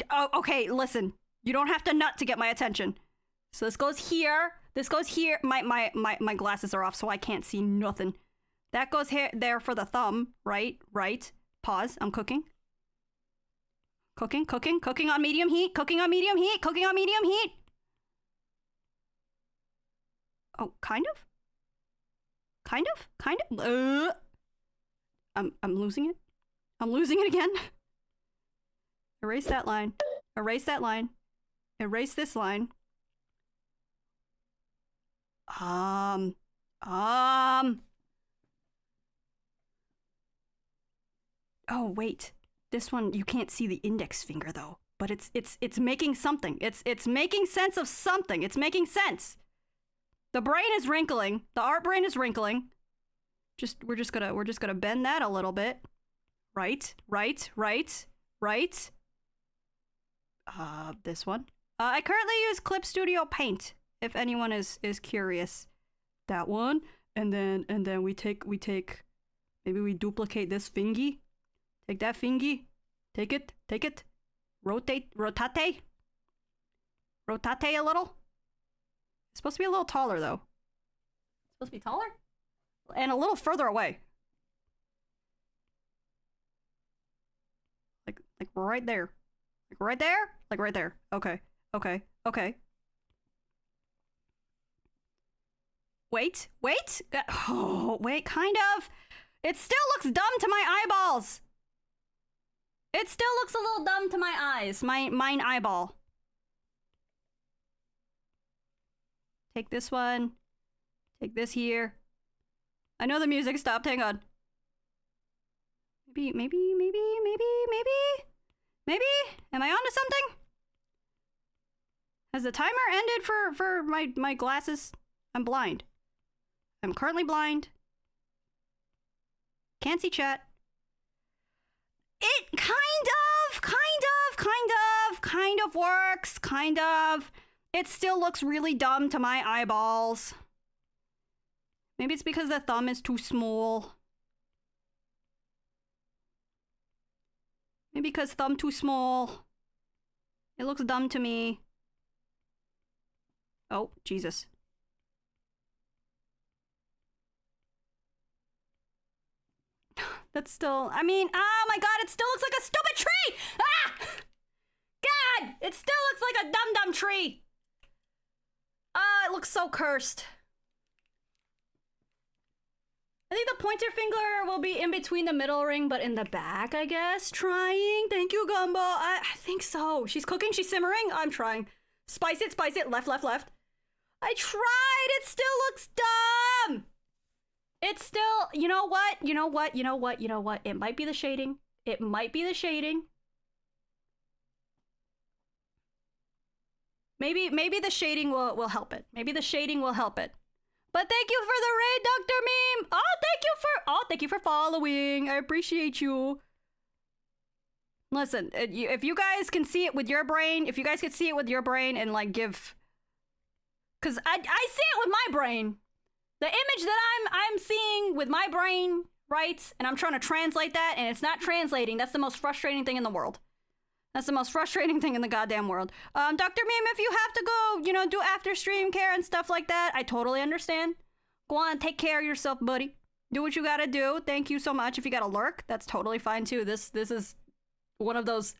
Oh, okay, listen. You don't have to nut to get my attention. So this goes here. This goes here. My glasses are off, so I can't see nothing. That goes here there for the thumb. Right. Pause. I'm cooking. Cooking on medium heat. Cooking on medium heat. Oh, kind of? I'm losing it. I'm losing it again. Erase that line. Erase that line. Erase this line. Oh, wait. This one, you can't see the index finger though. But it's making something. It's making sense of something. It's making sense. The brain is wrinkling. The art brain is wrinkling. We're just gonna bend that a little bit. Right. This one. I currently use Clip Studio Paint, if anyone is curious. That one. And then we take maybe we duplicate this fingy. Take that fingy. Take it. Rotate a little. It's supposed to be a little taller though. It's supposed to be taller? And a little further away. Like right there. Like right there? Like right there. Okay. Wait. Oh, wait, kind of. It still looks dumb to my eyeballs. It still looks a little dumb to my eyes. Mine eyeball. Take this one. Take this here. I know the music stopped. Hang on. Maybe. Am I onto something? Has the timer ended for my glasses? I'm blind. I'm currently blind. Can't see chat. It kind of works. Kind of. It still looks really dumb to my eyeballs. Maybe it's because the thumb is too small. Maybe because thumb too small. It looks dumb to me. Oh, Jesus. That's still, I mean, oh my god, it still looks like a stupid tree! Ah! God! It still looks like a dumb tree! Ah, it looks so cursed. I think the pointer finger will be in between the middle ring, but in the back, I guess. Trying. Thank you, Gumbo. I think so. She's cooking. She's simmering. I'm trying. Spice it. Left. I tried. It still looks dumb. It's still, you know what? It might be the shading. Maybe the shading will help it. But thank you for the raid, Dr. Meme. Thank you for following. I appreciate you. Listen, if you guys can see it with your brain, and like give, cause I see it with my brain. The image that I'm seeing with my brain, right? And I'm trying to translate that, and it's not translating. That's the most frustrating thing in the world. That's the most frustrating thing in the goddamn world. Dr. Meme, if you have to go, do after stream care and stuff like that, I totally understand. Go on, take care of yourself, buddy. Do what you gotta do. Thank you so much. If you gotta lurk, that's totally fine too. This is one of those.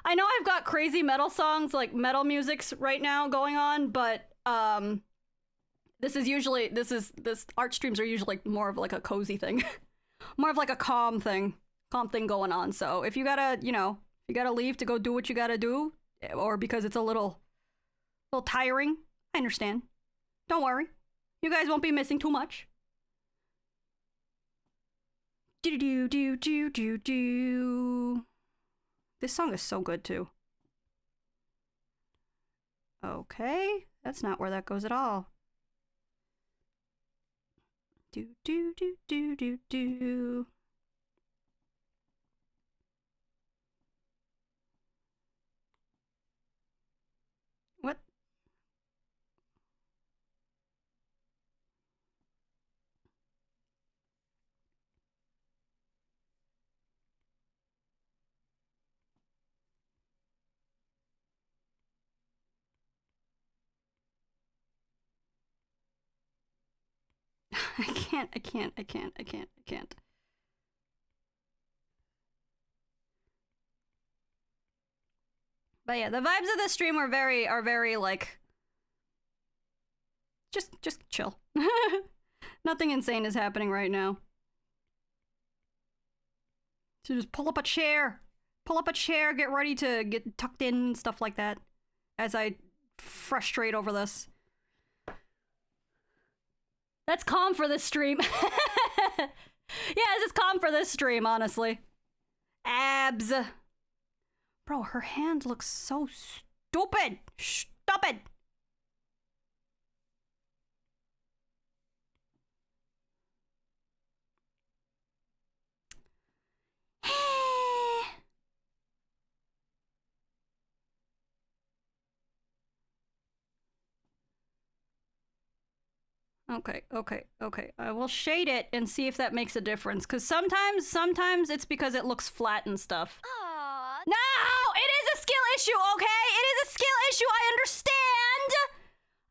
I know I've got crazy metal songs, like metal musics right now going on, but this art streams are usually more of like a cozy thing, more of like a calm thing going on. So if you gotta, you gotta leave to go do what you gotta do, or because it's a little tiring, I understand. Don't worry. You guys won't be missing too much. Do. This song is so good too. Okay, that's not where that goes at all. Do do do do do do. What? I can't. But yeah, the vibes of the stream are very like just chill. Nothing insane is happening right now. So just pull up a chair. Pull up a chair, get ready to get tucked in, stuff like that. As I frustrate over this. That's calm for this stream. Yeah, this is calm for this stream, honestly. Abs. Bro, her hand looks so stupid. Stupid. Okay. I will shade it and see if that makes a difference. Because sometimes it's because it looks flat and stuff. Aww. No! It is a skill issue, okay? It is a skill issue, I understand!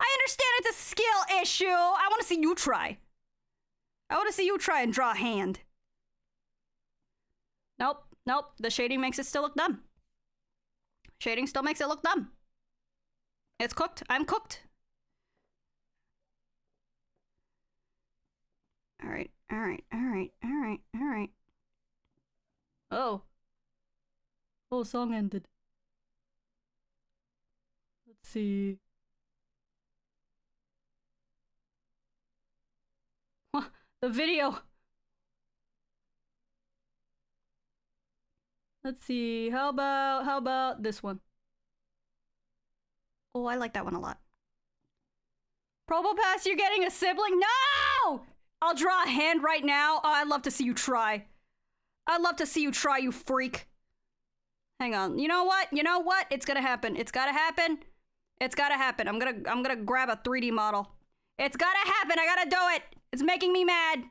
I understand it's a skill issue. I want to see you try. I want to see you try and draw a hand. Nope. The shading makes it still look dumb. Shading still makes it look dumb. It's cooked. I'm cooked. Alright. Oh, song ended. Let's see. The video. Let's see. How about this one? Oh, I like that one a lot. Probopass, you're getting a sibling? No! I'll draw a hand right now. Oh, I'd love to see you try. I'd love to see you try, you freak. Hang on. You know what? It's gonna happen. It's gotta happen. I'm gonna grab a 3D model. It's gotta happen. I gotta do it. It's making me mad.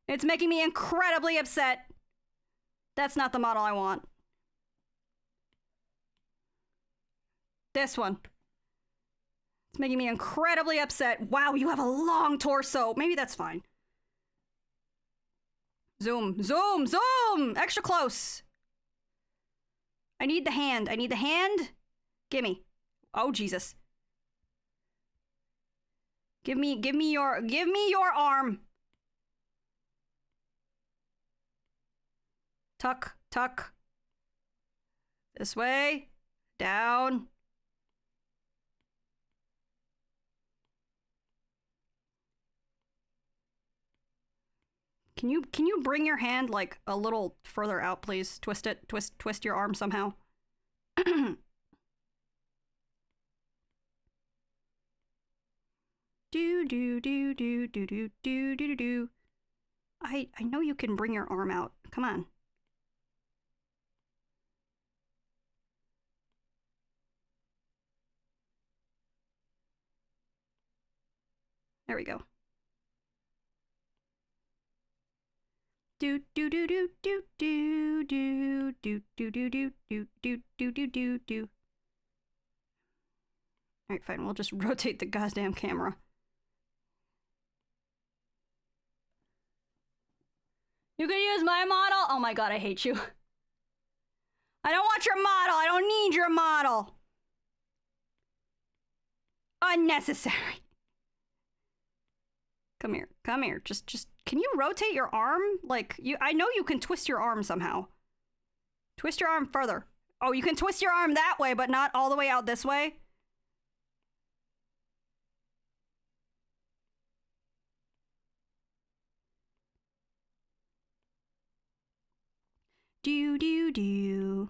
It's making me incredibly upset. That's not the model I want. This one. It's making me incredibly upset. Wow, you have a long torso. Maybe that's fine. Zoom. Extra close. I need the hand. Gimme. Oh, Jesus. Give me your arm. Tuck. This way. Down. Can you bring your hand like a little further out, please? Twist it. Twist your arm somehow. do. I know you can bring your arm out. Come on. There we go. Do. Alright, fine. We'll just rotate the goddamn camera. You can use my model? Oh my god, I hate you. I don't want your model. I don't need your model. Unnecessary. Come here. Just can you rotate your arm? Like I know you can twist your arm somehow. Twist your arm further. Oh, you can twist your arm that way, but not all the way out this way? Do.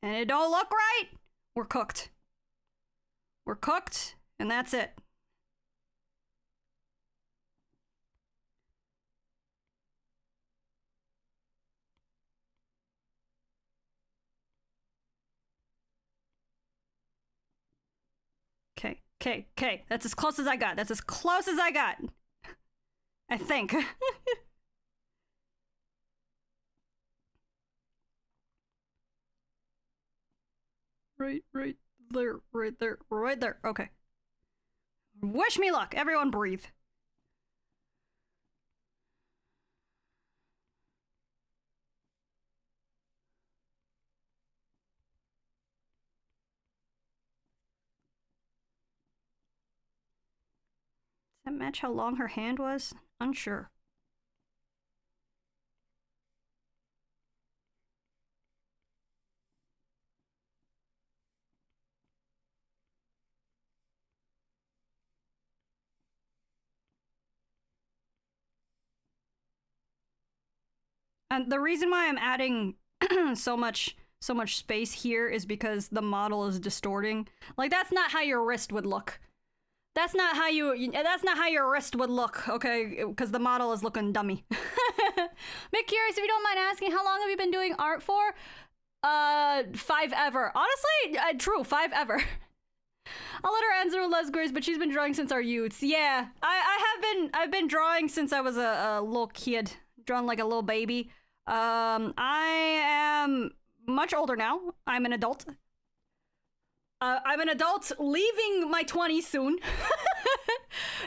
and it don't look right, we're cooked. We're cooked, and that's it. Okay. That's as close as I got. That's as close as I got. I think. Right there. Okay. Wish me luck. Everyone breathe. Does that match how long her hand was? Unsure. And the reason why I'm adding so much space here is because the model is distorting. Like, that's not how your wrist would look. That's not how your wrist would look, okay? Because the model is looking dummy. Bit curious, if you don't mind asking, how long have you been doing art for? 5 ever. Honestly, true, 5 ever. I'll let her answer with less grace, but she's been drawing since our youths. Yeah, I've been drawing since I was a little kid, drawn like a little baby. I am much older now. I'm an adult. I'm an adult leaving my 20s soon.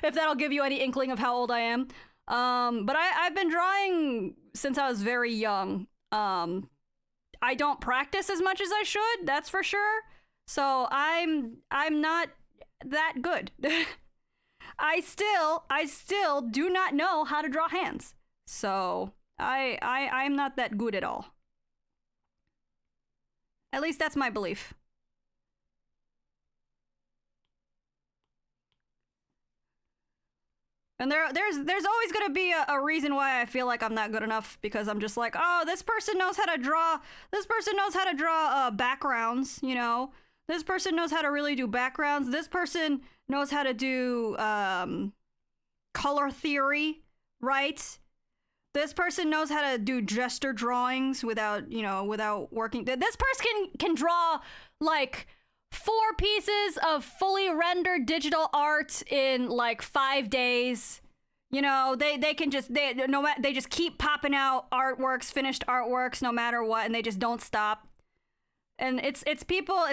If that'll give you any inkling of how old I am. But I've been drawing since I was very young. I don't practice as much as I should, that's for sure. So I'm not that good. I still do not know how to draw hands. So I'm not that good at all. At least that's my belief. And there's always gonna be a reason why I feel like I'm not good enough, because I'm just like, oh, this person knows how to draw. This person knows how to draw backgrounds. You know, this person knows how to really do backgrounds. This person knows how to do color theory, right? This person knows how to do gesture drawings without working. This person can draw like 4 pieces of fully rendered digital art in like 5 days. You know, they just keep popping out artworks, finished artworks, no matter what, and they just don't stop. And it's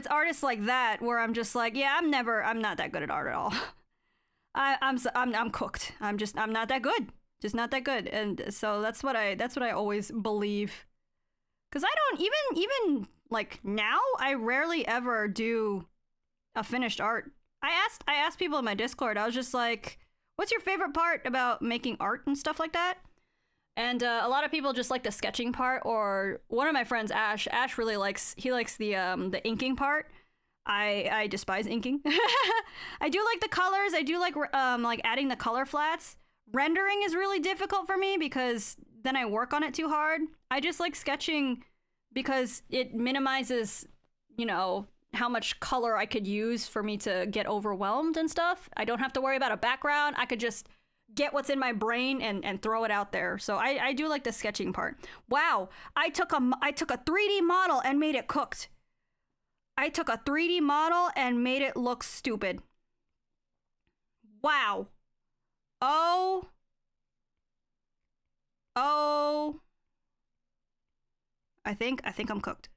artists like that where I'm just like, yeah, I'm not that good at art at all. I'm cooked. I'm not that good. Just not that good. And so that's what I always believe. Cause I don't even like now, I rarely ever do a finished art. I asked people in my Discord, I was just like, what's your favorite part about making art and stuff like that? And a lot of people just like the sketching part, or one of my friends, Ash really likes the inking part. I despise inking. I do like the colors. I do like adding the color flats. Rendering is really difficult for me because then I work on it too hard. I just like sketching because it minimizes, how much color I could use for me to get overwhelmed and stuff. I don't have to worry about a background. I could just get what's in my brain and throw it out there. So I do like the sketching part. Wow, I took a 3D model and made it cooked. I took a 3D model and made it look stupid. Wow. Oh. I think I'm cooked.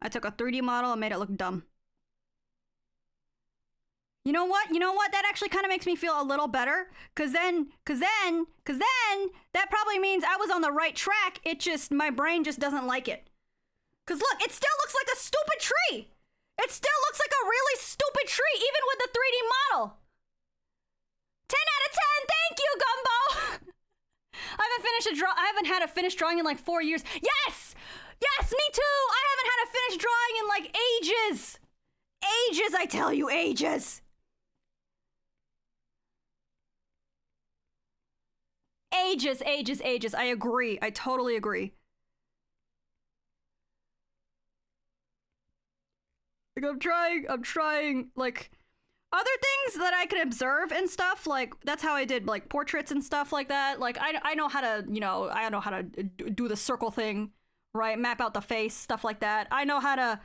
I took a 3D model and made it look dumb. You know what? That actually kind of makes me feel a little better. Cause then that probably means I was on the right track. My brain just doesn't like it. Cause look, it still looks like a stupid tree. It still looks like a really stupid tree, even with the 3D model. 10 out of 10, thank you, Gumbo. I haven't had a finished drawing in like 4 years. Yes, me too. I haven't had a finished drawing in like ages. Ages, I tell you, ages. Ages. I agree. I totally agree. Like, I'm trying, like, other things that I can observe and stuff, like, that's how I did, like, portraits and stuff like that. Like, I know how to, you know, I know how to do the circle thing, right? Map out the face, stuff like that. I know how to,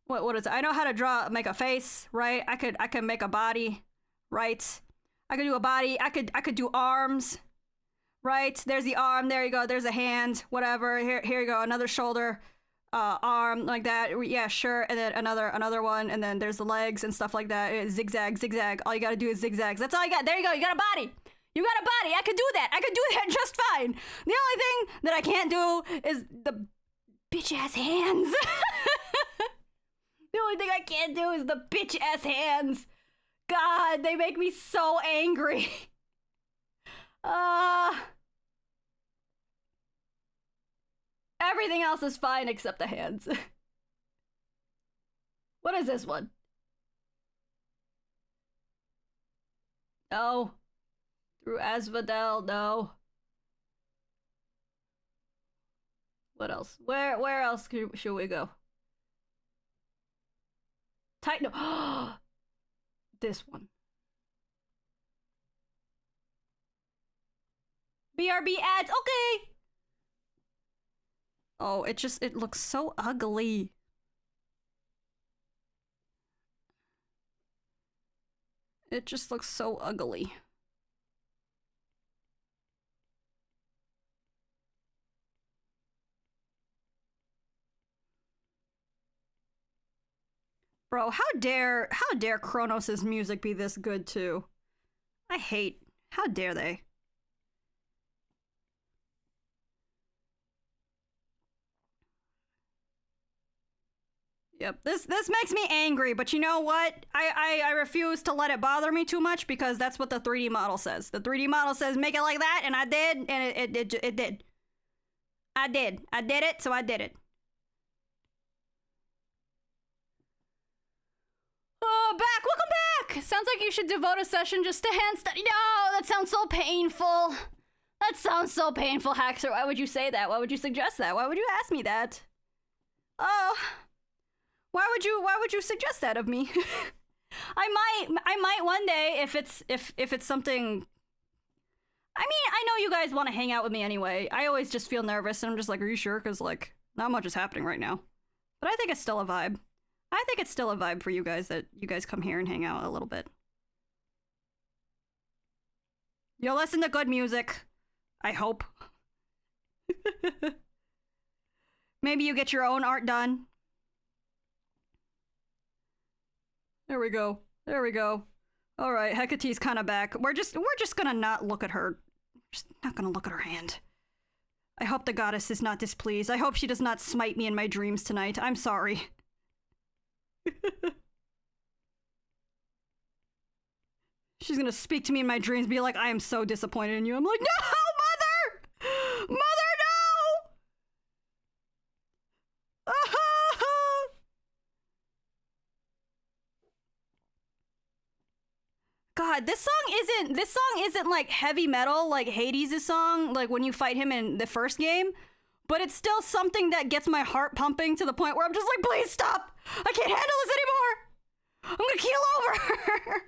what is it? I know how to make a face, right? I could make a body, right? I could do a body. I could do arms, right? There's the arm. There you go. There's a hand. Whatever. Here you go. Another shoulder, arm, like that. Yeah, sure. And then another one. And then there's the legs and stuff like that. Zigzag, zigzag. All you gotta do is zigzags. That's all you got. There you go. You got a body. You got a body. I could do that. I could do that just fine. The only thing that I can't do is the bitch ass hands. The only thing I can't do is the bitch ass hands. God, they make me so angry. Everything else is fine except the hands. What is this one? No. Through Asphodel, no. What else? Where else should we go? Titan. This one. BRB ads. Okay. Oh, it looks so ugly. It just looks so ugly. Bro, how dare Kronos' music be this good too? How dare they? Yep, this makes me angry, but you know what? I refuse to let it bother me too much because that's what the 3D model says. The 3D model says make it like that, and I did, and it did. I did it, so I did it. Oh, welcome back! Sounds like you should devote a session just to hand study. No, that sounds so painful. That sounds so painful, Haxer. Why would you say that? Why would you suggest that? Why would you ask me that? Oh, why would you suggest that of me? I might one day if it's something. I mean, I know you guys want to hang out with me anyway. I always just feel nervous, and I'm just like, are you sure? Because like, not much is happening right now. But I think it's still a vibe. I think it's still a vibe for you guys that you guys come here and hang out a little bit. You'll listen to good music. I hope. Maybe you get your own art done. There we go. There we go. All right, Hecate's kind of back. We're just gonna not look at her. Just not gonna look at her hand. I hope the goddess is not displeased. I hope she does not smite me in my dreams tonight. I'm sorry. She's gonna speak to me in my dreams, be like, I am so disappointed in you. I'm like, no, mother! Mother, no! God, this song isn't like heavy metal like Hades' song, like when you fight him in the first game. But it's still something that gets my heart pumping to the point where I'm just like, please stop! I can't handle this anymore! I'm gonna keel over!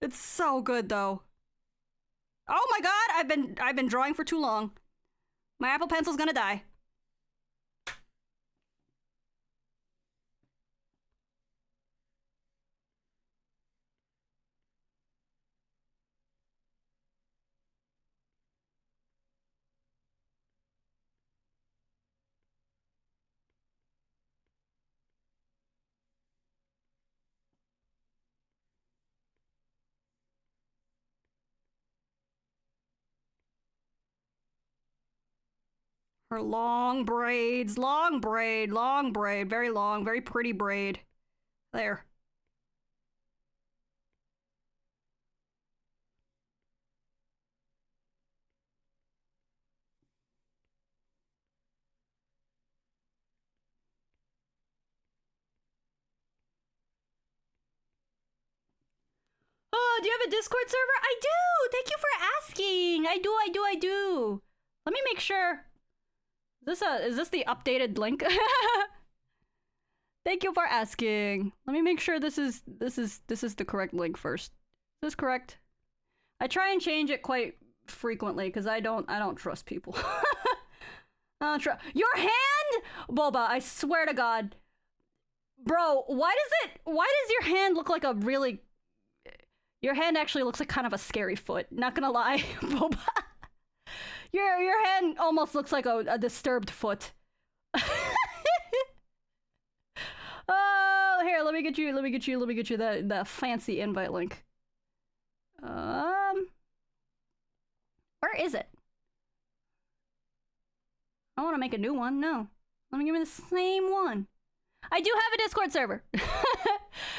It's so good though. Oh my god, I've been drawing for too long. My Apple Pencil's gonna die. Her long braids, long braid, very long, very pretty braid. There. Oh, do you have a Discord server? I do! Thank you for asking! I do. Let me make sure. Is this the updated link? Thank you for asking. Let me make sure this is the correct link first. Is this correct? I try and change it quite frequently because I don't trust people. I don't trust your hand, Boba. I swear to God, bro. Why does your hand look like a really? Your hand actually looks like kind of a scary foot. Not gonna lie, Boba. Your hand almost looks like a disturbed foot. Oh, here, let me get you the fancy invite link. Where is it? I want to make a new one. No. Let me give me the same one. I do have a Discord server.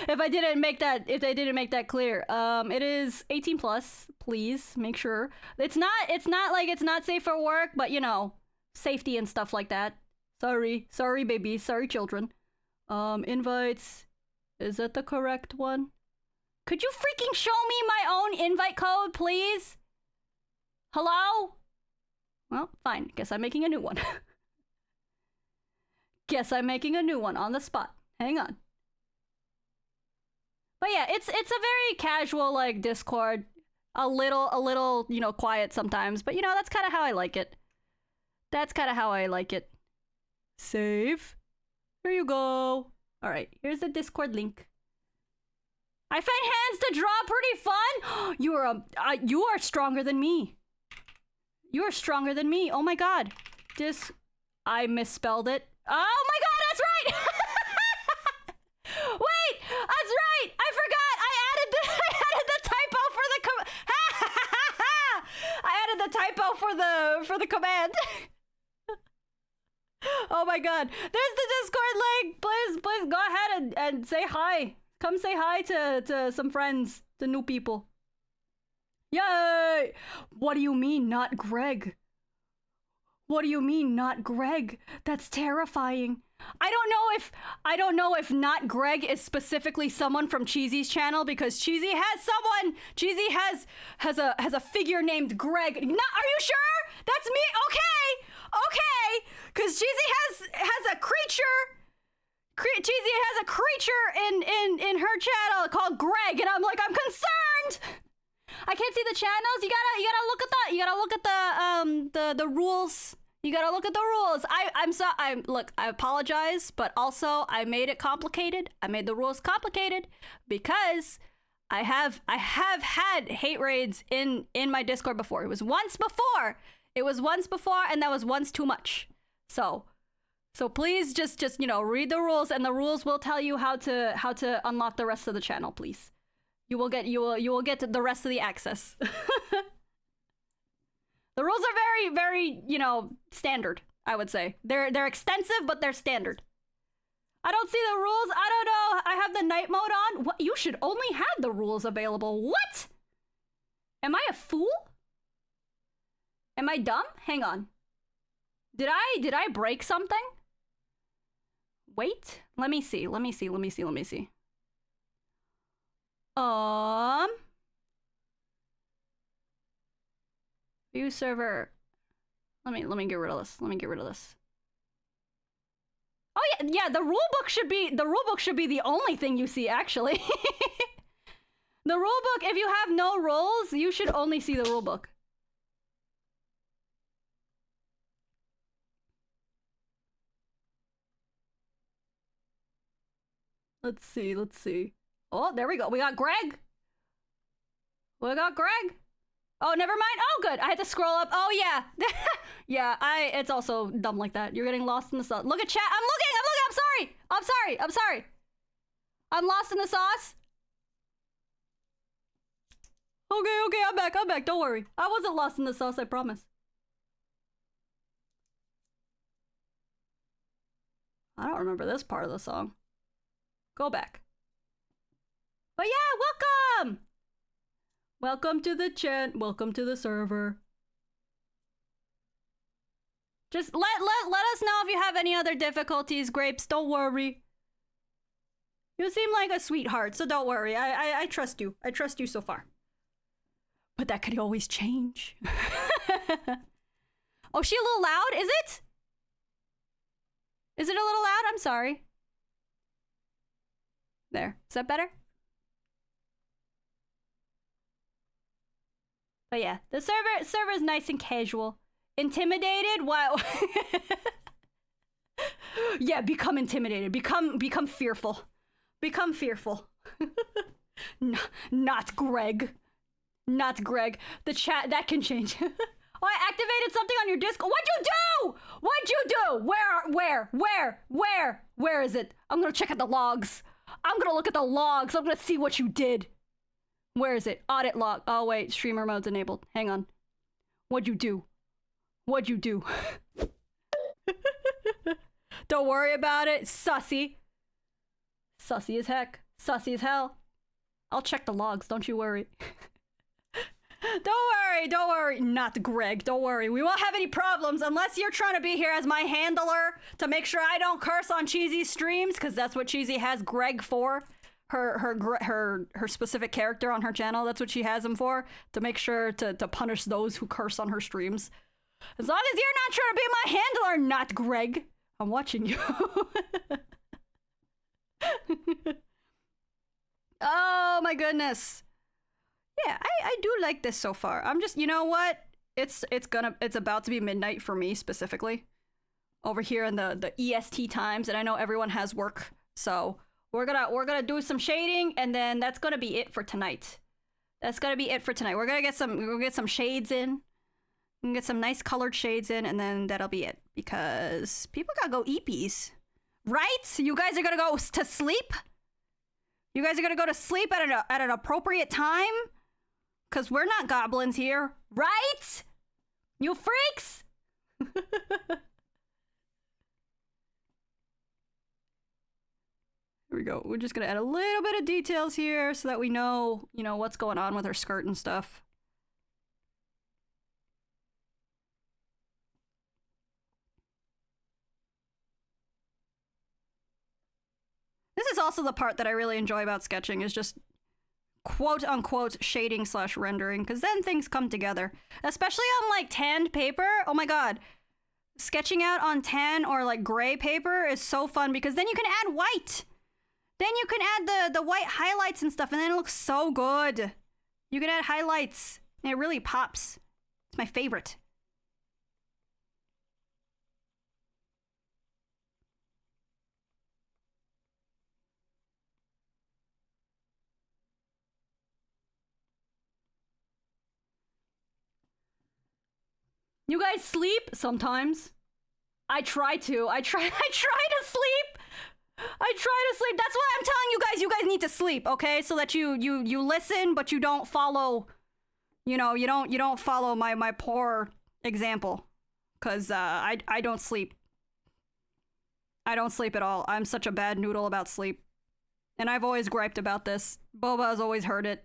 If I didn't make that clear. It is 18 plus. Please make sure. It's not like it's not safe for work, but you know, safety and stuff like that. Sorry babies, sorry children. Invites. Is that the correct one? Could you freaking show me my own invite code, please? Hello? Well, fine. Guess I'm making a new one. Guess I'm making a new one on the spot. Hang on. But yeah, it's a very casual like Discord. A little, you know, quiet sometimes, but you know, that's kind of how I like it. Save. Here you go. All right, here's the Discord link. I find hands to draw pretty fun. You are stronger than me. You are stronger than me. Oh my god. I misspelled it. Oh my god, that's right. Wait, that's right. I forgot. I added the typo for the I added the typo for the command. Oh my god. There's the Discord link. Please go ahead and say hi. Come say hi to some friends, to new people. Yay! What do you mean, not Greg? What do you mean, not Greg? That's terrifying. I don't know if not Greg is specifically someone from Cheesy's channel, because Cheesy has a figure named Greg. Are you sure? That's me? Okay. Because Cheesy has a creature. Cheesy has a creature in her channel called Greg, and I'm concerned. I can't see the channels. You gotta look at that. You gotta look at the rules. You gotta look at the rules. I apologize, but also I made it complicated. I made the rules complicated because I have had hate raids in my Discord before. It was once before, and that was once too much. So please just you know, read the rules, and the rules will tell you how to unlock the rest of the channel. Please, you will get the rest of the access. The rules are very, very, you know, standard, I would say. They're extensive, but they're standard. I don't see the rules. I don't know. I have the night mode on. What? You should only have the rules available. What? Am I a fool? Am I dumb? Hang on. Did I break something? Wait. Let me see. View server. Let me get rid of this. Oh yeah, the rule book should be the only thing you see, actually. The rule book, if you have no rules, you should only see the rule book. Let's see. Oh, there we go. We got Greg. Oh, never mind. Oh, good. I had to scroll up. Oh, yeah. Yeah, it's also dumb like that. You're getting lost in the sauce. Look at chat. I'm looking. I'm sorry. I'm lost in the sauce. Okay. I'm back. Don't worry. I wasn't lost in the sauce, I promise. I don't remember this part of the song. Go back. But yeah, welcome! Welcome to the chat. Welcome to the server. Just let us know if you have any other difficulties, Grapes. Don't worry. You seem like a sweetheart, so don't worry. I trust you. I trust you so far. But that could always change. Oh, she a little loud? Is it? Is it a little loud? I'm sorry. There. Is that better? But yeah, the server is nice and casual. Intimidated? Wow. Yeah, become intimidated. Become fearful. Become fearful. Not Greg. Not Greg. The chat, that can change. Oh, I activated something on your Discord. What'd you do? What'd you do? Where is it? I'm gonna check out the logs. I'm gonna look at the logs. I'm gonna see what you did. Where is it? Audit log. Oh, wait. Streamer mode's enabled. Hang on. What'd you do? What'd you do? Don't worry about it. Sussy. Sussy as heck. Sussy as hell. I'll check the logs. Don't you worry. Don't worry. Not Greg. Don't worry. We won't have any problems unless you're trying to be here as my handler to make sure I don't curse on Cheesy's streams, because that's what Cheesy has Greg for. Her specific character on her channel. That's what she has him for. To make sure to punish those who curse on her streams. As long as you're not trying to be my handler, not Greg. I'm watching you. Oh my goodness. Yeah, I do like this so far. I'm just, you know what? It's about to be midnight for me specifically. Over here in the EST times, and I know everyone has work, so we're gonna do some shading, and then that's gonna be it for tonight. That's gonna be it for tonight. We're gonna get some shades in. We can get some nice colored shades in, and then that'll be it. Because people gotta go eepies. Right? You guys are gonna go to sleep? You guys are gonna go to sleep at an appropriate time? Because we're not goblins here. Right? You freaks? Here we go. We're just gonna add a little bit of details here so that we know, you know, what's going on with her skirt and stuff. This is also the part that I really enjoy about sketching, is just quote unquote shading / rendering, because then things come together. Especially on like tanned paper. Oh my god. Sketching out on tan or like gray paper is so fun, because then you can add white. Then you can add the white highlights and stuff, and then it looks so good. You can add highlights, and it really pops. It's my favorite. You guys sleep sometimes. I try to. I try to sleep. I try to sleep. That's why I'm telling you guys. You guys need to sleep, okay? So that you listen, but you don't follow. You know, you don't follow my poor example, cause I don't sleep. I don't sleep at all. I'm such a bad noodle about sleep, and I've always griped about this. Boba has always heard it.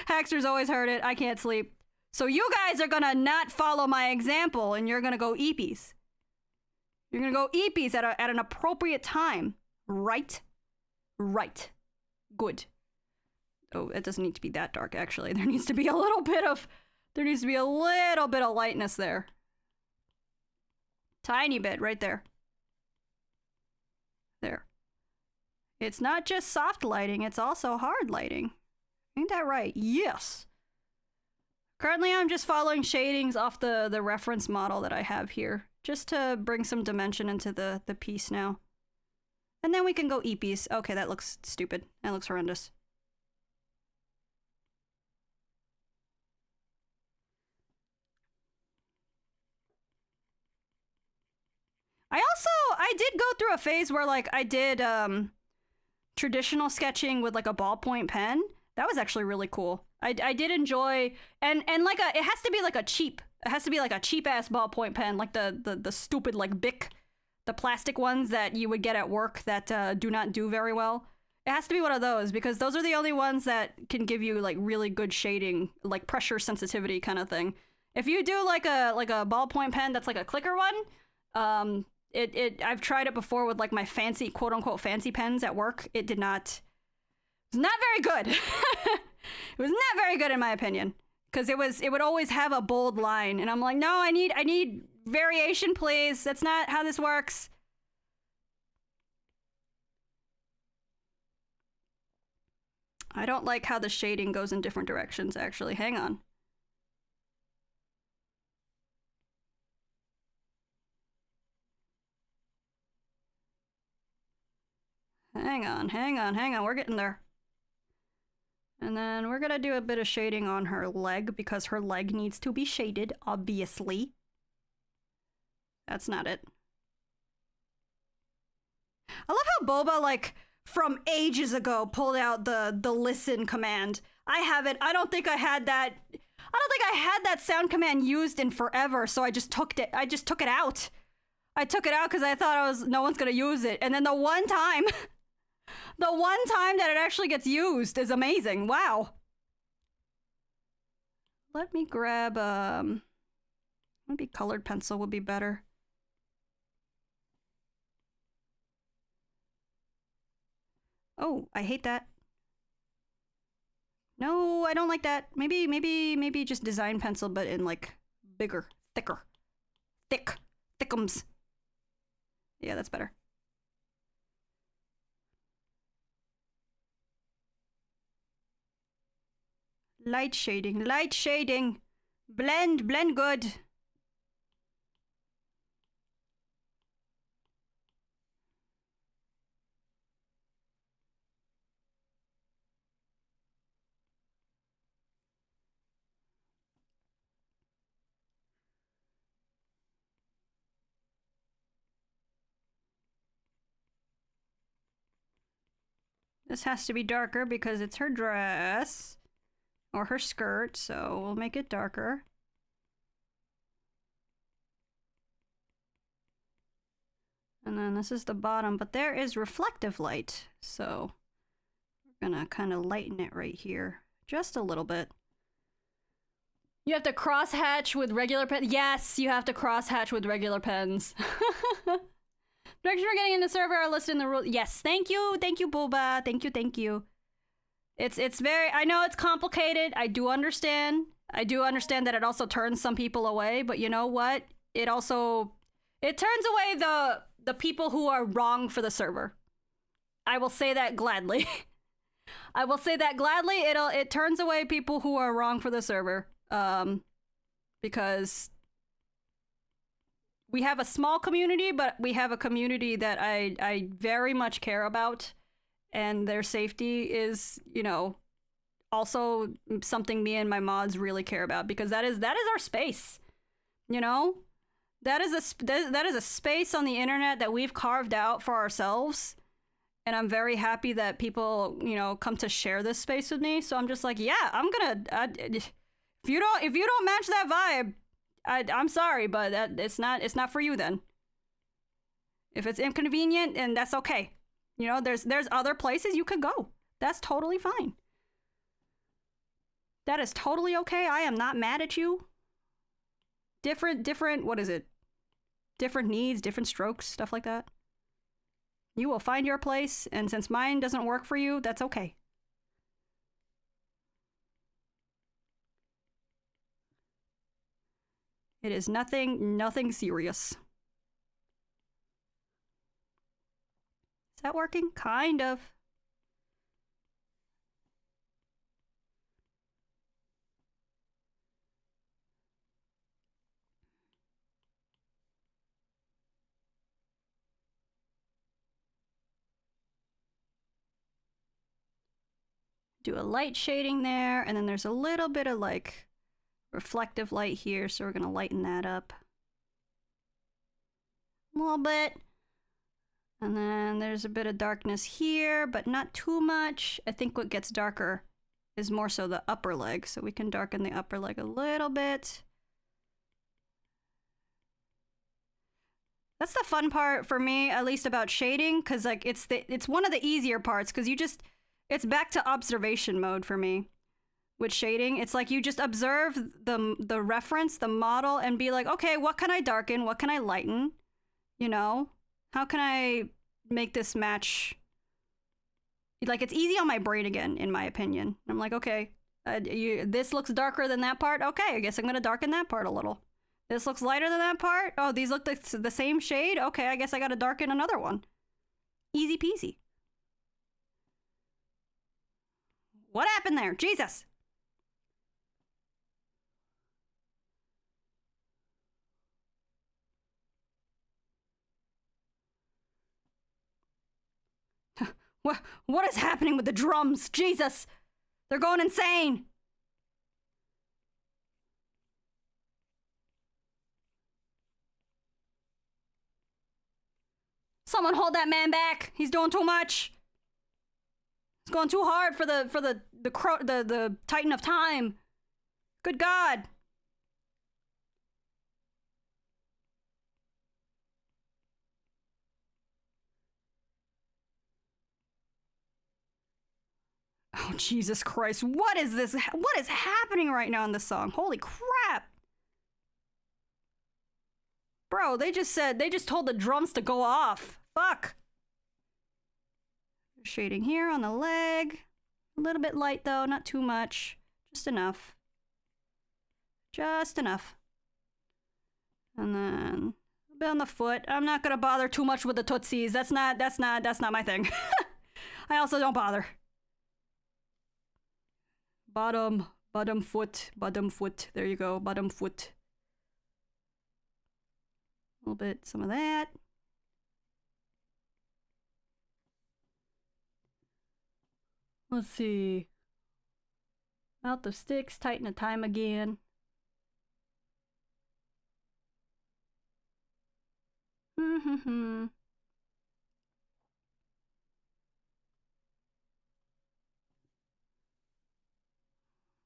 Haxter's always heard it. I can't sleep. So you guys are gonna not follow my example, and you're gonna go eepies. You're gonna go eepies at an appropriate time. Right? Right. Good. Oh, it doesn't need to be that dark, actually. There needs to be a little bit of lightness there. Tiny bit, right there. There. It's not just soft lighting, it's also hard lighting. Ain't that right? Yes! Currently, I'm just following shadings off the reference model that I have here, just to bring some dimension into the piece now. And then we can go eepies. Okay, that looks stupid. That looks horrendous. I did go through a phase where, like, I did traditional sketching with, like, a ballpoint pen. That was actually really cool. I did enjoy, and like it has to be like a cheap ass ballpoint pen, like the stupid like Bic, the plastic ones that you would get at work that do not do very well. It has to be one of those, because those are the only ones that can give you like really good shading, like pressure sensitivity kind of thing. If you do like a ballpoint pen that's like a clicker one, I've tried it before with like my fancy, quote unquote fancy pens at work. It did not. It's not very good. It was not very good in my opinion, because it would always have a bold line, and I'm like, no, I need variation, please. That's not how this works. I don't like how the shading goes in different directions, actually. Hang on. Hang on, hang on, hang on. We're getting there. And then we're gonna do a bit of shading on her leg because her leg needs to be shaded, obviously. That's not it. I love how Boba, like, from ages ago pulled out the listen command. I don't think I had that sound command used in forever, so I just took it out. I took it out because I thought no one's gonna use it. And then the one time that it actually gets used is amazing. Wow. Let me grab maybe colored pencil would be better. Oh, I hate that. No, I don't like that. Maybe just design pencil, but in like bigger, thicker. Thickums. Yeah, that's better. Light shading, light shading. Blend good. This has to be darker because it's her dress. Or her skirt, so we'll make it darker. And then this is the bottom, but there is reflective light, so we're gonna kind of lighten it right here. Just a little bit. You have to crosshatch with regular pens. Yes, you have to crosshatch with regular pens. Directions for getting in the server are listed in the rules. Yes, thank you, Booba. Thank you. It's very, I know it's complicated. I do understand that it also turns some people away, but you know what? It turns away the people who are wrong for the server. I will say that gladly. I will say that gladly. It turns away people who are wrong for the server. Because we have a small community, but we have a community that I very much care about. And their safety is, you know, also something me and my mods really care about, because that is our space, you know? That is a space on the internet that we've carved out for ourselves, and I'm very happy that people, you know, come to share this space with me. So I'm just like, yeah, if you don't match that vibe, I'm sorry, but it's not for you then. If it's inconvenient, and that's okay. You know, there's other places you could go. That's totally fine. That is totally okay. I am not mad at you. Different, what is it? Different needs, different strokes, stuff like that. You will find your place, and since mine doesn't work for you, that's okay. It is nothing serious. Is that working? Kind of. Do a light shading there, and then there's a little bit of like reflective light here, so we're gonna lighten that up a little bit. And then there's a bit of darkness here, but not too much. I think what gets darker is more so the upper leg, so we can darken the upper leg a little bit. That's the fun part for me, at least about shading, because like it's one of the easier parts, because it's back to observation mode for me. With shading, it's like you just observe the reference, the model, and be like, okay, what can I darken? What can I lighten? You know? How can I make this match? Like, it's easy on my brain again, in my opinion. I'm like, okay, this looks darker than that part. Okay, I guess I'm gonna darken that part a little. This looks lighter than that part. Oh, these look the same shade. Okay, I guess I gotta darken another one. Easy peasy. What happened there? Jesus. What is happening with the drums? Jesus. They're going insane. Someone hold that man back. He's doing too much. He's going too hard for the Titan of Time. Good God. Oh, Jesus Christ. What is this? What is happening right now in this song? Holy crap. Bro, they just told the drums to go off. Fuck. Shading here on the leg. A little bit light though, not too much. Just enough. Just enough. And then a bit on the foot. I'm not gonna bother too much with the tootsies. That's not my thing. I also don't bother. Bottom foot. There you go, bottom foot. A little bit, some of that. Let's see. Mouth of sticks, tighten the time again.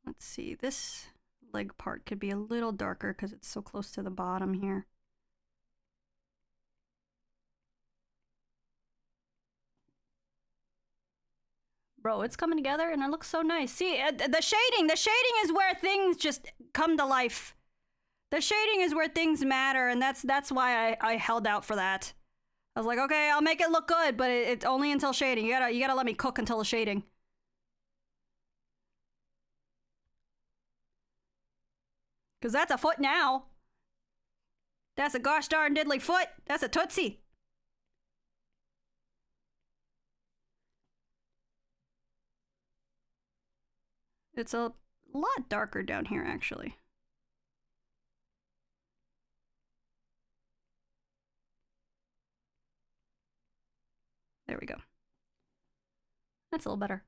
Let's see, this leg part could be a little darker because it's so close to the bottom here. Bro, it's coming together and it looks so nice. See, the shading is where things just come to life. The shading is where things matter, and that's why I held out for that. I was like, okay, I'll make it look good, but it's only until shading. You gotta let me cook until the shading. Cause that's a foot now. That's a gosh darn diddly foot. That's a tootsie. It's a lot darker down here, actually. There we go. That's a little better.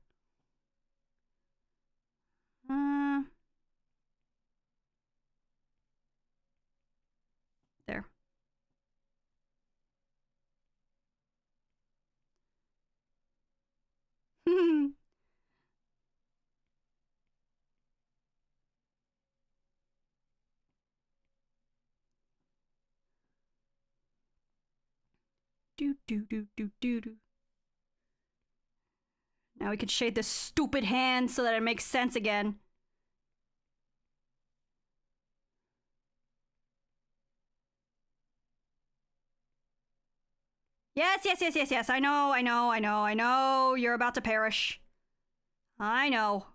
There. Do. Now we can shade this stupid hand so that it makes sense again. Yes. I know. You're about to perish. I know.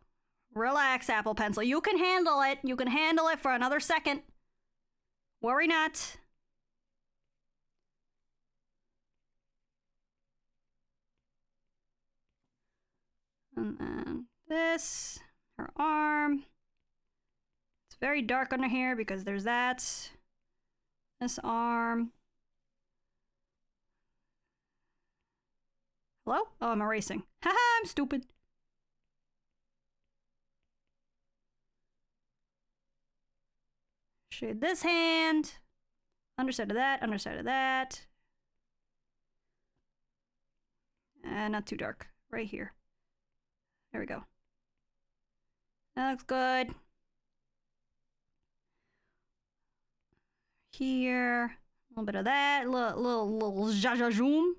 Relax, Apple Pencil. You can handle it. You can handle it for another second. Worry not. And then this, her arm. It's very dark under here because there's that. This arm. Hello? Oh, I'm erasing. Haha, I'm stupid. Shade this hand. Underside of that, underside of that. And not too dark. Right here. There we go. That looks good. Here. A little bit of that. Little zha-zha-zoom.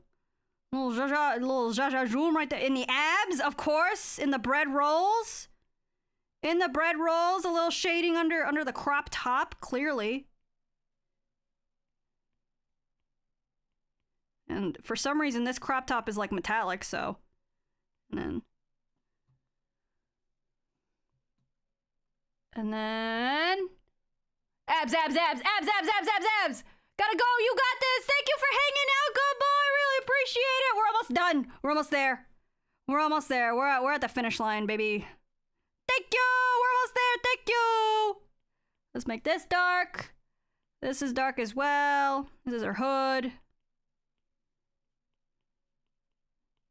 Little zha-zha-zoom right there. In the abs, of course. In the bread rolls. In the bread rolls. A little shading under the crop top, clearly. And for some reason, this crop top is like metallic, so. And then. Abs. Gotta go. You got this. Thank you for hanging out. Good boy. Really appreciate it. We're almost done. We're almost there. We're almost there. We're at the finish line, baby. Thank you! We're almost there. Thank you! Let's make this dark. This is dark as well. This is her hood.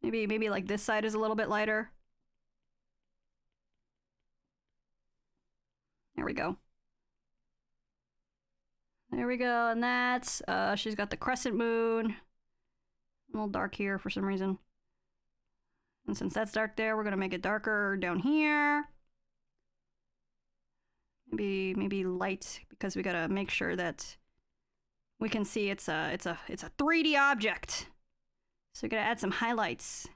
Maybe like this side is a little bit lighter. There we go. There we go, and that's, she's got the crescent moon. A little dark here for some reason. And since that's dark there, we're gonna make it darker down here. Maybe light, because we gotta make sure that we can see it's a 3D object. So we gotta add some highlights.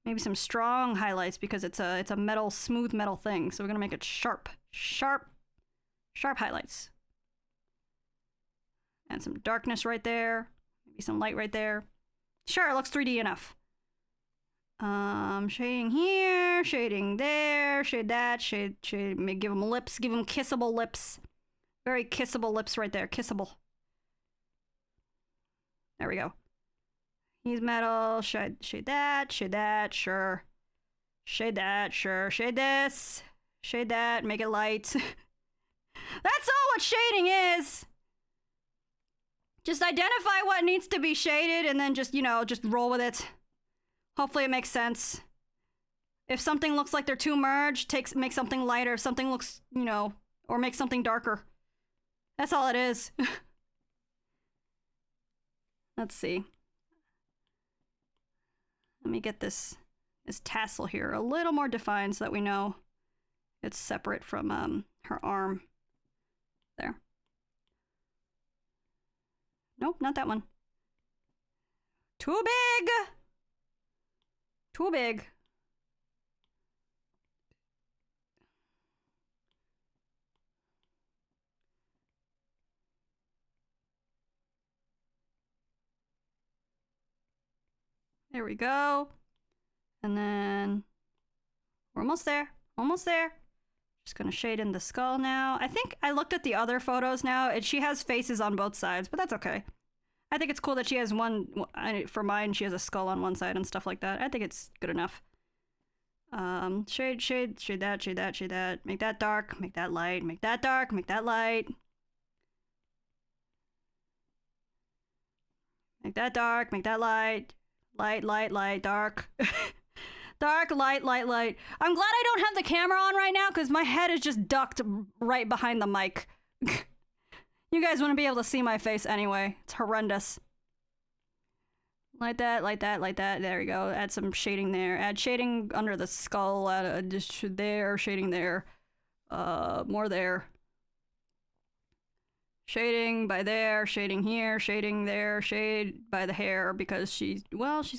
Maybe some strong highlights because it's a metal, smooth metal thing. So we're gonna make it sharp highlights. Add some darkness right there. Maybe some light right there. Sure, it looks 3D enough. Shading here, shading there, shade that, shade, give them lips, give them kissable lips. Very kissable lips right there, kissable. There we go. He's metal, shade that, sure. Shade that, sure. Shade this, shade that, make it light. That's all what shading is. Just identify what needs to be shaded and then just, just roll with it. Hopefully it makes sense. If something looks like they're too merged, make something lighter. If something looks, or make something darker. That's all it is. Let's see. Let me get this tassel here a little more defined so that we know it's separate from her arm. There. Nope, not that one. Too big! Too big. There we go. And then we're almost there. Almost there. Just gonna shade in the skull now. I think I looked at the other photos now, and she has faces on both sides, but that's okay. I think it's cool that she has one. For mine, she has a skull on one side and stuff like that. I think it's good enough. Shade that. Make that dark, make that light, make that dark, make that light. Make that dark, make that light. Light, dark. Dark, light. I'm glad I don't have the camera on right now because my head is just ducked right behind the mic. You guys wouldn't be able to see my face anyway. It's horrendous. Light that. There we go. Add some shading there. Add shading under the skull. Just there, shading there. More there. Shading by there, shading here, shading there, shade by the hair because she's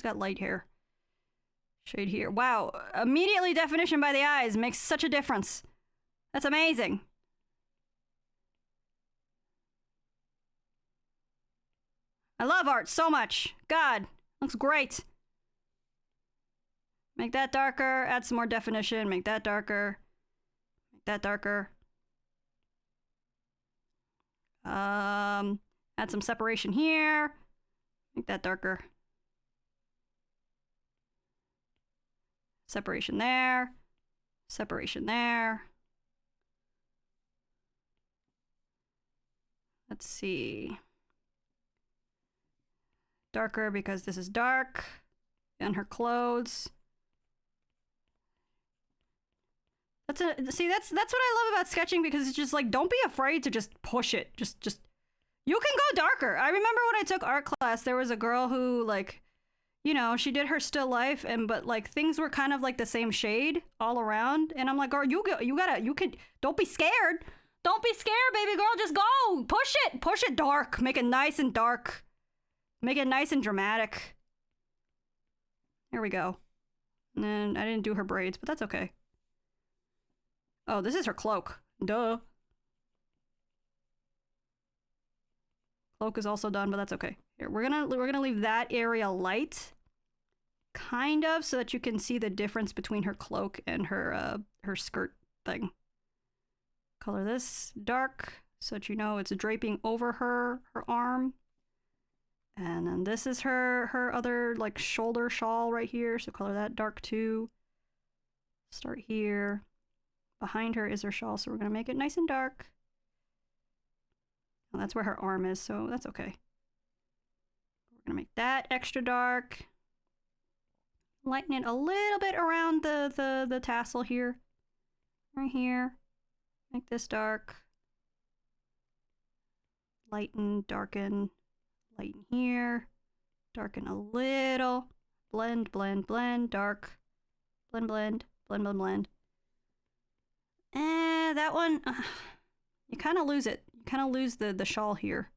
got light hair. Shade here. Wow. Immediately definition by the eyes makes such a difference. That's amazing. I love art so much. God, looks great. Make that darker, add some more definition, make that darker. Make that darker. Add some separation here. Make that darker. Separation there. Separation there. Let's see. Darker because this is dark. And her clothes. That's what I love about sketching because it's just like, don't be afraid to just push it. Just you can go darker. I remember when I took art class, there was a girl who like, she did her still life but like things were kind of like the same shade all around. And I'm like, girl, don't be scared. Don't be scared, baby girl. Just go. Push it dark. Make it nice and dark. Make it nice and dramatic. Here we go. And then I didn't do her braids, but that's okay. Oh, this is her cloak. Duh. Cloak is also done, but that's okay. Here, we're gonna leave that area light, kind of, so that you can see the difference between her cloak and her skirt thing. Color this dark, so that you know it's draping over her arm. And then this is her other like shoulder shawl right here, so color that dark too. Start here. Behind her is her shawl, so we're gonna make it nice and dark. Well, that's where her arm is, so that's okay. We're gonna make that extra dark. Lighten it a little bit around the tassel here. Right here. Make this dark. Lighten, darken, lighten here. Darken a little. Blend, blend, blend, dark. Blend, blend, blend, blend, blend. And that one, you kind of lose it. You kind of lose the shawl here.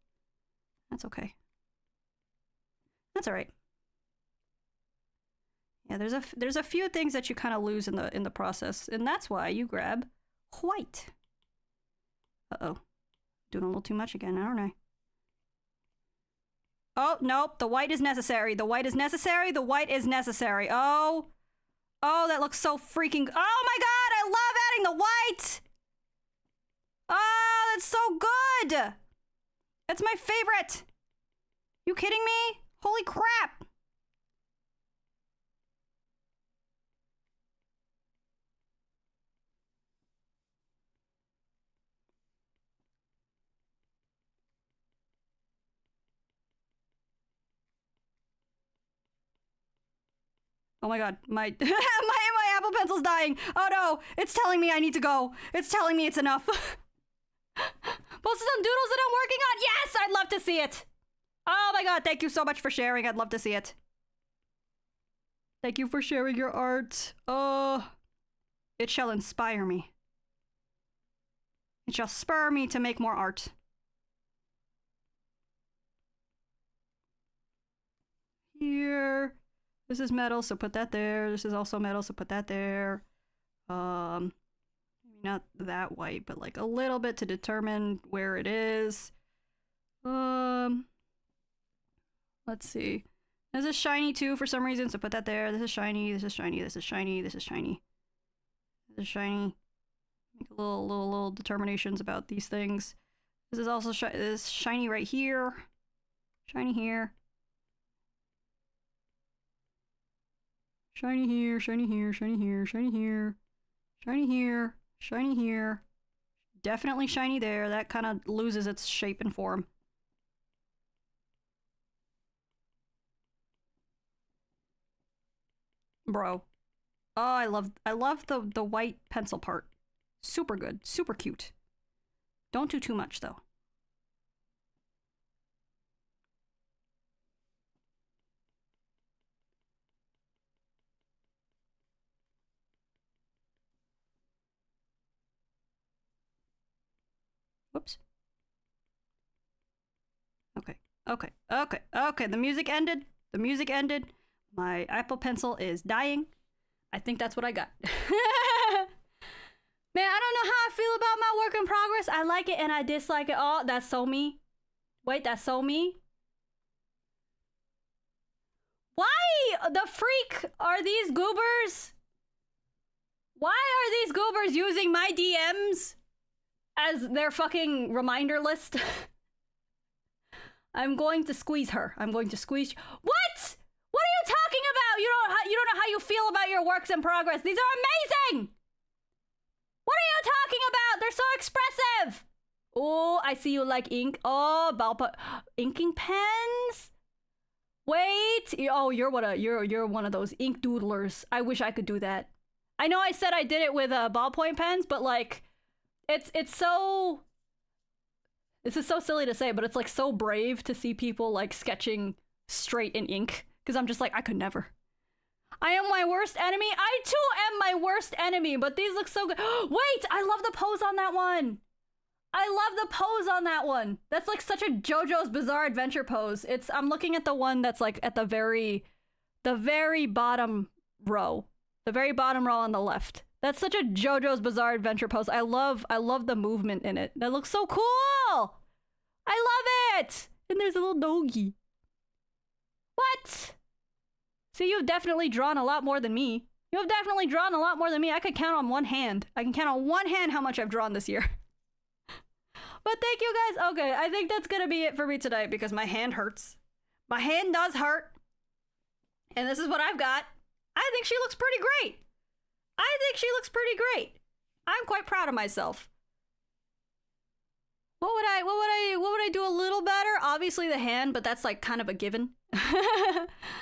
That's okay. That's all right. Yeah, there's a few things that you kind of lose in the process, and that's why you grab white. Uh-oh. Doing a little too much again, aren't I? Oh, nope. The white is necessary. The white is necessary. The white is necessary. Oh. Oh, that looks so freaking... Oh my god, I love adding the white! Oh, that's so good! That's my favorite! You kidding me? Holy crap! Oh my god, my my Apple Pencil's dying. Oh no, it's telling me I need to go. It's telling me it's enough. Posted some doodles that I'm working on. Yes, I'd love to see it. Oh my god, thank you so much for sharing. I'd love to see it. Thank you for sharing your art. Oh, it shall inspire me. It shall spur me to make more art. Here. This is metal, so put that there. This is also metal, so put that there. Maybe not that white, but like a little bit to determine where it is. Let's see. This is shiny too for some reason, so put that there. This is shiny, this is shiny, this is shiny, this is shiny. This is shiny. Make a little determinations about these things. This is also this is shiny right here. Shiny here. Shiny here, shiny here, shiny here, shiny here, shiny here, shiny here. Definitely shiny there. That kind of loses its shape and form. Bro. Oh, I love the white pencil part. Super good, super cute. Don't do too much though. Whoops. Okay, okay, okay, okay. The music ended. The music ended. My Apple Pencil is dying. I think that's what I got. Man, I don't know how I feel about my work in progress. I like it and I dislike it. Oh, that's so me. Wait, that's so me? Why the freak are these goobers? Why are these goobers using my DMs as their fucking reminder list? I'm going to squeeze her. I'm going to squeeze. What? What are you talking about? You don't know how you feel about your works in progress. These are amazing. What are you talking about? They're so expressive. Oh, I see you like ink. Oh, ballpoint inking pens. Wait. Oh, you're one of those ink doodlers. I wish I could do that. I know I said I did it with ballpoint pens, but like, it's so. This is so silly to say, but it's like so brave to see people like sketching straight in ink. Because I'm just like, I could never. I am my worst enemy. I too am my worst enemy, but these look so good. Wait, I love the pose on that one. I love the pose on that one. That's like such a JoJo's Bizarre Adventure pose. I'm looking at the one that's like at the very bottom row. The very bottom row on the left. That's such a JoJo's Bizarre Adventure pose. I love the movement in it. That looks so cool. I love it. And there's a little doggy. What? See, you've definitely drawn a lot more than me. You've definitely drawn a lot more than me. I could count on one hand. I can count on one hand how much I've drawn this year. But thank you guys. Okay, I think that's gonna be it for me tonight because my hand hurts. My hand does hurt. And this is what I've got. I think she looks pretty great. I think she looks pretty great. I'm quite proud of myself. What would I do a little better? Obviously the hand, but that's like kind of a given.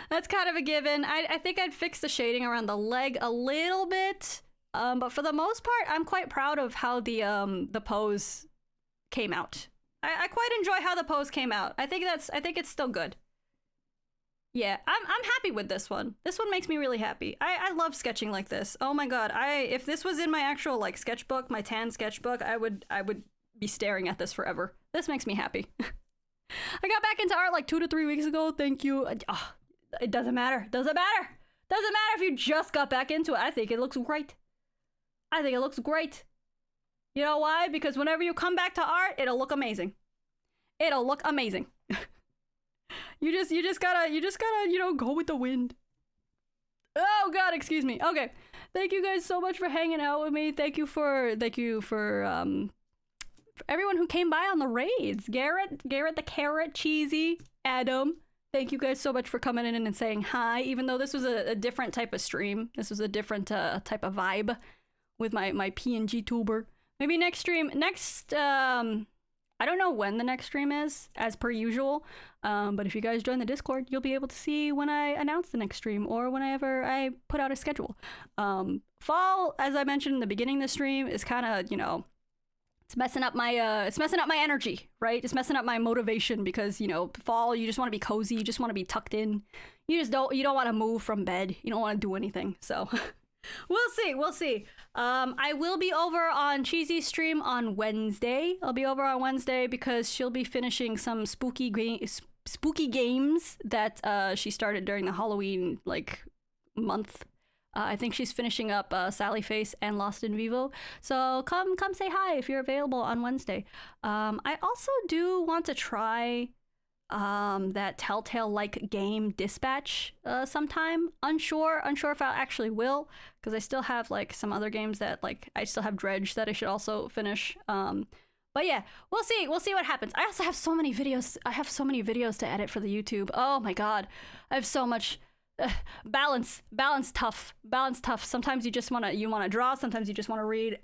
That's kind of a given. I think I'd fix the shading around the leg a little bit. But for the most part, I'm quite proud of how the pose came out. I quite enjoy how the pose came out. I think it's still good. Yeah, I'm happy with this one. This one makes me really happy. I love sketching like this. Oh my god, if this was in my actual like sketchbook, my tan sketchbook, I would be staring at this forever. This makes me happy. I got back into art like 2 to 3 weeks ago. Thank you. It doesn't matter. Doesn't matter. Doesn't matter if you just got back into it. I think it looks great. I think it looks great. You know why? Because whenever you come back to art, it'll look amazing. It'll look amazing. You just gotta, you know, go with the wind. Oh god, excuse me. Okay. Thank you guys so much for hanging out with me. Thank you for everyone who came by on the raids. Garrett the Carrot, Cheesy, Adam. Thank you guys so much for coming in and saying hi, even though this was a different type of stream. This was a different type of vibe with my PNG tuber. Maybe next stream, I don't know when the next stream is, as per usual, but if you guys join the Discord, you'll be able to see when I announce the next stream or whenever I put out a schedule. Fall, as I mentioned in the beginning of the stream, is kind of, you know, it's messing up my energy, right? It's messing up my motivation because, you know, fall, you just want to be cozy, you just want to be tucked in. You don't want to move from bed. You don't want to do anything, so... We'll see. I will be over on Cheesy's stream on Wednesday. I'll be over on Wednesday because she'll be finishing some spooky games that she started during the Halloween like month. I think she's finishing up Sally Face and Lost in Vivo. So come say hi if you're available on Wednesday. I also do want to try that Telltale-like game Dispatch sometime. Unsure if I actually will, because I still have like some other games that like I still have Dredge that I should also finish. But yeah, we'll see what happens. I also have so many videos. I have so many videos to edit for the YouTube. Oh my god, I have so much. Balance tough. Sometimes you just wanna draw. Sometimes you just wanna read.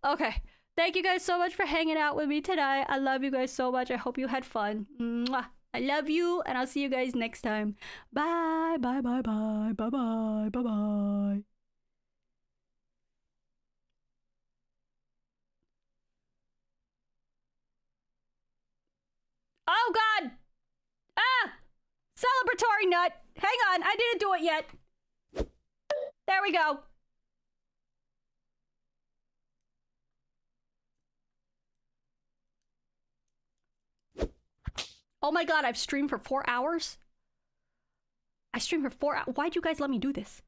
Okay. Thank you guys so much for hanging out with me tonight. I love you guys so much. I hope you had fun. Mwah. I love you, and I'll see you guys next time. Bye. Oh god! Ah! Celebratory nut! Hang on, I didn't do it yet. There we go. Oh my god, I've streamed for 4 hours? I streamed for 4 hours. Why'd you guys let me do this?